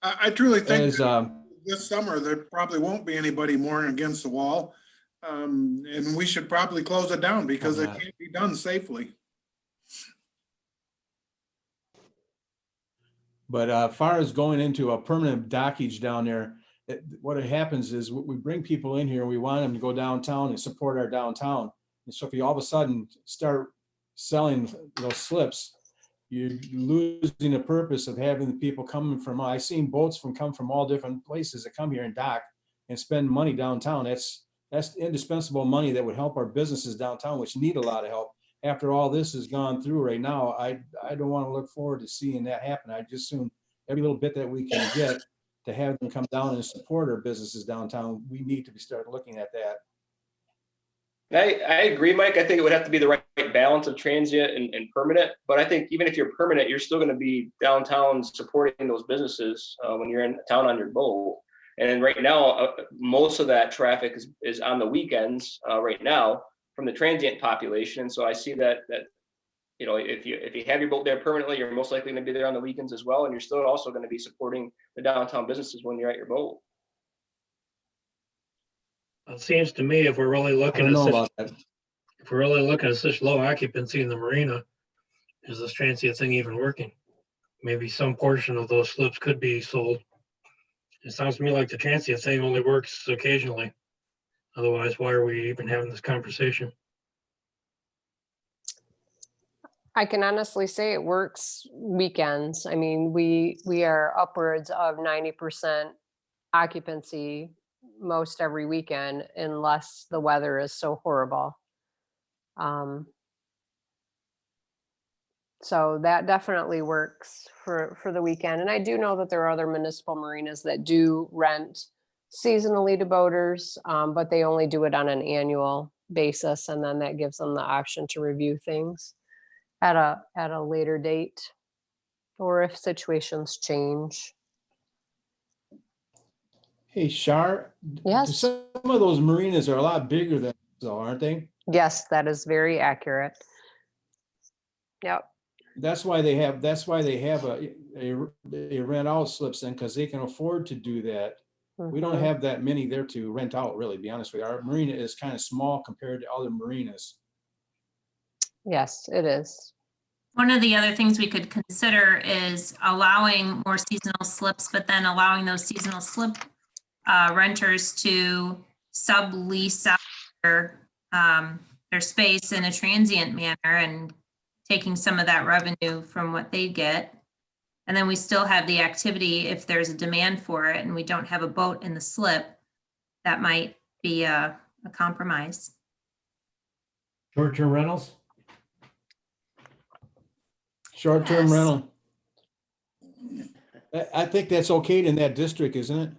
I truly think As, this summer, there probably won't be anybody mooring against the wall. And we should probably close it down because it can't be done safely. But as far as going into a permanent dockage down there, what happens is we bring people in here and we want them to go downtown and support our downtown. And so if you all of a sudden start selling those slips, you're losing the purpose of having the people coming from, I've seen boats come from all different places that come here and dock and spend money downtown. That's indispensable money that would help our businesses downtown, which need a lot of help. After all this has gone through right now, I don't want to look forward to seeing that happen. I just assume every little bit that we can get to have them come down and support our businesses downtown, we need to start looking at that. I agree, Mike. I think it would have to be the right balance of transient and permanent. But I think even if you're permanent, you're still going to be downtown supporting those businesses when you're in town on your boat. And right now, most of that traffic is on the weekends right now from the transient population. And so I see that you know, if you have your boat there permanently, you're most likely going to be there on the weekends as well. And you're still also going to be supporting the downtown businesses when you're at your boat. It seems to me if we're really looking at such low occupancy in the marina, is this transient thing even working? Maybe some portion of those slips could be sold. It sounds to me like the transient thing only works occasionally. Otherwise, why are we even having this conversation? I can honestly say it works weekends. I mean, we are upwards of 90% occupancy most every weekend, unless the weather is so horrible. So that definitely works for the weekend. And I do know that there are other municipal marinas that do rent seasonally to boaters, but they only do it on an annual basis. And then that gives them the option to review things at a later date, or if situations change. Hey, Shar. Yes. Some of those marinas are a lot bigger than so, aren't they? Yes, that is very accurate. Yep. That's why they have a rent out slips in, because they can afford to do that. We don't have that many there to rent out, really, to be honest with you. Our marina is kind of small compared to other marinas. Yes, it is. One of the other things we could consider is allowing more seasonal slips, but then allowing those seasonal slip renters to sublease out their space in a transient manner and taking some of that revenue from what they get. And then we still have the activity if there's a demand for it and we don't have a boat in the slip, that might be a compromise. Short-term rentals? Short-term Yes. rental. I think that's okay in that district, isn't it?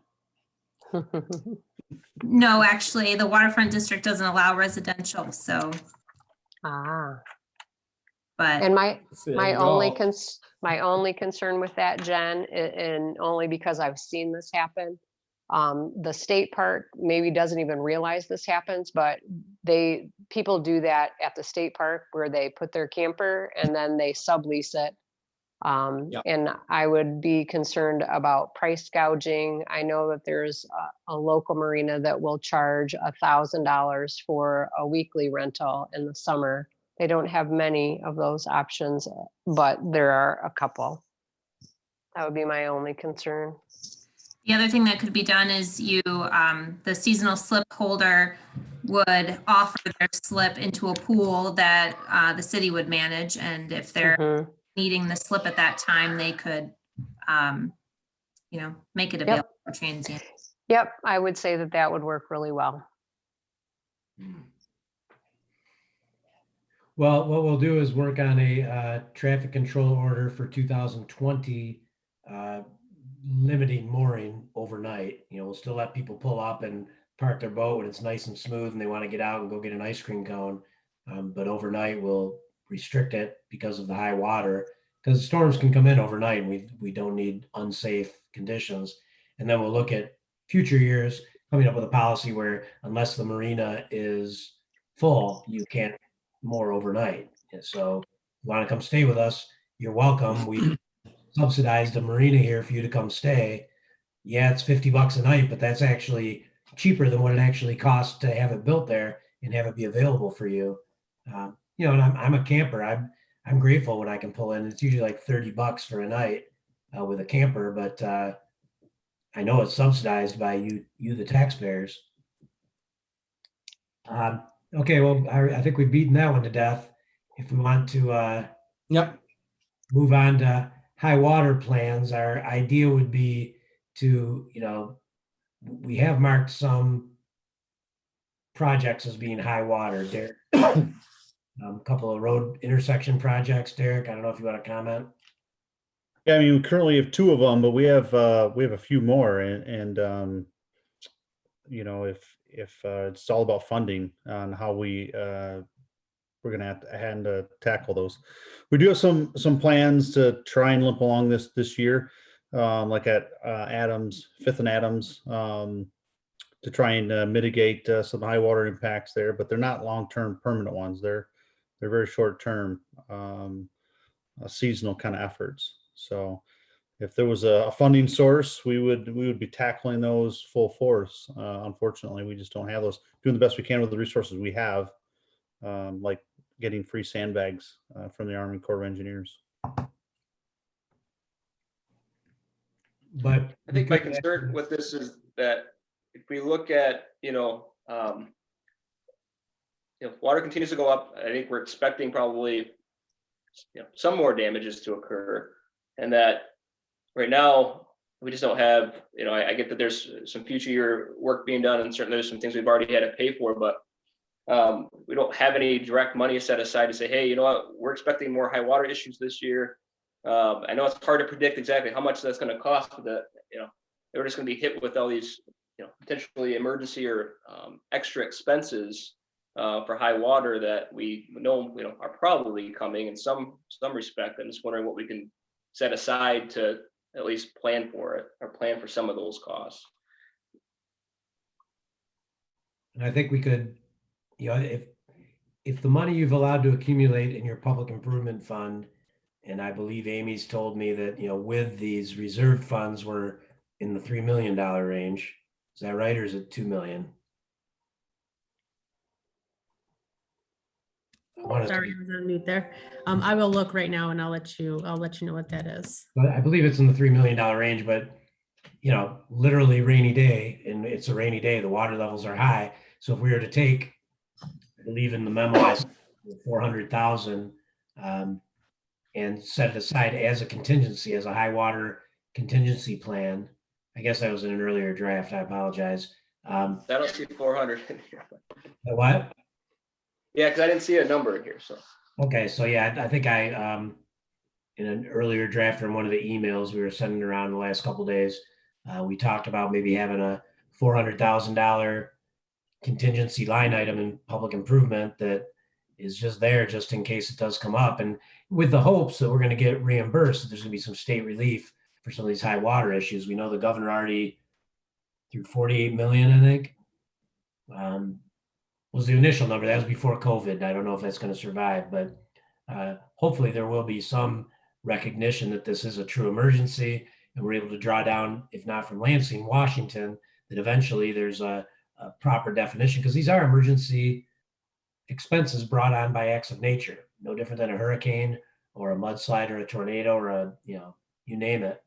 No, actually, the waterfront district doesn't allow residential, so. But. And my only go. concern with that, Jen, and only because I've seen this happen, The state park maybe doesn't even realize this happens, but people do that at the state park where they put their camper and then they sublease it. Yep. And I would be concerned about price gouging. I know that there's a local marina that will charge $1,000 for a weekly rental in the summer. They don't have many of those options, but there are a couple. That would be my only concern. The other thing that could be done is the seasonal slip holder would offer their slip into a pool that the city would manage. And if they're needing the slip at that time, they could, make it available for transient. Yep, I would say that would work really well. Well, what we'll do is work on a traffic control order for 2020, limiting mooring overnight. We'll still let people pull up and park their boat when it's nice and smooth and they want to get out and go get an ice cream cone. But overnight we'll restrict it because of the high water, because storms can come in overnight and we don't need unsafe conditions. And then we'll look at future years coming up with a policy where unless the marina is full, you can't moor overnight. And so if you want to come stay with us, you're welcome. We subsidized a marina here for you to come stay. Yeah, it's $50 a night, but that's actually cheaper than what it actually costs to have it built there and have it be available for you. And I'm a camper. I'm grateful when I can pull in. It's usually like $30 for a night with a camper, but I know it's subsidized by you the taxpayers. Okay, well, I think we've beaten that one to death. If we want to move on to high water plans, our idea would be to, we have marked some projects as being high water. Derek, a couple of road intersection projects. Derek, I don't know if you want to comment. Yeah, I mean, we currently have 2 of them, but we have a few more, and if it's all about funding on how we're going to have to tackle those. We do have some plans to try and limp along this year, like at Adams, 5th and Adams, to try and mitigate some high water impacts there, but they're not long-term permanent ones. They're very short-term, seasonal kind of efforts. So if there was a funding source, we would be tackling those full force. Unfortunately, we just don't have those. Doing the best we can with the resources we have, like getting free sandbags from the Army Corps of Engineers. But I think my concern with this is that if we look at, if water continues to go up, I think we're expecting probably, some more damages to occur, and that right now we just don't have, I get that there's some future year work being done, and certainly there's some things we've already had to pay for, but we don't have any direct money set aside to say, hey, you know what, we're expecting more high water issues this year. I know it's hard to predict exactly how much that's going to cost, but they're just going to be hit with all these, potentially emergency or extra expenses for high water that we know, are probably coming in some respect. I'm just wondering what we can set aside to at least plan for it, or plan for some of those costs. And I think we could, if the money you've allowed to accumulate in your public improvement fund, and I believe Amy's told me that, with these reserved funds, we're in the $3 million range. Is that right? Or is it 2 million? Sorry, I was on mute there. I will look right now and I'll let you know what that is. But I believe it's in the $3 million range, but literally rainy day, and it's a rainy day, the water levels are high. So if we were to take, I believe in the memo, I said 400,000 and set it aside as a contingency, as a high water contingency plan. I guess that was in an earlier draft. I apologize. I don't see 400 in here. What? Yeah, because I didn't see a number in here. So. Okay, so yeah, I think I in an earlier draft from one of the emails we were sending around the last couple of days, we talked about maybe having a $400,000 contingency line item in public improvement that is just there just in case it does come up, and with the hopes that we're going to get reimbursed, that there's going to be some state relief for some of these high water issues. We know the governor already through 48 million, I think. Was the initial number. That was before COVID. I don't know if that's going to survive, but hopefully there will be some recognition that this is a true emergency, and we're able to draw down, if not from Lansing, Washington, that eventually there's a proper definition, because these are emergency expenses brought on by acts of nature, no different than a hurricane or a mudslide or a tornado or a, you name it,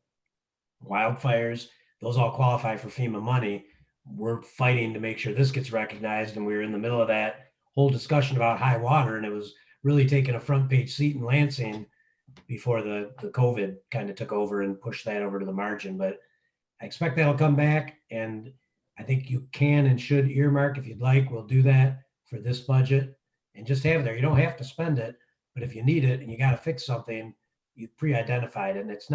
wildfires. Those all qualify for FEMA money. We're fighting to make sure this gets recognized, and we were in the middle of that whole discussion about high water, and it was really taking a front page seat in Lansing before the COVID kind of took over and pushed that over to the margin. But I expect that'll come back, and I think you can and should earmark, if you'd like. We'll do that for this budget and just have it there. You don't have to spend it, but if you need it and you got to fix something, you pre-identified it, and it's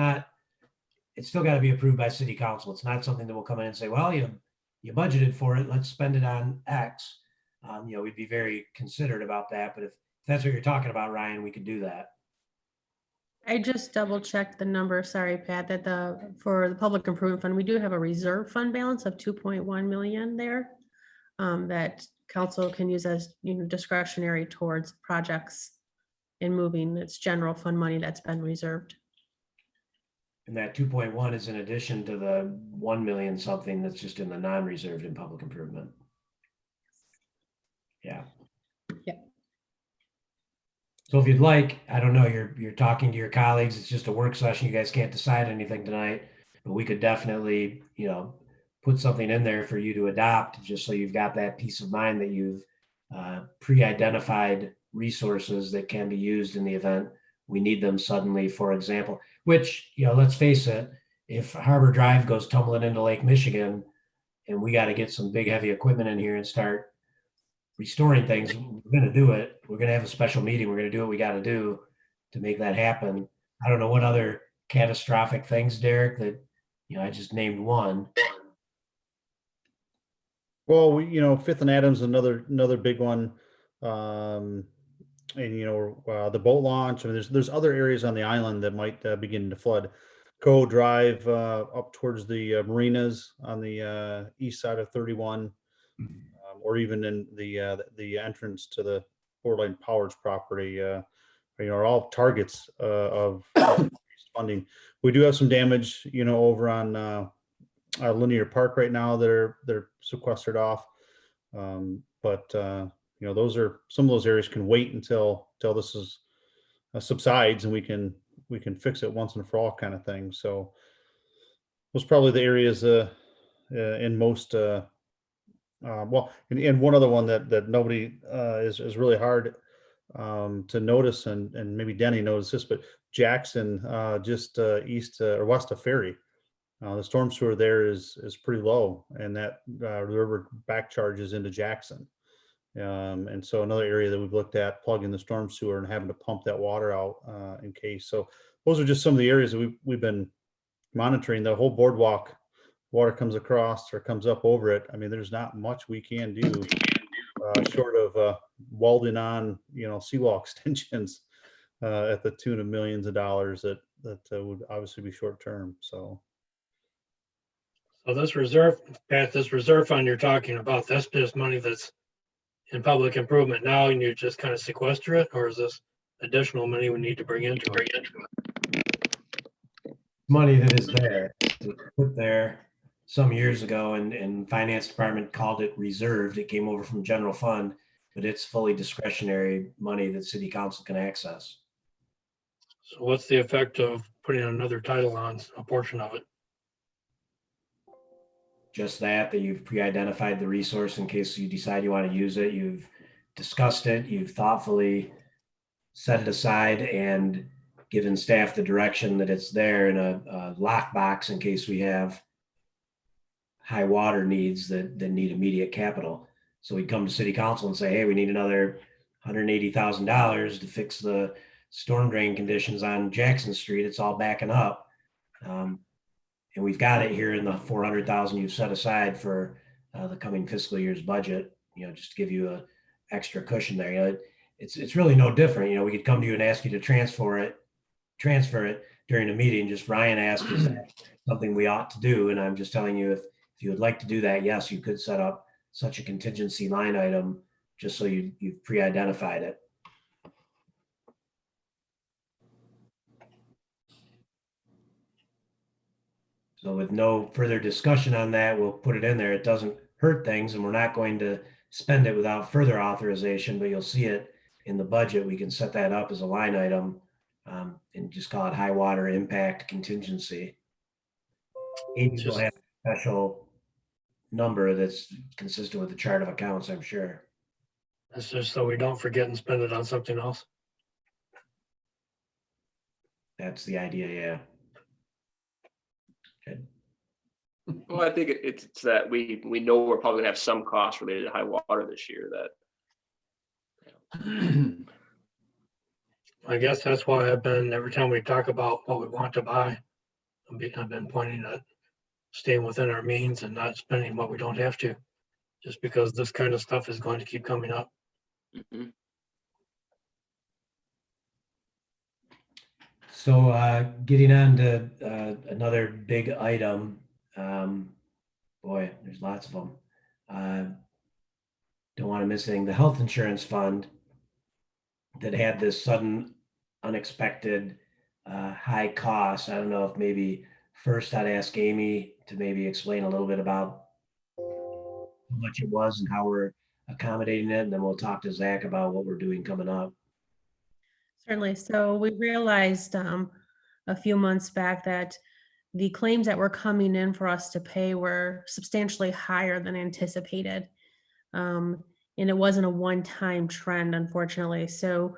still got to be approved by city council. It's not something that will come in and say, well, you budgeted for it, let's spend it on X. We'd be very considerate about that, but if that's what you're talking about, Ryan, we could do that. I just double checked the number, sorry, Pat, that for the public improvement fund, we do have a reserve fund balance of 2.1 million there that council can use as discretionary towards projects in moving its general fund money that's been reserved. And that 2.1 is in addition to the 1 million something that's just in the non-reserved in public improvement. Yeah. Yeah. So if you'd like, I don't know, you're talking to your colleagues, it's just a work session, you guys can't decide anything tonight, but we could definitely, put something in there for you to adopt, just so you've got that peace of mind that you've pre-identified resources that can be used in the event we need them suddenly, for example, which, let's face it, if Harbor Drive goes tumbling into Lake Michigan and we got to get some big heavy equipment in here and start restoring things, we're going to do it. We're going to have a special meeting. We're going to do what we got to do to make that happen. I don't know what other catastrophic things, Derek, that, I just named one. Well, Fifth and Adams, another big one. And, the boat launch. I mean, there's other areas on the island that might begin to flood. Go drive up towards the marinas on the east side of 31. Or even in the entrance to the Borderline Powers property, are all targets of funding. We do have some damage, over on Linear Park right now that they're sequestered off. But those are some of those areas can wait until this is subsides, and we can fix it once and for all, kind of thing. So those probably the areas in most. And one other one that nobody is really hard to notice, and maybe Denny noticed this, but Jackson, just east or west of Ferry, the storm sewer there is pretty low, and that the river back charges into Jackson. And so another area that we've looked at, plugging the storm sewer and having to pump that water out in case. So those are just some of the areas that we've been monitoring. The whole boardwalk, water comes across or comes up over it. I mean, there's not much we can do short of welding on, seawall extensions at the tune of millions of dollars that would obviously be short term. So this reserve, Pat, this reserve fund you're talking about, that's just money that's in public improvement now, and you just kind of sequester it, or is this additional money we need to bring into it? Money that is there, put there some years ago, and finance department called it reserved. It came over from general fund, but it's fully discretionary money that city council can access. So what's the effect of putting another title on a portion of it? Just that you've pre-identified the resource in case you decide you want to use it. You've discussed it. You've thoughtfully set it aside and given staff the direction that it's there in a lockbox in case we have high water needs that need immediate capital. So we'd come to city council and say, hey, we need another $180,000 to fix the storm drain conditions on Jackson Street. It's all backing up. And we've got it here in the 400,000 you've set aside for the coming fiscal year's budget, just to give you a extra cushion there. It's really no different. We could come to you and ask you to transfer it during a meeting. Just Ryan asked, is that something we ought to do? And I'm just telling you, if you would like to do that, yes, you could set up such a contingency line item, just so you've pre-identified it. So with no further discussion on that, we'll put it in there. It doesn't hurt things, and we're not going to spend it without further authorization, but you'll see it in the budget. We can set that up as a line item and just call it high water impact contingency. Amy will have a special number that's consistent with the chart of accounts, I'm sure. That's just so we don't forget and spend it on something else. That's the idea, yeah. Good. Well, I think it's that we know we're probably gonna have some costs related to high water this year that. I guess that's why I've been, every time we talk about what we want to buy, I've been pointing at staying within our means and not spending what we don't have to, just because this kind of stuff is going to keep coming up. Mhm. So getting on to another big item. Boy, there's lots of them. Don't want to miss anything. The health insurance fund that had this sudden, unexpected high cost. I don't know if maybe first I'd ask Amy to maybe explain a little bit about how much it was and how we're accommodating it, and then we'll talk to Zach about what we're doing coming up. Certainly. So we realized a few months back that the claims that were coming in for us to pay were substantially higher than anticipated. And it wasn't a one-time trend, unfortunately. So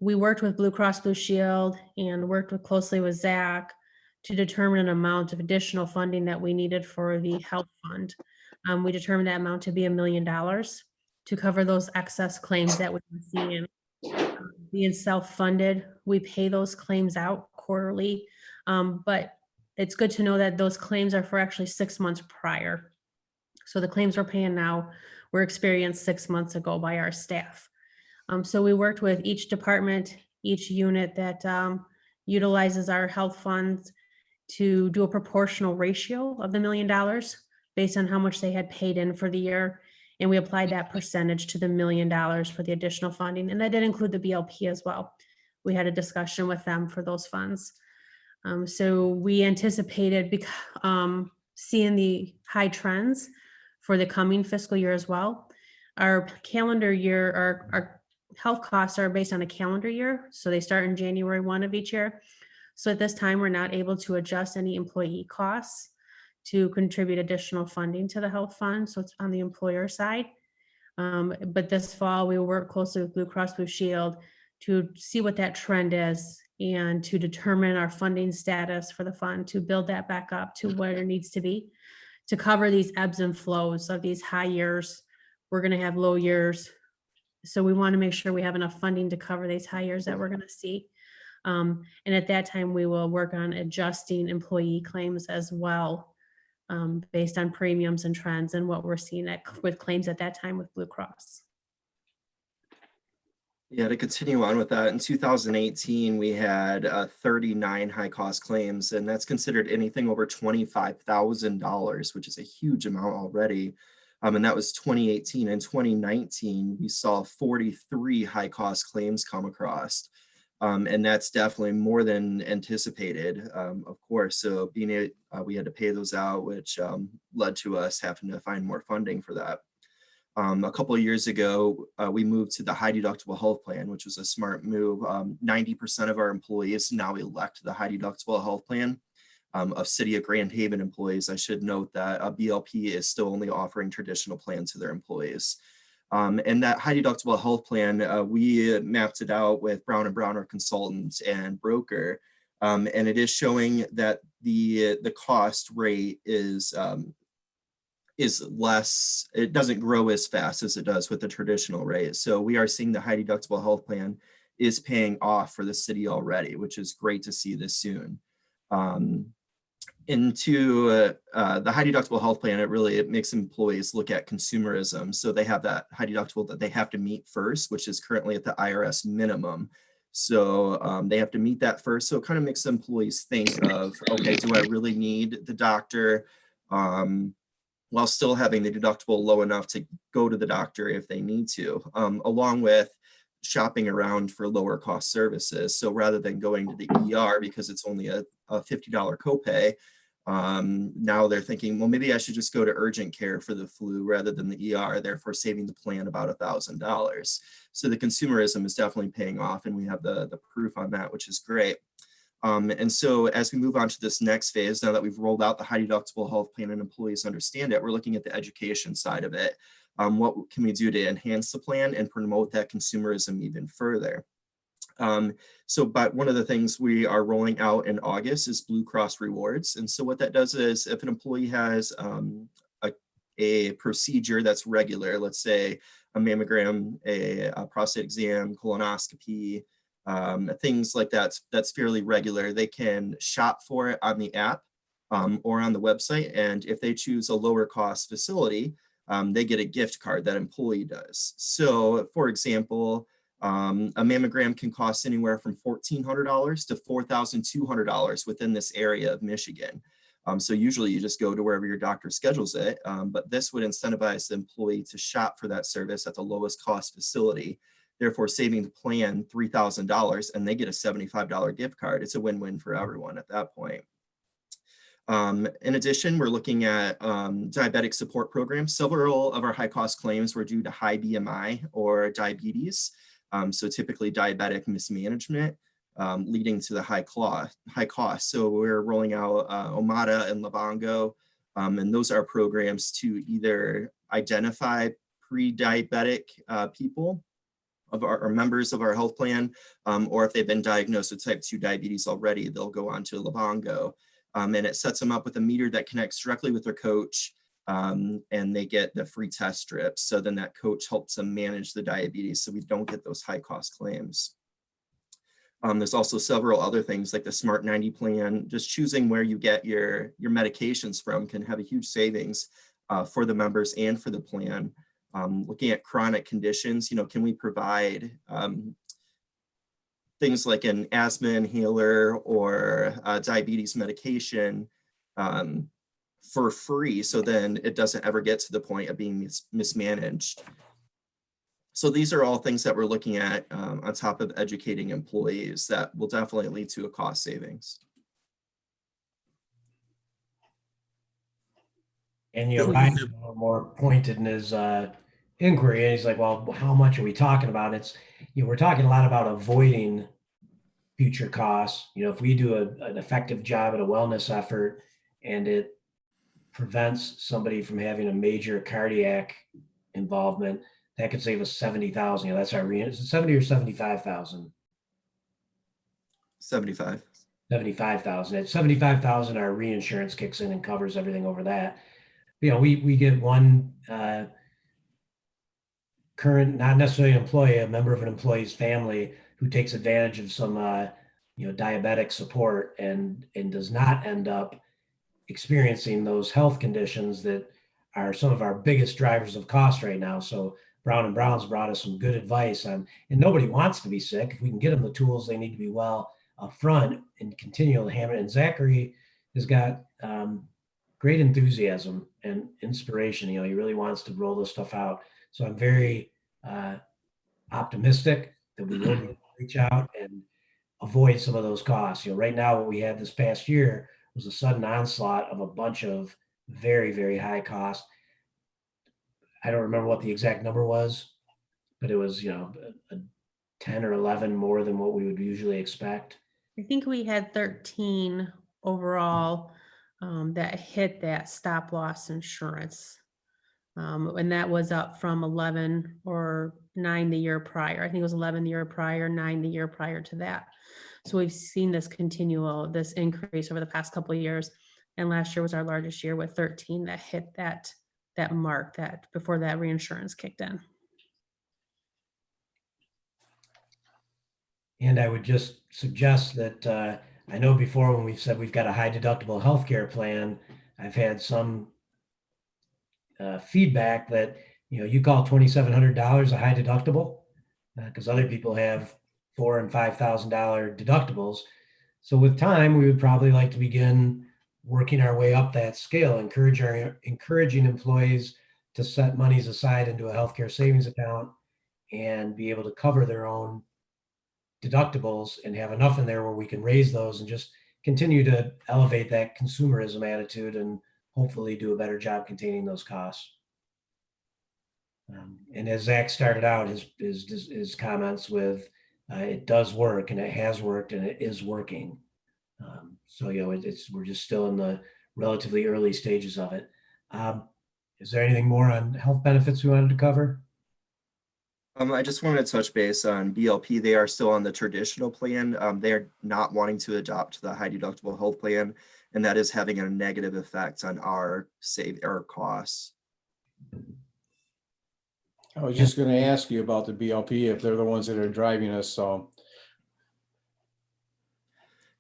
we worked with Blue Cross Blue Shield and worked closely with Zach to determine an amount of additional funding that we needed for the health fund. We determined that amount to be $1 million to cover those excess claims that we were seeing. Being self-funded, we pay those claims out quarterly, but it's good to know that those claims are for actually 6 months prior. So the claims we're paying now were experienced 6 months ago by our staff. So we worked with each department, each unit that utilizes our health funds to do a proportional ratio of the $1 million based on how much they had paid in for the year. And we applied that percentage to the $1 million for the additional funding. And that did include the BLP as well. We had a discussion with them for those funds. So we anticipated seeing the high trends for the coming fiscal year as well. Our calendar year, our health costs are based on a calendar year. So they start in January 1 of each year. So at this time, we're not able to adjust any employee costs to contribute additional funding to the health fund. So it's on the employer side. But this fall, we will work closely with Blue Cross Blue Shield to see what that trend is and to determine our funding status for the fund, to build that back up to where it needs to be to cover these ebbs and flows of these high years. We're going to have low years. So we want to make sure we have enough funding to cover these high years that we're going to see. And at that time, we will work on adjusting employee claims as well, based on premiums and trends and what we're seeing with claims at that time with Blue Cross. Yeah, to continue on with that, in 2018, we had 39 high cost claims, and that's considered anything over $25,000, which is a huge amount already. And that was 2018. In 2019, we saw 43 high cost claims come across. And that's definitely more than anticipated, of course. So we had to pay those out, which led to us having to find more funding for that. A couple of years ago, we moved to the high deductible health plan, which was a smart move. 90% of our employees now elect the high deductible health plan. Of City of Grand Haven employees, I should note that BLP is still only offering traditional plans to their employees. And that high deductible health plan, we mapped it out with Brown & Brown, our consultant and broker. And it is showing that the cost rate is less, it doesn't grow as fast as it does with the traditional rate. So we are seeing the high deductible health plan is paying off for the city already, which is great to see this soon. Into the high deductible health plan, it makes employees look at consumerism. So they have that high deductible that they have to meet first, which is currently at the IRS minimum. So they have to meet that first. So it kind of makes employees think of, okay, do I really need the doctor? while still having the deductible low enough to go to the doctor if they need to, along with shopping around for lower cost services. So rather than going to the ER because it's only a $50 copay, now they're thinking, well, maybe I should just go to urgent care for the flu rather than the ER, therefore saving the plan about $1,000. So the consumerism is definitely paying off, and we have the proof on that, which is great. And so as we move on to this next phase, now that we've rolled out the high deductible health plan and employees understand it, we're looking at the education side of it. What can we do to enhance the plan and promote that consumerism even further? But one of the things we are rolling out in August is Blue Cross Rewards. And so what that does is if an employee has a procedure that's regular, let's say a mammogram, a prostate exam, colonoscopy, things like that, that's fairly regular, they can shop for it on the app or on the website. And if they choose a lower cost facility, they get a gift card, that employee does. So for example, a mammogram can cost anywhere from $1,400 to $4,200 within this area of Michigan. So usually you just go to wherever your doctor schedules it, but this would incentivize the employee to shop for that service at the lowest cost facility, therefore saving the plan $3,000, and they get a $75 gift card. It's a win-win for everyone at that point. In addition, we're looking at diabetic support programs. Several of our high cost claims were due to high BMI or diabetes. So typically diabetic mismanagement leading to the high cost. So we're rolling out Omada and Livongo, and those are programs to either identify pre-diabetic people of our members of our health plan, or if they've been diagnosed with type 2 diabetes already, they'll go on to Livongo. And it sets them up with a meter that connects directly with their coach, and they get the free test strips. So then that coach helps them manage the diabetes so we don't get those high cost claims. There's also several other things like the Smart 90 plan. Just choosing where you get your medications from can have a huge savings for the members and for the plan. Looking at chronic conditions, can we provide things like an asthma inhaler or diabetes medication for free, so then it doesn't ever get to the point of being mismanaged. So these are all things that we're looking at on top of educating employees that will definitely lead to a cost savings. And Ryan's a little more pointed in his inquiry, and he's like, well, how much are we talking about? It's, we're talking a lot about avoiding future costs. If we do an effective job at a wellness effort and it prevents somebody from having a major cardiac involvement, that could save us $70,000. That's our is it 70 or 75,000? 75. 75,000. At 75,000, our reinsurance kicks in and covers everything over that. We get one current, not necessarily an employee, a member of an employee's family who takes advantage of some diabetic support and does not end up experiencing those health conditions that are some of our biggest drivers of cost right now. So Brown and Brown's brought us some good advice on, and nobody wants to be sick. If we can get them the tools they need to be well up front and continually hammer it. And Zachary has got great enthusiasm and inspiration. He really wants to roll this stuff out. So I'm very optimistic that we will be able to reach out and avoid some of those costs. Right now, what we had this past year was a sudden onslaught of a bunch of very, very high costs. I don't remember what the exact number was, but it was, a 10 or 11 more than what we would usually expect. I think we had 13 overall that hit that stop loss insurance. And that was up from 11 or 9 the year prior. I think it was 11 the year prior, 9 the year prior to that. So we've seen this this increase over the past couple of years. And last year was our largest year with 13 that hit that mark that before that reinsurance kicked in. And I would just suggest that I know before when we've said we've got a high deductible healthcare plan, I've had some feedback that, you call $2,700 a high deductible because other people have $4,000 and $5,000 deductibles. So with time, we would probably like to begin working our way up that scale, encouraging employees to set monies aside into a healthcare savings account and be able to cover their own deductibles and have enough in there where we can raise those and just continue to elevate that consumerism attitude and hopefully do a better job containing those costs. And as Zach started out his comments with, it does work and it has worked and it is working. So, you know, we're just still in the relatively early stages of it. Is there anything more on health benefits we wanted to cover? I just wanted to touch base on BLP. They are still on the traditional plan. They are not wanting to adopt the high deductible health plan, and that is having a negative effect on our costs. I was just going to ask you about the BLP, if they're the ones that are driving us, so.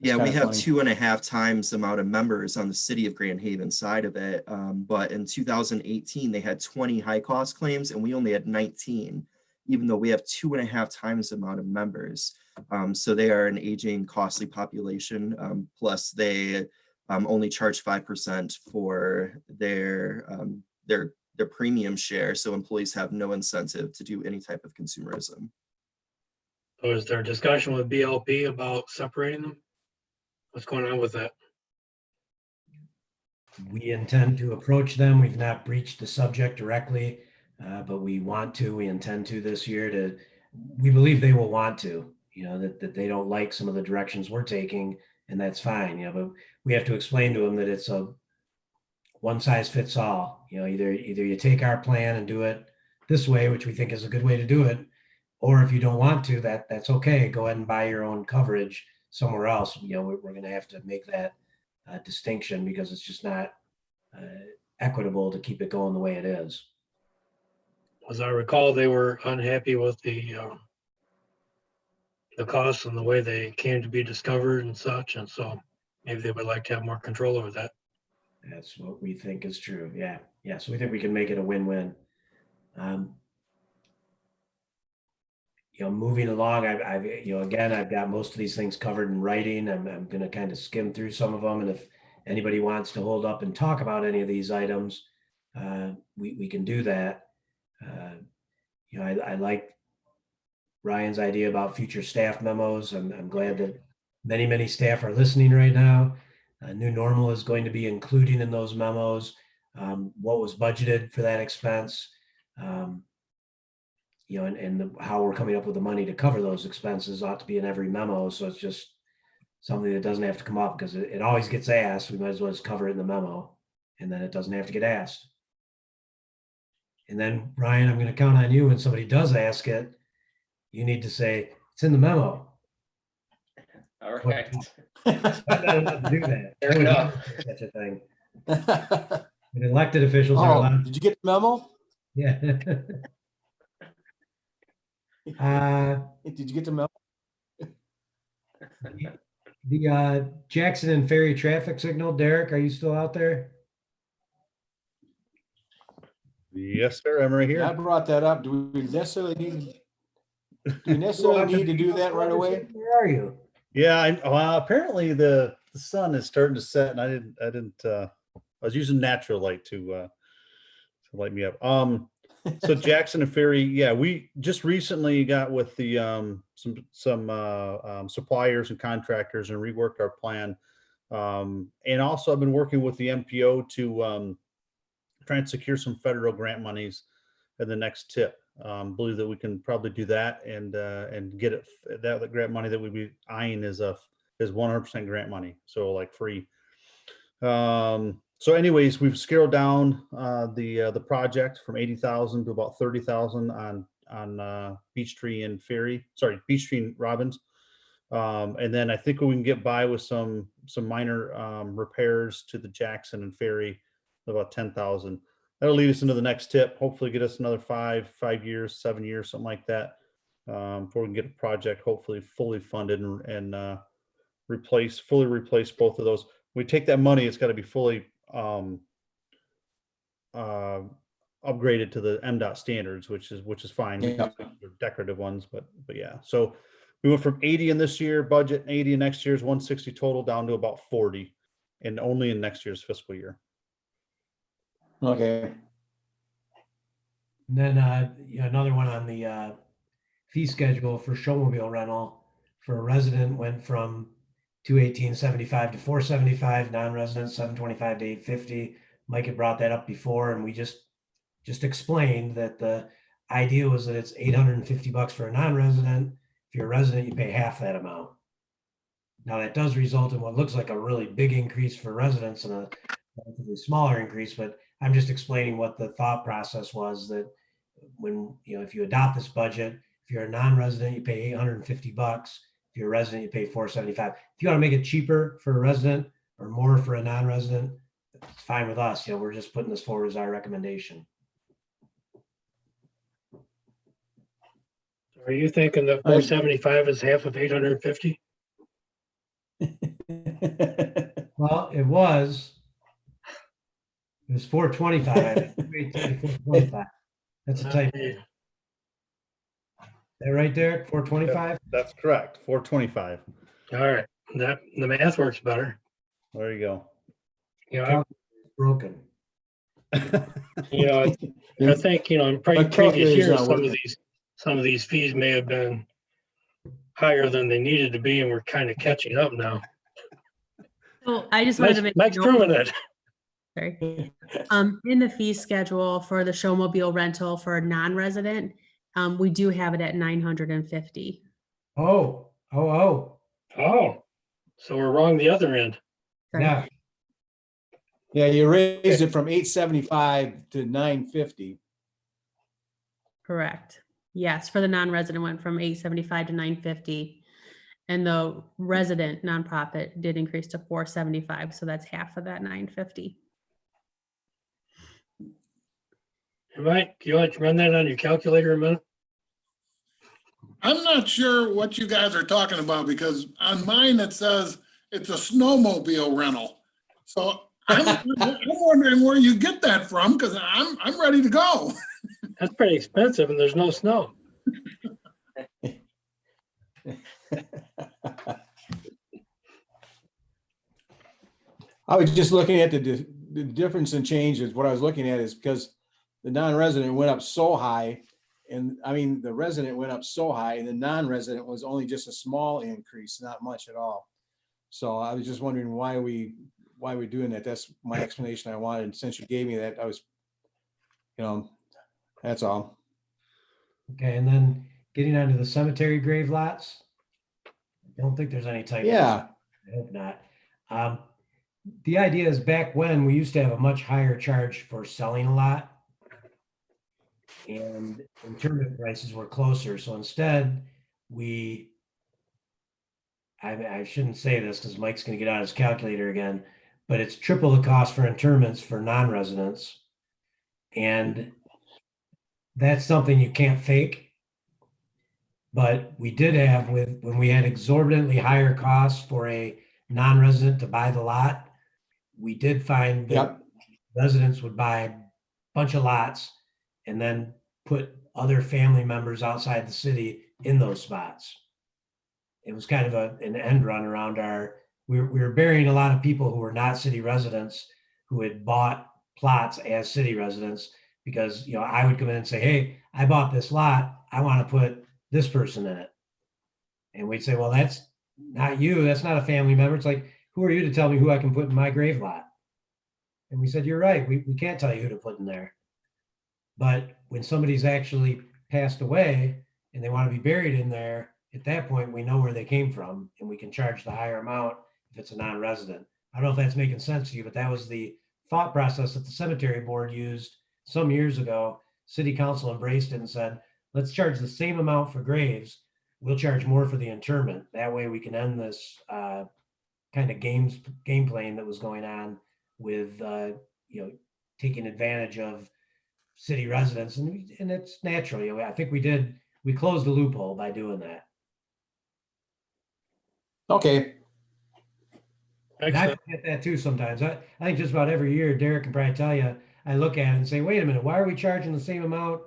Yeah, we have funny. 2.5 times the amount of members on the city of Grand Haven side of it. But in 2018, they had 20 high cost claims and we only had 19, even though we have 2.5 times the amount of members. So they are an aging, costly population. Plus they only charge 5% for their premium share. So employees have no incentive to do any type of consumerism. So is there a discussion with BLP about separating them? What's going on with that? We intend to approach them. We've not breached the subject directly, but we want to. We intend to this year. We believe they will want to, you know, that they don't like some of the directions we're taking, and that's fine, you know, but we have to explain to them that it's a one size fits all. You know, either you take our plan and do it this way, which we think is a good way to do it, or if you don't want to, that's okay. Go ahead and buy your own coverage somewhere else. You know, we're going to have to make that distinction because it's just not equitable to keep it going the way it is. As I recall, they were unhappy with the costs and the way they came to be discovered and such, and so maybe they would like to have more control over that. That's what we think is true. Yeah. So we think we can make it a win-win. You know, moving along, I've got most of these things covered in writing. I'm going to kind of skim through some of them. And if anybody wants to hold up and talk about any of these items, we can do that. You know, I like Ryan's idea about future staff memos. I'm glad that many staff are listening right now. New normal is going to be including in those memos what was budgeted for that expense. You know, and how we're coming up with the money to cover those expenses ought to be in every memo. So it's just something that doesn't have to come up because it always gets asked. We might as well just cover it in the memo and then it doesn't have to get asked. And then Ryan, I'm going to count on you when somebody does ask it. You need to say, it's in the memo. All right. I'm not allowed to do that. Fair enough. Such a thing. And elected officials are allowed. Did you get the memo? Yeah. Did you get the memo? The Jackson and Ferry traffic signal, Derek, are you still out there? Yes, sir. I'm right here. Yeah, I brought that up. Do we necessarily need to do that right away? Where are you? Yeah, well, apparently the sun is starting to set, and I was using natural light to light me up. So Jackson and Ferry, yeah, we just recently got with the some suppliers and contractors and reworked our plan, and also I've been working with the MPO to try and secure some federal grant monies in the next tip. Believe that we can probably do that and get it. That grant money that we'd be eyeing is 100% grant money, so like free. So anyways, we've scaled down the project from 80,000 to about 30,000 on Peachtree and Robbins. And then I think we can get by with some minor repairs to the Jackson and Ferry, about 10,000. That'll lead us into the next tip. Hopefully get us another 5 years, 7 years, something like that, before we can get a project hopefully fully funded and fully replace both of those. When we take that money, it's got to be fully upgraded to the MDOT standards, which is fine. Yeah. They're decorative ones, but yeah. So we went from 80 in this year budget, 80 in next year's 160 total, down to about 40. and only in next year's fiscal year. Okay. And then, another one on the fee schedule for showmobile rental for a resident went from 218.75 to 475, non-resident 725 to 850. Mike had brought that up before, and we just explained that the idea was that it's $850 for a non-resident. If you're a resident, you pay half that amount. Now that does result in what looks like a really big increase for residents and a relatively smaller increase, but I'm just explaining what the thought process was, that when, if you adopt this budget, if you're a non-resident, you pay $850. If you're a resident, you pay $475. If you want to make it cheaper for a resident or more for a non-resident, it's fine with us. We're just putting this forward as our recommendation. Are you thinking that 475 is half of 850? Well, it was 425. 425. That's a typo. Is that right, Derek? 425? That's correct. 425. All right, that the math works better. There you go. Broken. I think in previous years, some of these fees may have been higher than they needed to be, and we're kind of catching up now. So I just wanted to make Mike's proving it. Sorry. In the fee schedule for the showmobile rental for a non-resident, we do have it at 950. Oh. So we're wrong the other end. Sorry. Yeah. Yeah, you raised it from 875 to 950. Correct. Yes, for the non-resident went from 875 to 950. And the resident nonprofit did increase to 475. So that's half of that 950. Mike, you want to run that on your calculator a minute? I'm not sure what you guys are talking about, because on mine it says it's a snowmobile rental. So I'm wondering where you get that from, because I'm ready to go. That's pretty expensive, and there's no snow. I was just looking at the difference in changes. What I was looking at is because the non-resident went up so high, and I mean, the resident went up so high, and the non-resident was only just a small increase, not much at all. So I was just wondering why we're doing that. That's my explanation I wanted. Since you gave me that, I was, that's all. Okay, and then getting onto the cemetery grave lots. I don't think there's any typos. Yeah. I hope not. The idea is, back when, we used to have a much higher charge for selling a lot, and interment prices were closer. So instead, I shouldn't say this because Mike's going to get out his calculator again, but it's triple the cost for interments for non-residents. And that's something you can't fake. But we did have, when we had exorbitantly higher costs for a non-resident to buy the lot, we did find that residents would buy a bunch of lots and then put other family members outside the city in those spots. It was kind of an end run around we were burying a lot of people who were not city residents who had bought plots as city residents, because, I would come in and say, hey, I bought this lot. I want to put this person in it. And we'd say, well, that's not you. That's not a family member. It's like, who are you to tell me who I can put in my grave lot? And we said, you're right. We can't tell you who to put in there. But when somebody's actually passed away and they want to be buried in there, at that point, we know where they came from, and we can charge the higher amount if it's a non-resident. I don't know if that's making sense to you, but that was the thought process that the cemetery board used some years ago. City council embraced it and said, let's charge the same amount for graves. We'll charge more for the interment. That way we can end this kind of game playing that was going on with, taking advantage of city residents. And it's natural. I think we closed the loophole by doing that. Okay. And I forget that too sometimes. I think just about every year, Derek can probably tell you, I look at it and say, wait a minute, why are we charging the same amount?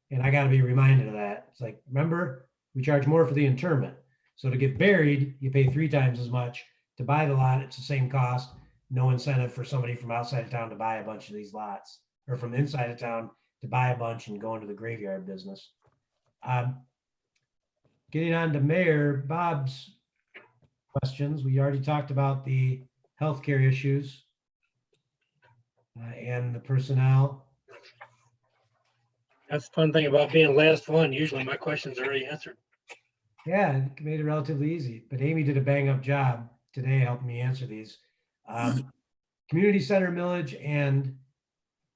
And I got to be reminded of that. It's like, remember, we charge more for the interment. So to get buried, you pay 3 times as much. To buy the lot, it's the same cost. no incentive for somebody from outside of town to buy a bunch of these lots, or from inside of town to buy a bunch and go into the graveyard business. Getting on to Mayor Bob's questions. We already talked about the healthcare issues and the personnel. That's the fun thing about being last one. Usually my questions are already answered. Yeah, it made it relatively easy, but Amy did a bang up job today helping me answer these. Community center millage and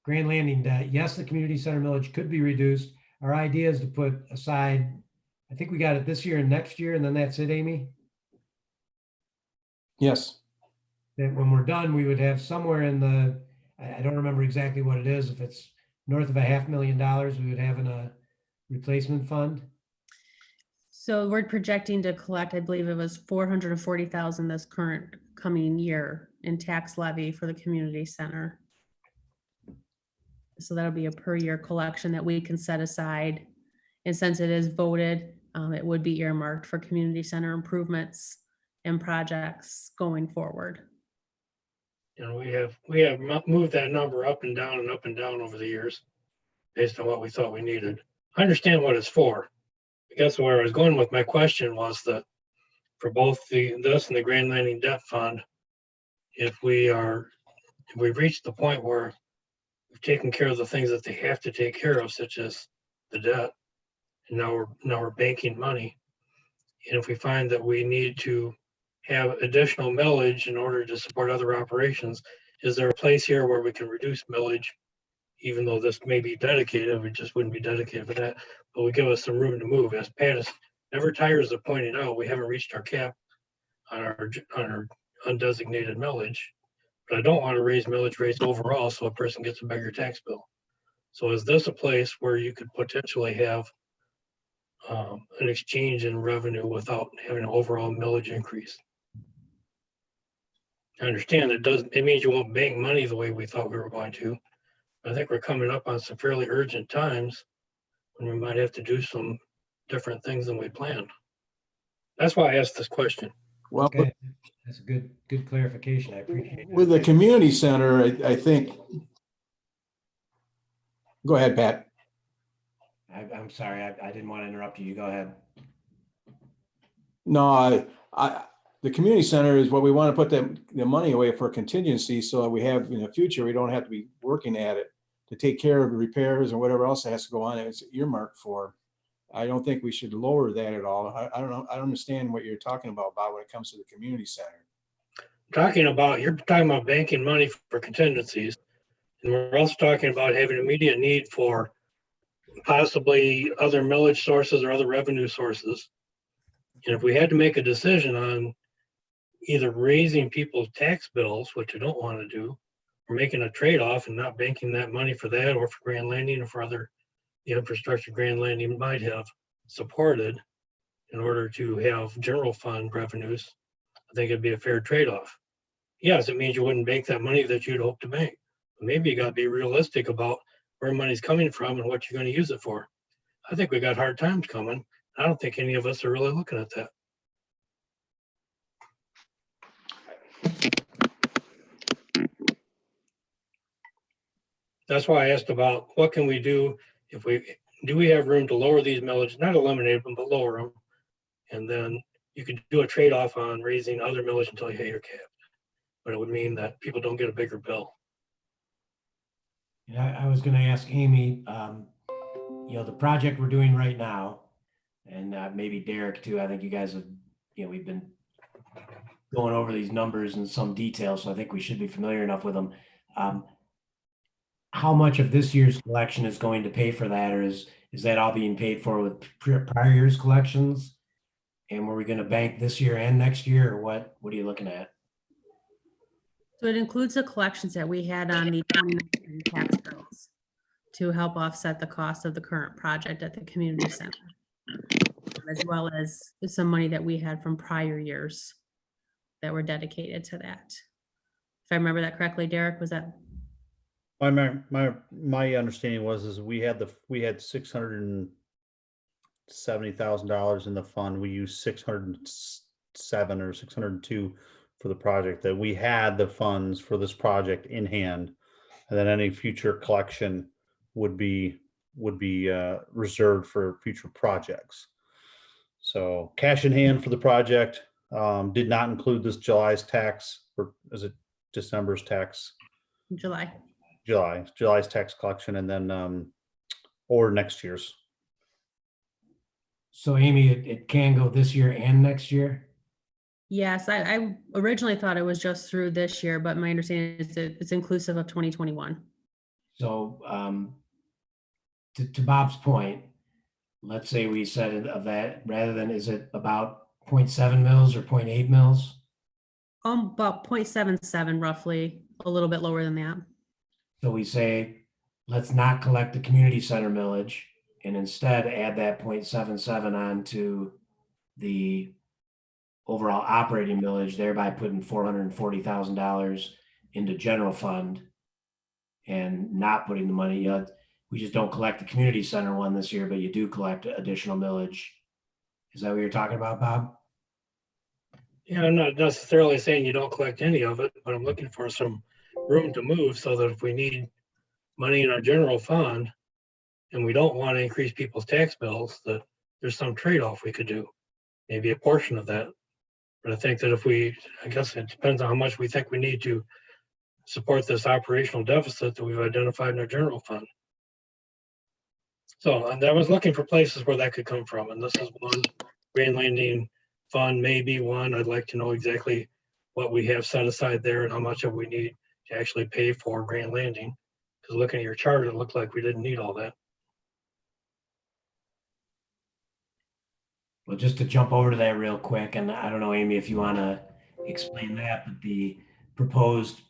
Grand Landing debt. Yes, the community center millage could be reduced. Our idea is to put aside, I think we got it this year and next year, and then that's it, Amy? Yes. That when we're done, we would have somewhere in the, I don't remember exactly what it is. If it's north of $500,000, we would have in a replacement fund. So we're projecting to collect, I believe it was 440,000 this current coming year in tax levy for the community center. So that'll be a per year collection that we can set aside. And since it is voted, it would be earmarked for community center improvements and projects going forward. And we have moved that number up and down and up and down over the years based on what we thought we needed. I understand what it's for. I guess where I was going with my question was that for both this and the Grand Landing Debt Fund, if we've reached the point where we've taken care of the things that they have to take care of, such as the debt, and now we're banking money. And if we find that we need to have additional millage in order to support other operations, is there a place here where we can reduce millage, even though this may be dedicated, we just wouldn't be dedicated for that, but would give us some room to move. As Pat is never tires of pointing out, we haven't reached our cap on our undesignated millage, but I don't want to raise millage rates overall so a person gets a bigger tax bill. So is this a place where you could potentially have an exchange in revenue without having an overall millage increase? I understand it means you won't bank money the way we thought we were going to. I think we're coming up on some fairly urgent times when we might have to do some different things than we planned. That's why I asked this question. Well, Okay, that's a good clarification. I appreciate it. with the community center, I think. Go ahead, Pat. I'm sorry, I didn't want to interrupt you. You go ahead. No, the community center is what we want to put the money away for contingency, so that we have in the future, we don't have to be working at it to take care of the repairs or whatever else has to go on. It's earmarked for. I don't think we should lower that at all. I don't know. I don't understand what you're talking about when it comes to the community center. You're talking about banking money for contingencies. And we're also talking about having immediate need for possibly other millage sources or other revenue sources. And if we had to make a decision on either raising people's tax bills, which I don't want to do, or making a trade-off and not banking that money for that or for Grand Landing or for other the infrastructure Grand Landing might have supported in order to have general fund revenues, I think it'd be a fair trade-off. Yes, it means you wouldn't bank that money that you'd hope to bank. But maybe you got to be realistic about where money's coming from and what you're going to use it for. I think we got hard times coming. I don't think any of us are really looking at that. That's why I asked about what can we do if do we have room to lower these millage, not eliminate them, but lower them. And then you could do a trade-off on raising other millage until you hit your cap. But it would mean that people don't get a bigger bill. Yeah, I was going to ask Amy, the project we're doing right now, and maybe Derek too. I think you guys have, we've been going over these numbers in some detail, so I think we should be familiar enough with them. How much of this year's collection is going to pay for that, or is that all being paid for with prior year's collections? And were we going to bank this year and next year, or what are you looking at? So it includes the collections that we had on the 2019 tax bills to help offset the cost of the current project at the community center, as well as some money that we had from prior years that were dedicated to that. If I remember that correctly, Derek, was that? My understanding is we had $670,000 in the fund. We used 607 or 602 for the project, that we had the funds for this project in hand, and then any future collection would be reserved for future projects. So cash in hand for the project, did not include this July's tax, or is it December's tax? July's tax collection, and then or next year's. So Amy, it can go this year and next year? Yes, I originally thought it was just through this year, but my understanding is that it's inclusive of 2021. So to Bob's point, let's say we said of that, rather than, is it about 0.7 mils or 0.8 mils? About 0.77 roughly, a little bit lower than that. So we say, let's not collect the community center millage and instead add that 0.77 onto the overall operating millage, thereby putting $440,000 into general fund and not putting the money yet. We just don't collect the community center one this year, but you do collect additional millage. Is that what you're talking about, Bob? Yeah, I'm not necessarily saying you don't collect any of it, but I'm looking for some room to move so that if we need money in our general fund and we don't want to increase people's tax bills, that there's some trade-off we could do, maybe a portion of that. But I think that I guess it depends on how much we think we need to support this operational deficit that we've identified in our general fund. So, and I was looking for places where that could come from, and this is one. Grand Landing Fund may be one. I'd like to know exactly what we have set aside there and how much of we need to actually pay for Grand Landing. Because looking at your chart, it looked like we didn't need all that. Well, just to jump over to that real quick, and I don't know, Amy, if you want to explain that, but the proposed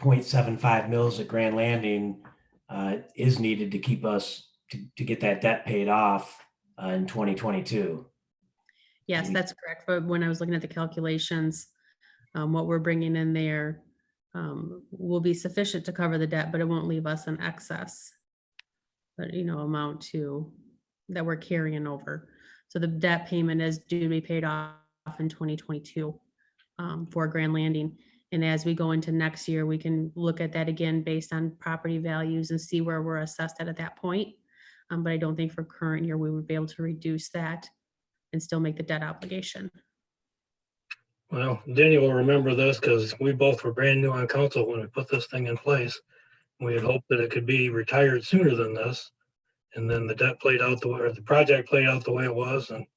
0.75 mils at Grand Landing is needed to keep us to get that debt paid off in 2022. Yes, that's correct. But when I was looking at the calculations, what we're bringing in there will be sufficient to cover the debt, but it won't leave us an excess, but amount that we're carrying over. So the debt payment is due to be paid off in 2022 for Grand Landing. And as we go into next year, we can look at that again based on property values and see where we're assessed at that point. But I don't think for current year, we would be able to reduce that and still make the debt obligation. Well, Danny will remember this because we both were brand new on council when we put this thing in place. We had hoped that it could be retired sooner than this. And then the debt played out the project played out the way it was. And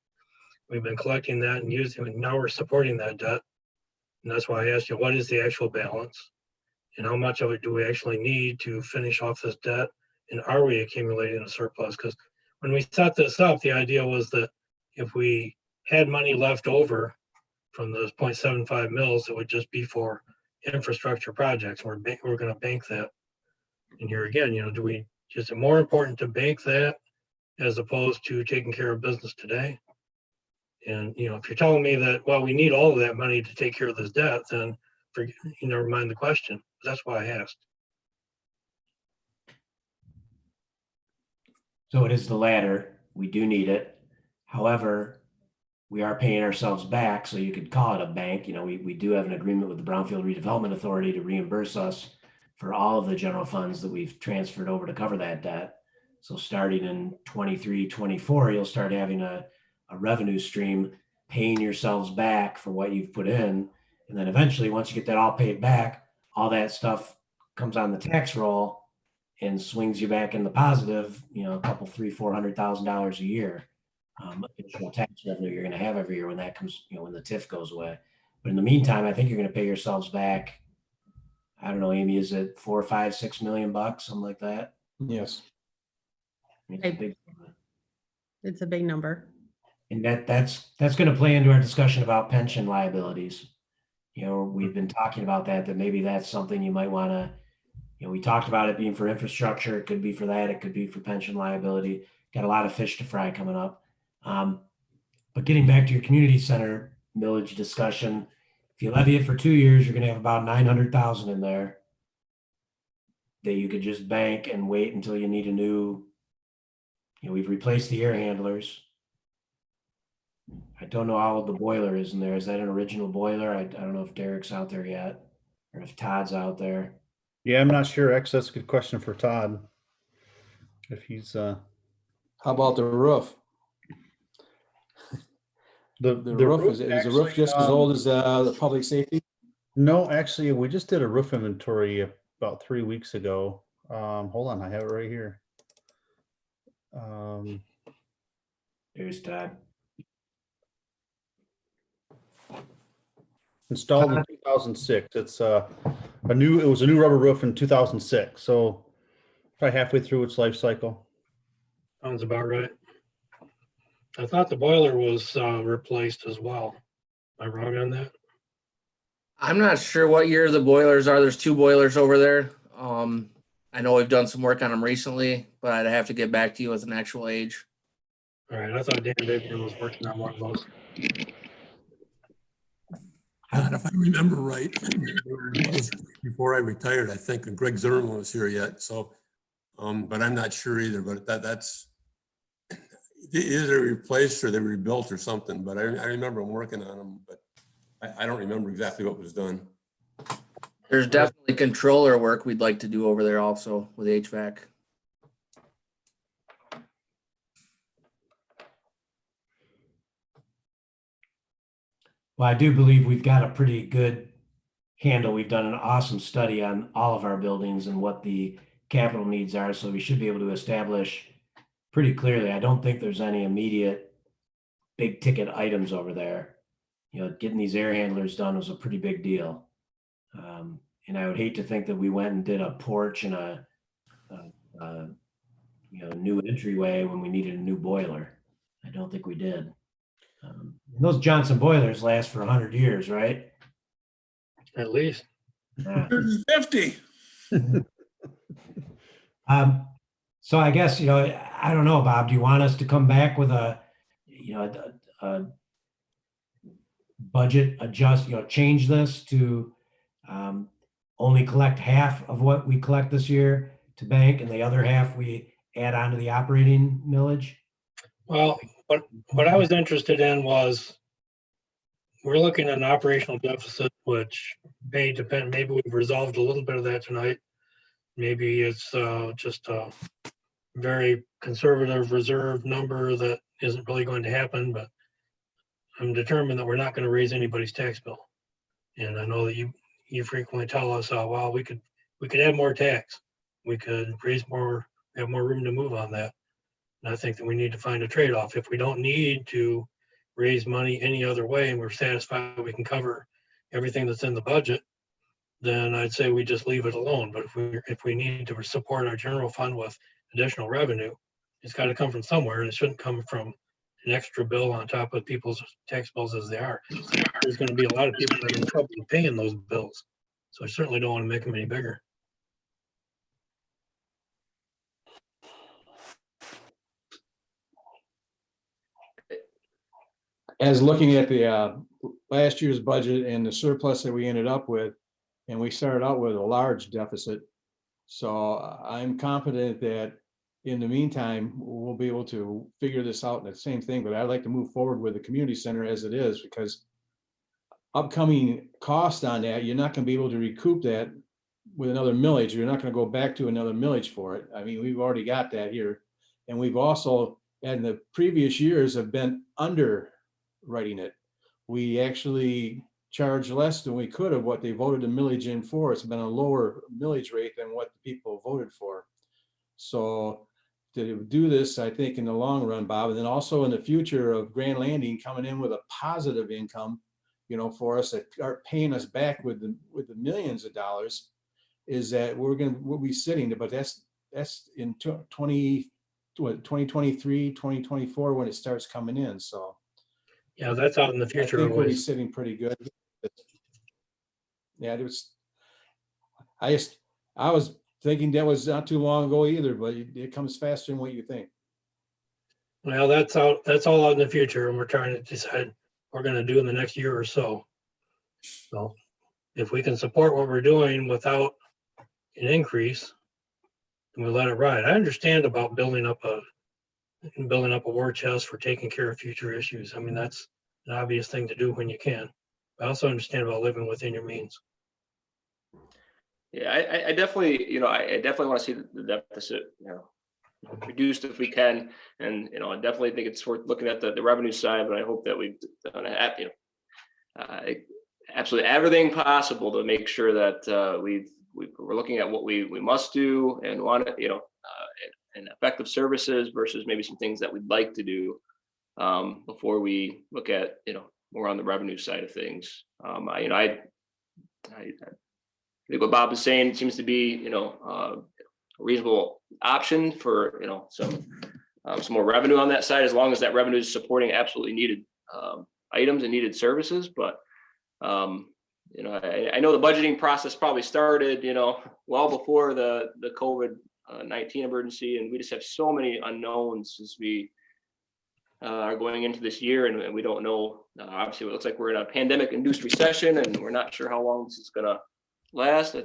we've been collecting that and using it. Now we're supporting that debt. And that's why I asked you, what is the actual balance? And how much of it do we actually need to finish off this debt? And are we accumulating a surplus? Because when we set this up, the idea was that if we had money left over from those 0.75 mils, it would just be for infrastructure projects. We're going to bank that. And here again, is it more important to bank that as opposed to taking care of business today? And if you're telling me that, well, we need all of that money to take care of this debt, then never mind the question. That's why I asked. So it is the latter. We do need it. However, we are paying ourselves back, so you could call it a bank. We do have an agreement with the Brownfield Redevelopment Authority to reimburse us for all of the general funds that we've transferred over to cover that debt. So starting in 23, 24, you'll start having a revenue stream paying yourselves back for what you've put in. And then eventually, once you get that all paid back, all that stuff comes on the tax roll and swings you back in the positive, a couple, $300,000-$400,000 a year. Additional tax revenue you're going to have every year when that comes, when the TIF goes away. But in the meantime, I think you're going to pay yourselves back. I don't know, Amy, is it $4, $5, $6 million, something like that? Yes. It's a big number. And that's going to play into our discussion about pension liabilities. We've been talking about that maybe that's something you might want to, we talked about it being for infrastructure. It could be for that. It could be for pension liability. Got a lot of fish to fry coming up. But getting back to your community center millage discussion, if you levy it for 2 years, you're going to have about 900,000 in there that you could just bank and wait until you need a new, we've replaced the air handlers. I don't know how old the boiler is in there. Is that an original boiler? I don't know if Derek's out there yet or if Todd's out there. Yeah, I'm not sure. Actually, that's a good question for Todd. If he's How about the roof? the roof, is the roof actually, just as old as the public safety? No, actually, we just did a roof inventory about 3 weeks ago. Hold on, I have it right here. There's Todd. Installed in 2006. It's it was a new rubber roof in 2006. So probably halfway through its life cycle. Sounds about right. I thought the boiler was replaced as well. Am I wrong on that? I'm not sure what year the boilers are. There's 2 boilers over there. I know we've done some work on them recently, but I'd have to get back to you with an actual age. All right, I thought Dan Bigman was working on one of those. God, if I remember right, before I retired, I think, and Greg Zimmerman was here yet. So, but I'm not sure either. But that's either replaced or they rebuilt or something. But I remember them working on them, but I don't remember exactly what was done. There's definitely controller work we'd like to do over there also with HVAC. Well, I do believe we've got a pretty good handle. We've done an awesome study on all of our buildings and what the capital needs are. So we should be able to establish pretty clearly. I don't think there's any immediate big ticket items over there. You know, getting these air handlers done was a pretty big deal. And I would hate to think that we went and did a porch and a new entryway when we needed a new boiler. I don't think we did. Those Johnson boilers last for 100 years, right? At least. Yeah. 150. So I guess, I don't know, Bob, do you want us to come back with a budget adjust, change this to only collect half of what we collect this year to bank and the other half we add on to the operating millage? Well, what I was interested in was we're looking at an operational deficit, which may depend, maybe we've resolved a little bit of that tonight. Maybe it's just a very conservative reserve number that isn't really going to happen, but I'm determined that we're not going to raise anybody's tax bill. And I know that you frequently tell us, well, we could add more tax. We could raise more, have more room to move on that. And I think that we need to find a trade-off. If we don't need to raise money any other way and we're satisfied we can cover everything that's in the budget, then I'd say we just leave it alone. But if we need to support our general fund with additional revenue, it's got to come from somewhere, and it shouldn't come from an extra bill on top of people's tax bills as they are. There's going to be a lot of people that are in trouble paying those bills. So I certainly don't want to make them any bigger. As looking at the last year's budget and the surplus that we ended up with, and we started out with a large deficit. So I'm confident that in the meantime, we'll be able to figure this out. And the same thing, but I'd like to move forward with the community center as it is, because upcoming cost on that, you're not going to be able to recoup that with another millage. You're not going to go back to another millage for it. I mean, we've already got that here. And we've also, in the previous years, have been underwriting it. We actually charged less than we could of what they voted the millage in for. It's been a lower millage rate than what the people voted for. So to do this, I think in the long run, Bob, and then also in the future of Grand Landing coming in with a positive income, for us that are paying us back with the millions of dollars, is that we'll be sitting there, but that's in 2023, 2024 when it starts coming in. So yeah, that's out in the future. I think we'll be sitting pretty good. Yeah, I was thinking that was not too long ago either, but it comes faster than what you think. Well, that's all out in the future, and we're trying to decide what we're going to do in the next year or so. So if we can support what we're doing without an increase, and we let it ride. I understand about building up a war chest for taking care of future issues. I mean, that's an obvious thing to do when you can. I also understand about living within your means. Yeah, I definitely, I definitely want to see the deficit, reduced if we can. And, I definitely think it's worth looking at the revenue side, but I hope that we've done, absolutely everything possible to make sure that we're looking at what we must do and want to, and effective services versus maybe some things that we'd like to do before we look at, more on the revenue side of things. I think what Bob is saying seems to be, a reasonable option for, some more revenue on that side, as long as that revenue is supporting absolutely needed items and needed services. But, I know the budgeting process probably started, well before the COVID-19 emergency, and we just have so many unknowns as we are going into this year, and we don't know. Obviously, it looks like we're in a pandemic-induced recession, and we're not sure how long this is going to last. I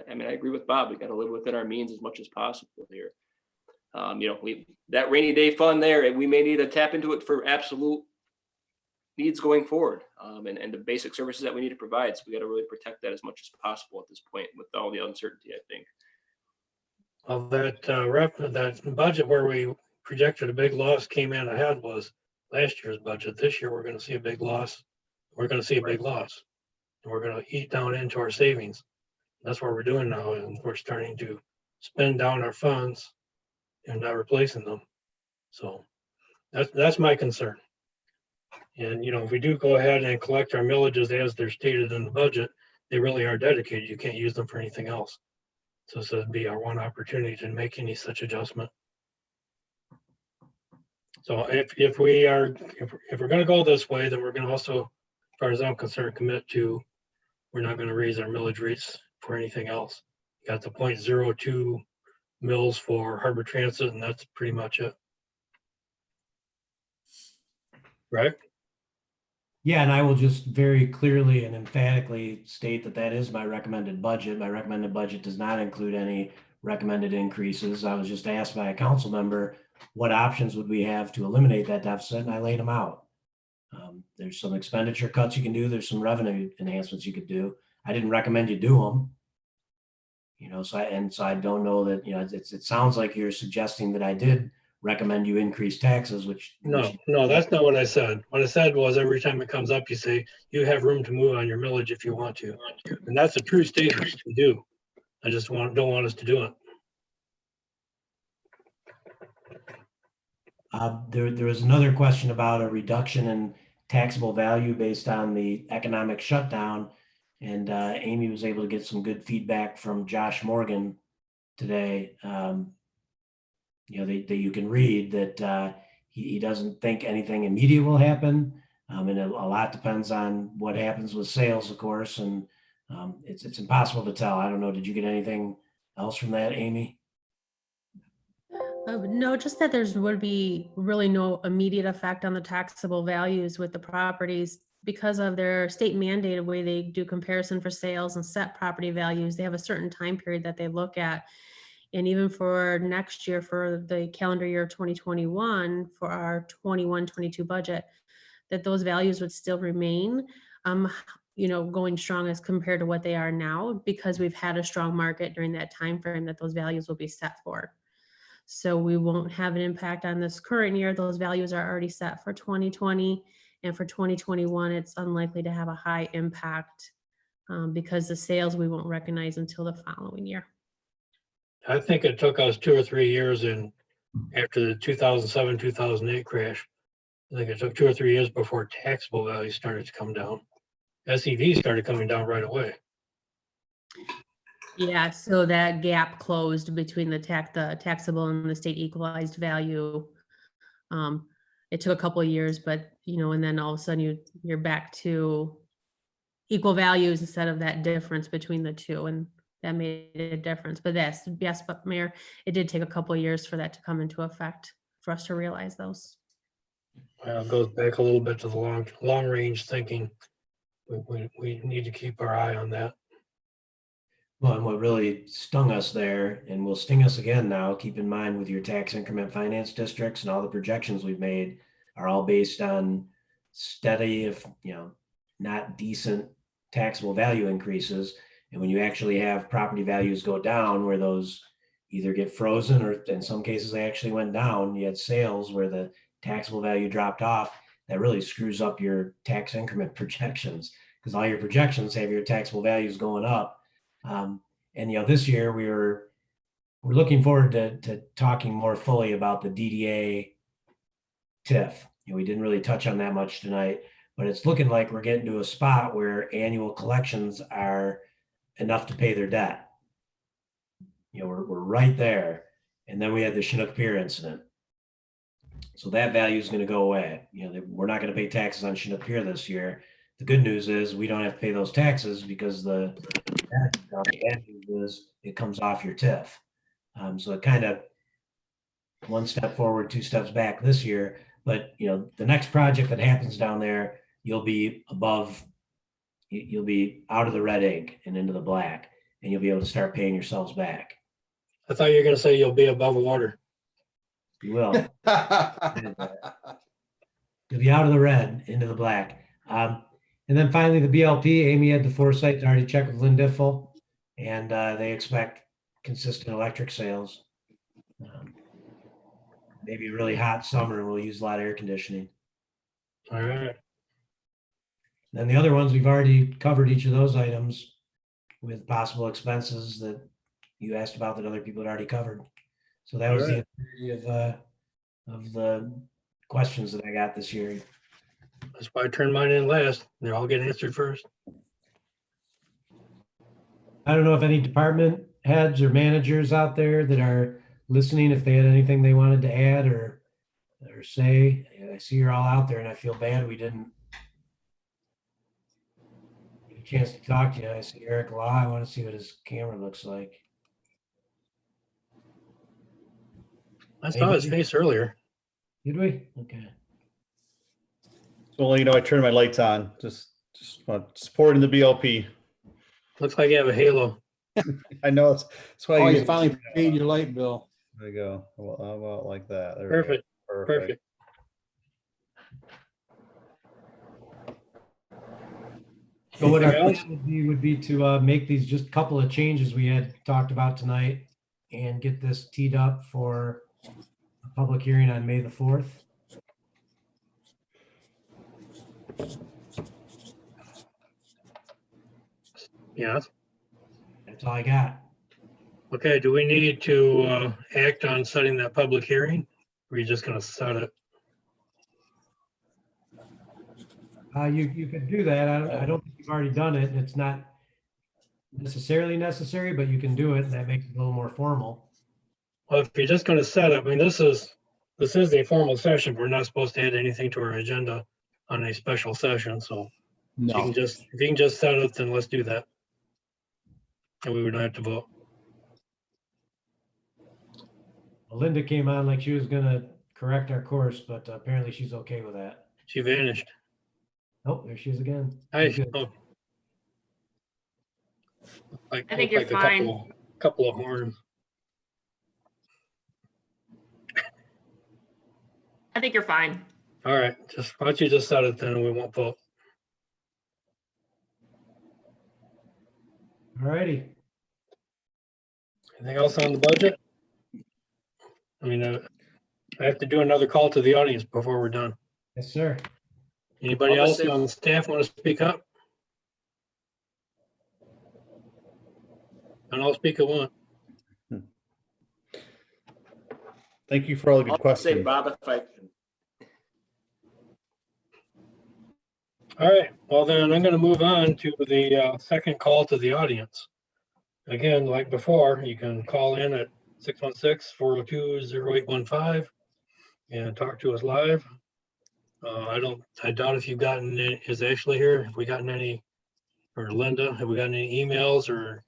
agree with Bob. We got to live within our means as much as possible here. That rainy day fund there, we may need to tap into it for absolute needs going forward, and the basic services that we need to provide. So we got to really protect that as much as possible at this point with all the uncertainty, I think. Well, that budget where we projected a big loss came in ahead was last year's budget. This year, we're going to see a big loss. We're going to see a big loss. And we're going to eat down into our savings. That's what we're doing now. And we're starting to spend down our funds and not replacing them. So that's my concern. And, if we do go ahead and collect our millages as they're stated in the budget, they really are dedicated. You can't use them for anything else. So this would be our one opportunity to make any such adjustment. So if we're going to go this way, then we're going to also, as far as I'm concerned, commit to, we're not going to raise our millage rates for anything else. You got the 0.02 mills for Harbor Transit, and that's pretty much it. Right? Yeah, and I will just very clearly and emphatically state that that is my recommended budget. My recommended budget does not include any recommended increases. I was just asked by a council member, what options would we have to eliminate that deficit? And I laid them out. There's some expenditure cuts you can do. There's some revenue enhancements you could do. I didn't recommend you do them. So I don't know that, it sounds like you're suggesting that I did recommend you increase taxes, which No, that's not what I said. What I said was every time it comes up, you say you have room to move on your millage if you want to. And that's a true statement. We do. I just don't want us to do it. There was another question about a reduction in taxable value based on the economic shutdown. And Amy was able to get some good feedback from Josh Morgan today. That you can read that he doesn't think anything immediate will happen. And a lot depends on what happens with sales, of course. And it's impossible to tell. I don't know. Did you get anything else from that, Amy? No, just that would be really no immediate effect on the taxable values with the properties because of their state mandated way they do comparison for sales and set property values. They have a certain time period that they look at. And even for next year, for the calendar year 2021, for our 21-22 budget, that those values would still remain, going strong as compared to what they are now, because we've had a strong market during that time frame that those values will be set for. So we won't have an impact on this current year. Those values are already set for 2020, and for 2021, it's unlikely to have a high impact because the sales we won't recognize until the following year. I think it took us 2 or 3 years after the 2007, 2008 crash. I think it took 2 or 3 years before taxable values started to come down. SEV started coming down right away. Yeah, so that gap closed between the taxable and the state equalized value. It took a couple of years, but and then all of a sudden you're back to equal values instead of that difference between the two, and that made a difference. But yes, but Mayor, it did take a couple of years for that to come into effect for us to realize those. It goes back a little bit to the long range thinking. We need to keep our eye on that. Well, and what really stung us there and will sting us again now, keep in mind with your tax increment finance districts and all the projections we've made are all based on steady, if, not decent taxable value increases. And when you actually have property values go down where those either get frozen or in some cases they actually went down, you had sales where the taxable value dropped off, that really screws up your tax increment projections because all your projections have your taxable values going up. And this year we're looking forward to talking more fully about the DDA TIF. We didn't really touch on that much tonight, but it's looking like we're getting to a spot where annual collections are enough to pay their debt. We're right there. And then we had the Chinook Pier incident. So that value is going to go away. We're not going to pay taxes on Chinook Pier this year. The good news is we don't have to pay those taxes because the bad news is it comes off your TIF. So it kind of one step forward, two steps back this year. But the next project that happens down there, you'll be out of the red ink and into the black, and you'll be able to start paying yourselves back. I thought you were going to say you'll be above water. You will. You'll be out of the red into the black. And then finally, the BLP, Amy had the foresight to already check with Lynn Diffel, and they expect consistent electric sales. Maybe a really hot summer, and we'll use a lot of air conditioning. All right. Then the other ones, we've already covered each of those items with possible expenses that you asked about that other people had already covered. So that was the entirety of the questions that I got this year. That's why I turned mine in last. They're all getting answered first. I don't know if any department heads or managers out there that are listening, if they had anything they wanted to add or say. I see you're all out there, and I feel bad we didn't get a chance to talk to you. I see Eric Law. I want to see what his camera looks like. I saw his face earlier. Did we? Okay. So, I turned my lights on, just supporting the BLP. Looks like you have a halo. I know that's why You finally paid your light bill. There you go. Well, how about like that? There we Perfect. go. Perfect. So what our Anything else? plan would be to make these just a couple of changes we had talked about tonight and get this teed up for a public hearing on May the 4th. Yeah. That's all I got. Okay, do we need to act on setting that public hearing? Or are you just going to set it? You could do that. I don't think you've already done it. It's not necessarily necessary, but you can do it. And that makes it a little more formal. Well, if you're just going to set it, I mean, this is the formal session. We're not supposed to add anything to our agenda on a special session. So No. if you can just set it, then let's do that. And we would not have to vote. Well, Linda came on like she was going to correct our course, but apparently she's okay with that. She vanished. Oh, there she is again. Hi. Good. Oh. I think you're fine. Couple of horns. I think you're fine. All right, why don't you just set it then and we won't vote. All righty. Anything else on the budget? I mean, I have to do another call to the audience before we're done. Yes, sir. Anybody else on staff want to speak up? And I'll speak at one. Thank you for all the good I'll questions. say, Bob, if I can. All right, well then I'm going to move on to the second call to the audience. Again, like before, you can call in at 616-402-0815 and talk to us live. I doubt if you've gotten any, is Ashley here? Have we gotten any, or Linda, have we gotten any emails or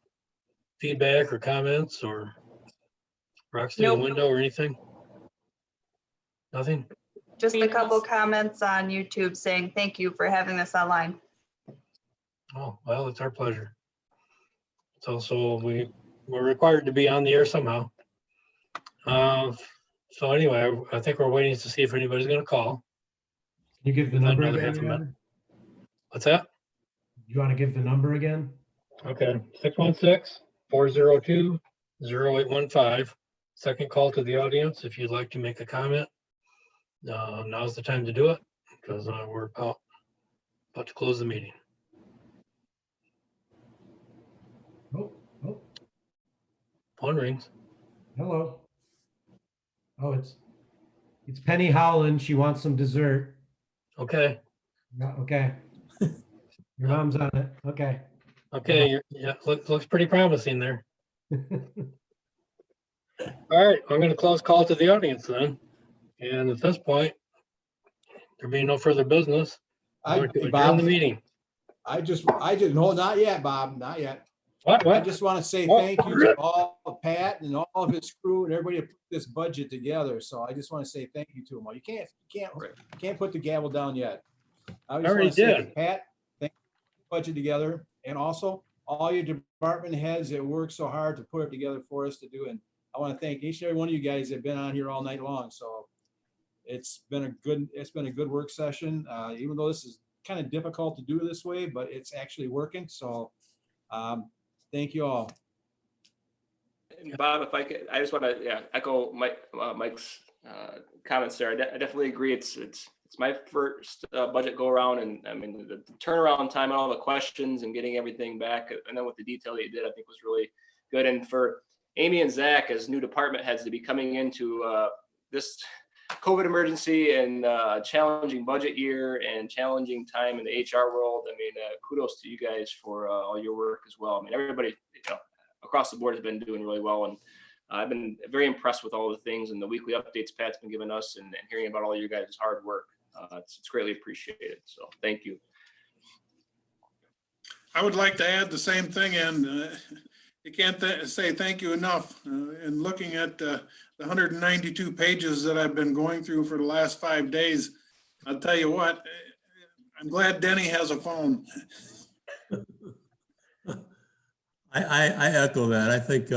feedback or comments or rocks through the window or anything? Nothing? Just a couple comments on YouTube saying thank you for having this online. Oh, well, it's our pleasure. It's also, we're required to be on the air somehow. So anyway, I think we're waiting to see if anybody's going to call. Can you give the number again? What's that? You want to give the number again? Okay, 616-402-0815. Second call to the audience. If you'd like to make a comment, now's the time to do it because we're about to close the meeting. Oh, Phone rings. hello. Oh, it's Penny Howland. She wants some dessert. Okay. Okay. Your mom's on it. Okay. Okay. Yeah, looks pretty promising there. All right, I'm going to close call to the audience then. And at this point, there being no further business, I'm going to adjourn Bob, the meeting. I just, no, not yet, Bob, not yet. What? I just want to say thank you to all of Pat and all of his crew and everybody who put this budget together. So I just want to say thank you to them all. You can't put the gavel down yet. I just already want to say, did. Pat, thank you for putting the budget together, and also all your department heads that worked so hard to put it together for us to do. And I want to thank each and every one of you guys that have been on here all night long. So it's been a good work session, even though this is kind of difficult to do this way, but it's actually working. So thank you all. And Bob, if I could, I just want to echo Mike's comments there. I definitely agree. It's my first budget go around, and I mean the turnaround time and all the questions and getting everything back, and then with the detail that you did, I think was really good. And for Amy and Zach as new department heads to be coming into this COVID emergency and challenging budget year and challenging time in the HR world. I mean, kudos to you guys for all your work as well. I mean, everybody across the board has been doing really well. And I've been very impressed with all the things and the weekly updates Pat's been giving us and hearing about all you guys' hard work. It's greatly appreciated. So thank you. I would like to add the same thing, and you can't say thank you enough. And looking at the 192 pages that I've been going through for the last 5 days, I'll tell you what, I'm glad Denny has a phone. I echo that. I think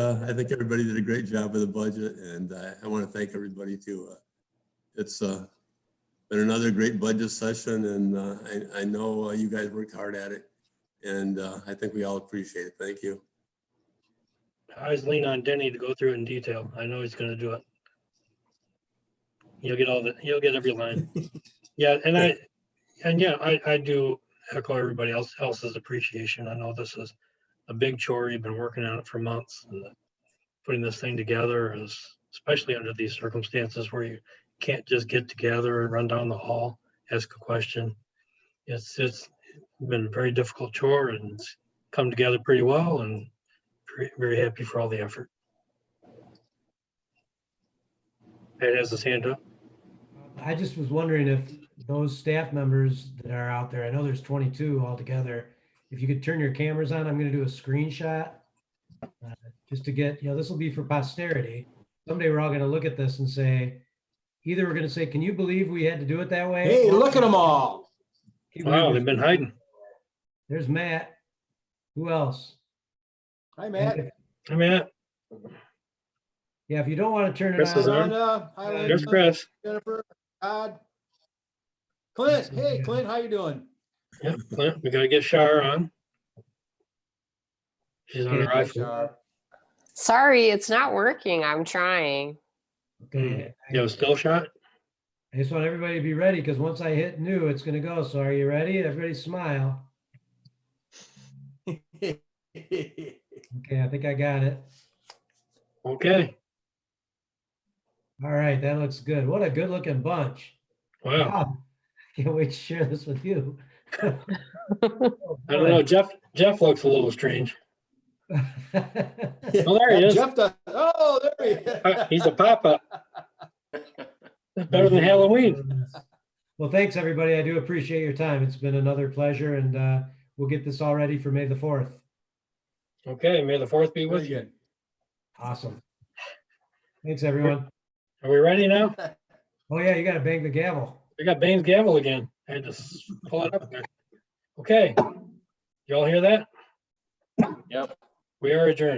everybody did a great job with the budget, and I want to thank everybody too. It's been another great budget session, and I know you guys worked hard at it, and I think we all appreciate it. Thank you. I always lean on Denny to go through it in detail. I know he's going to do it. He'll get every line. Yeah, and I do echo everybody else's appreciation. I know this is a big chore. You've been working on it for months, and putting this thing together is, especially under these circumstances where you can't just get together and run down the hall, ask a question. It's been a very difficult chore, and it's come together pretty well, and very happy for all the effort. Ed has his hand up. I just was wondering if those staff members that are out there, I know there's 22 altogether, if you could turn your cameras on, I'm going to do a screenshot just to get, this will be for posterity. Someday we're all going to look at this and say, either we're going to say, can you believe we had to do it that way? Hey, look at them all. Wow, they've been hiding. There's Matt. Who else? Hi, Matt. Hi, Matt. Yeah, if you don't want to turn Chris it is on. on. Hi, There's Chris. Jennifer, Todd. Clint, hey, Clint, how you doing? Yep, Clint, we got to get Shar on. She's on her iPhone. Sorry, it's not working. I'm trying. Okay. You have a still shot? I just want everybody to be ready because once I hit new, it's going to go. So are you ready? Everybody smile. Okay, I think I got it. Okay. All right, that looks good. What a good looking bunch. Wow. Can't wait to share this with you. I don't know. Jeff looks a little strange. Oh, there he is. Jeff does. Oh, there he is. He's a pop-up. That's better than Halloween. Well, thanks, everybody. I do appreciate your time. It's been another pleasure, and we'll get this all ready for May the 4th. Okay, May the 4th be with you. Awesome. Thanks, everyone. Are we ready now? Oh, yeah, you got to bang the gavel. I got Bane's gavel again. I had to pull it up there. Okay. You all hear that? Yep. We are adjourned.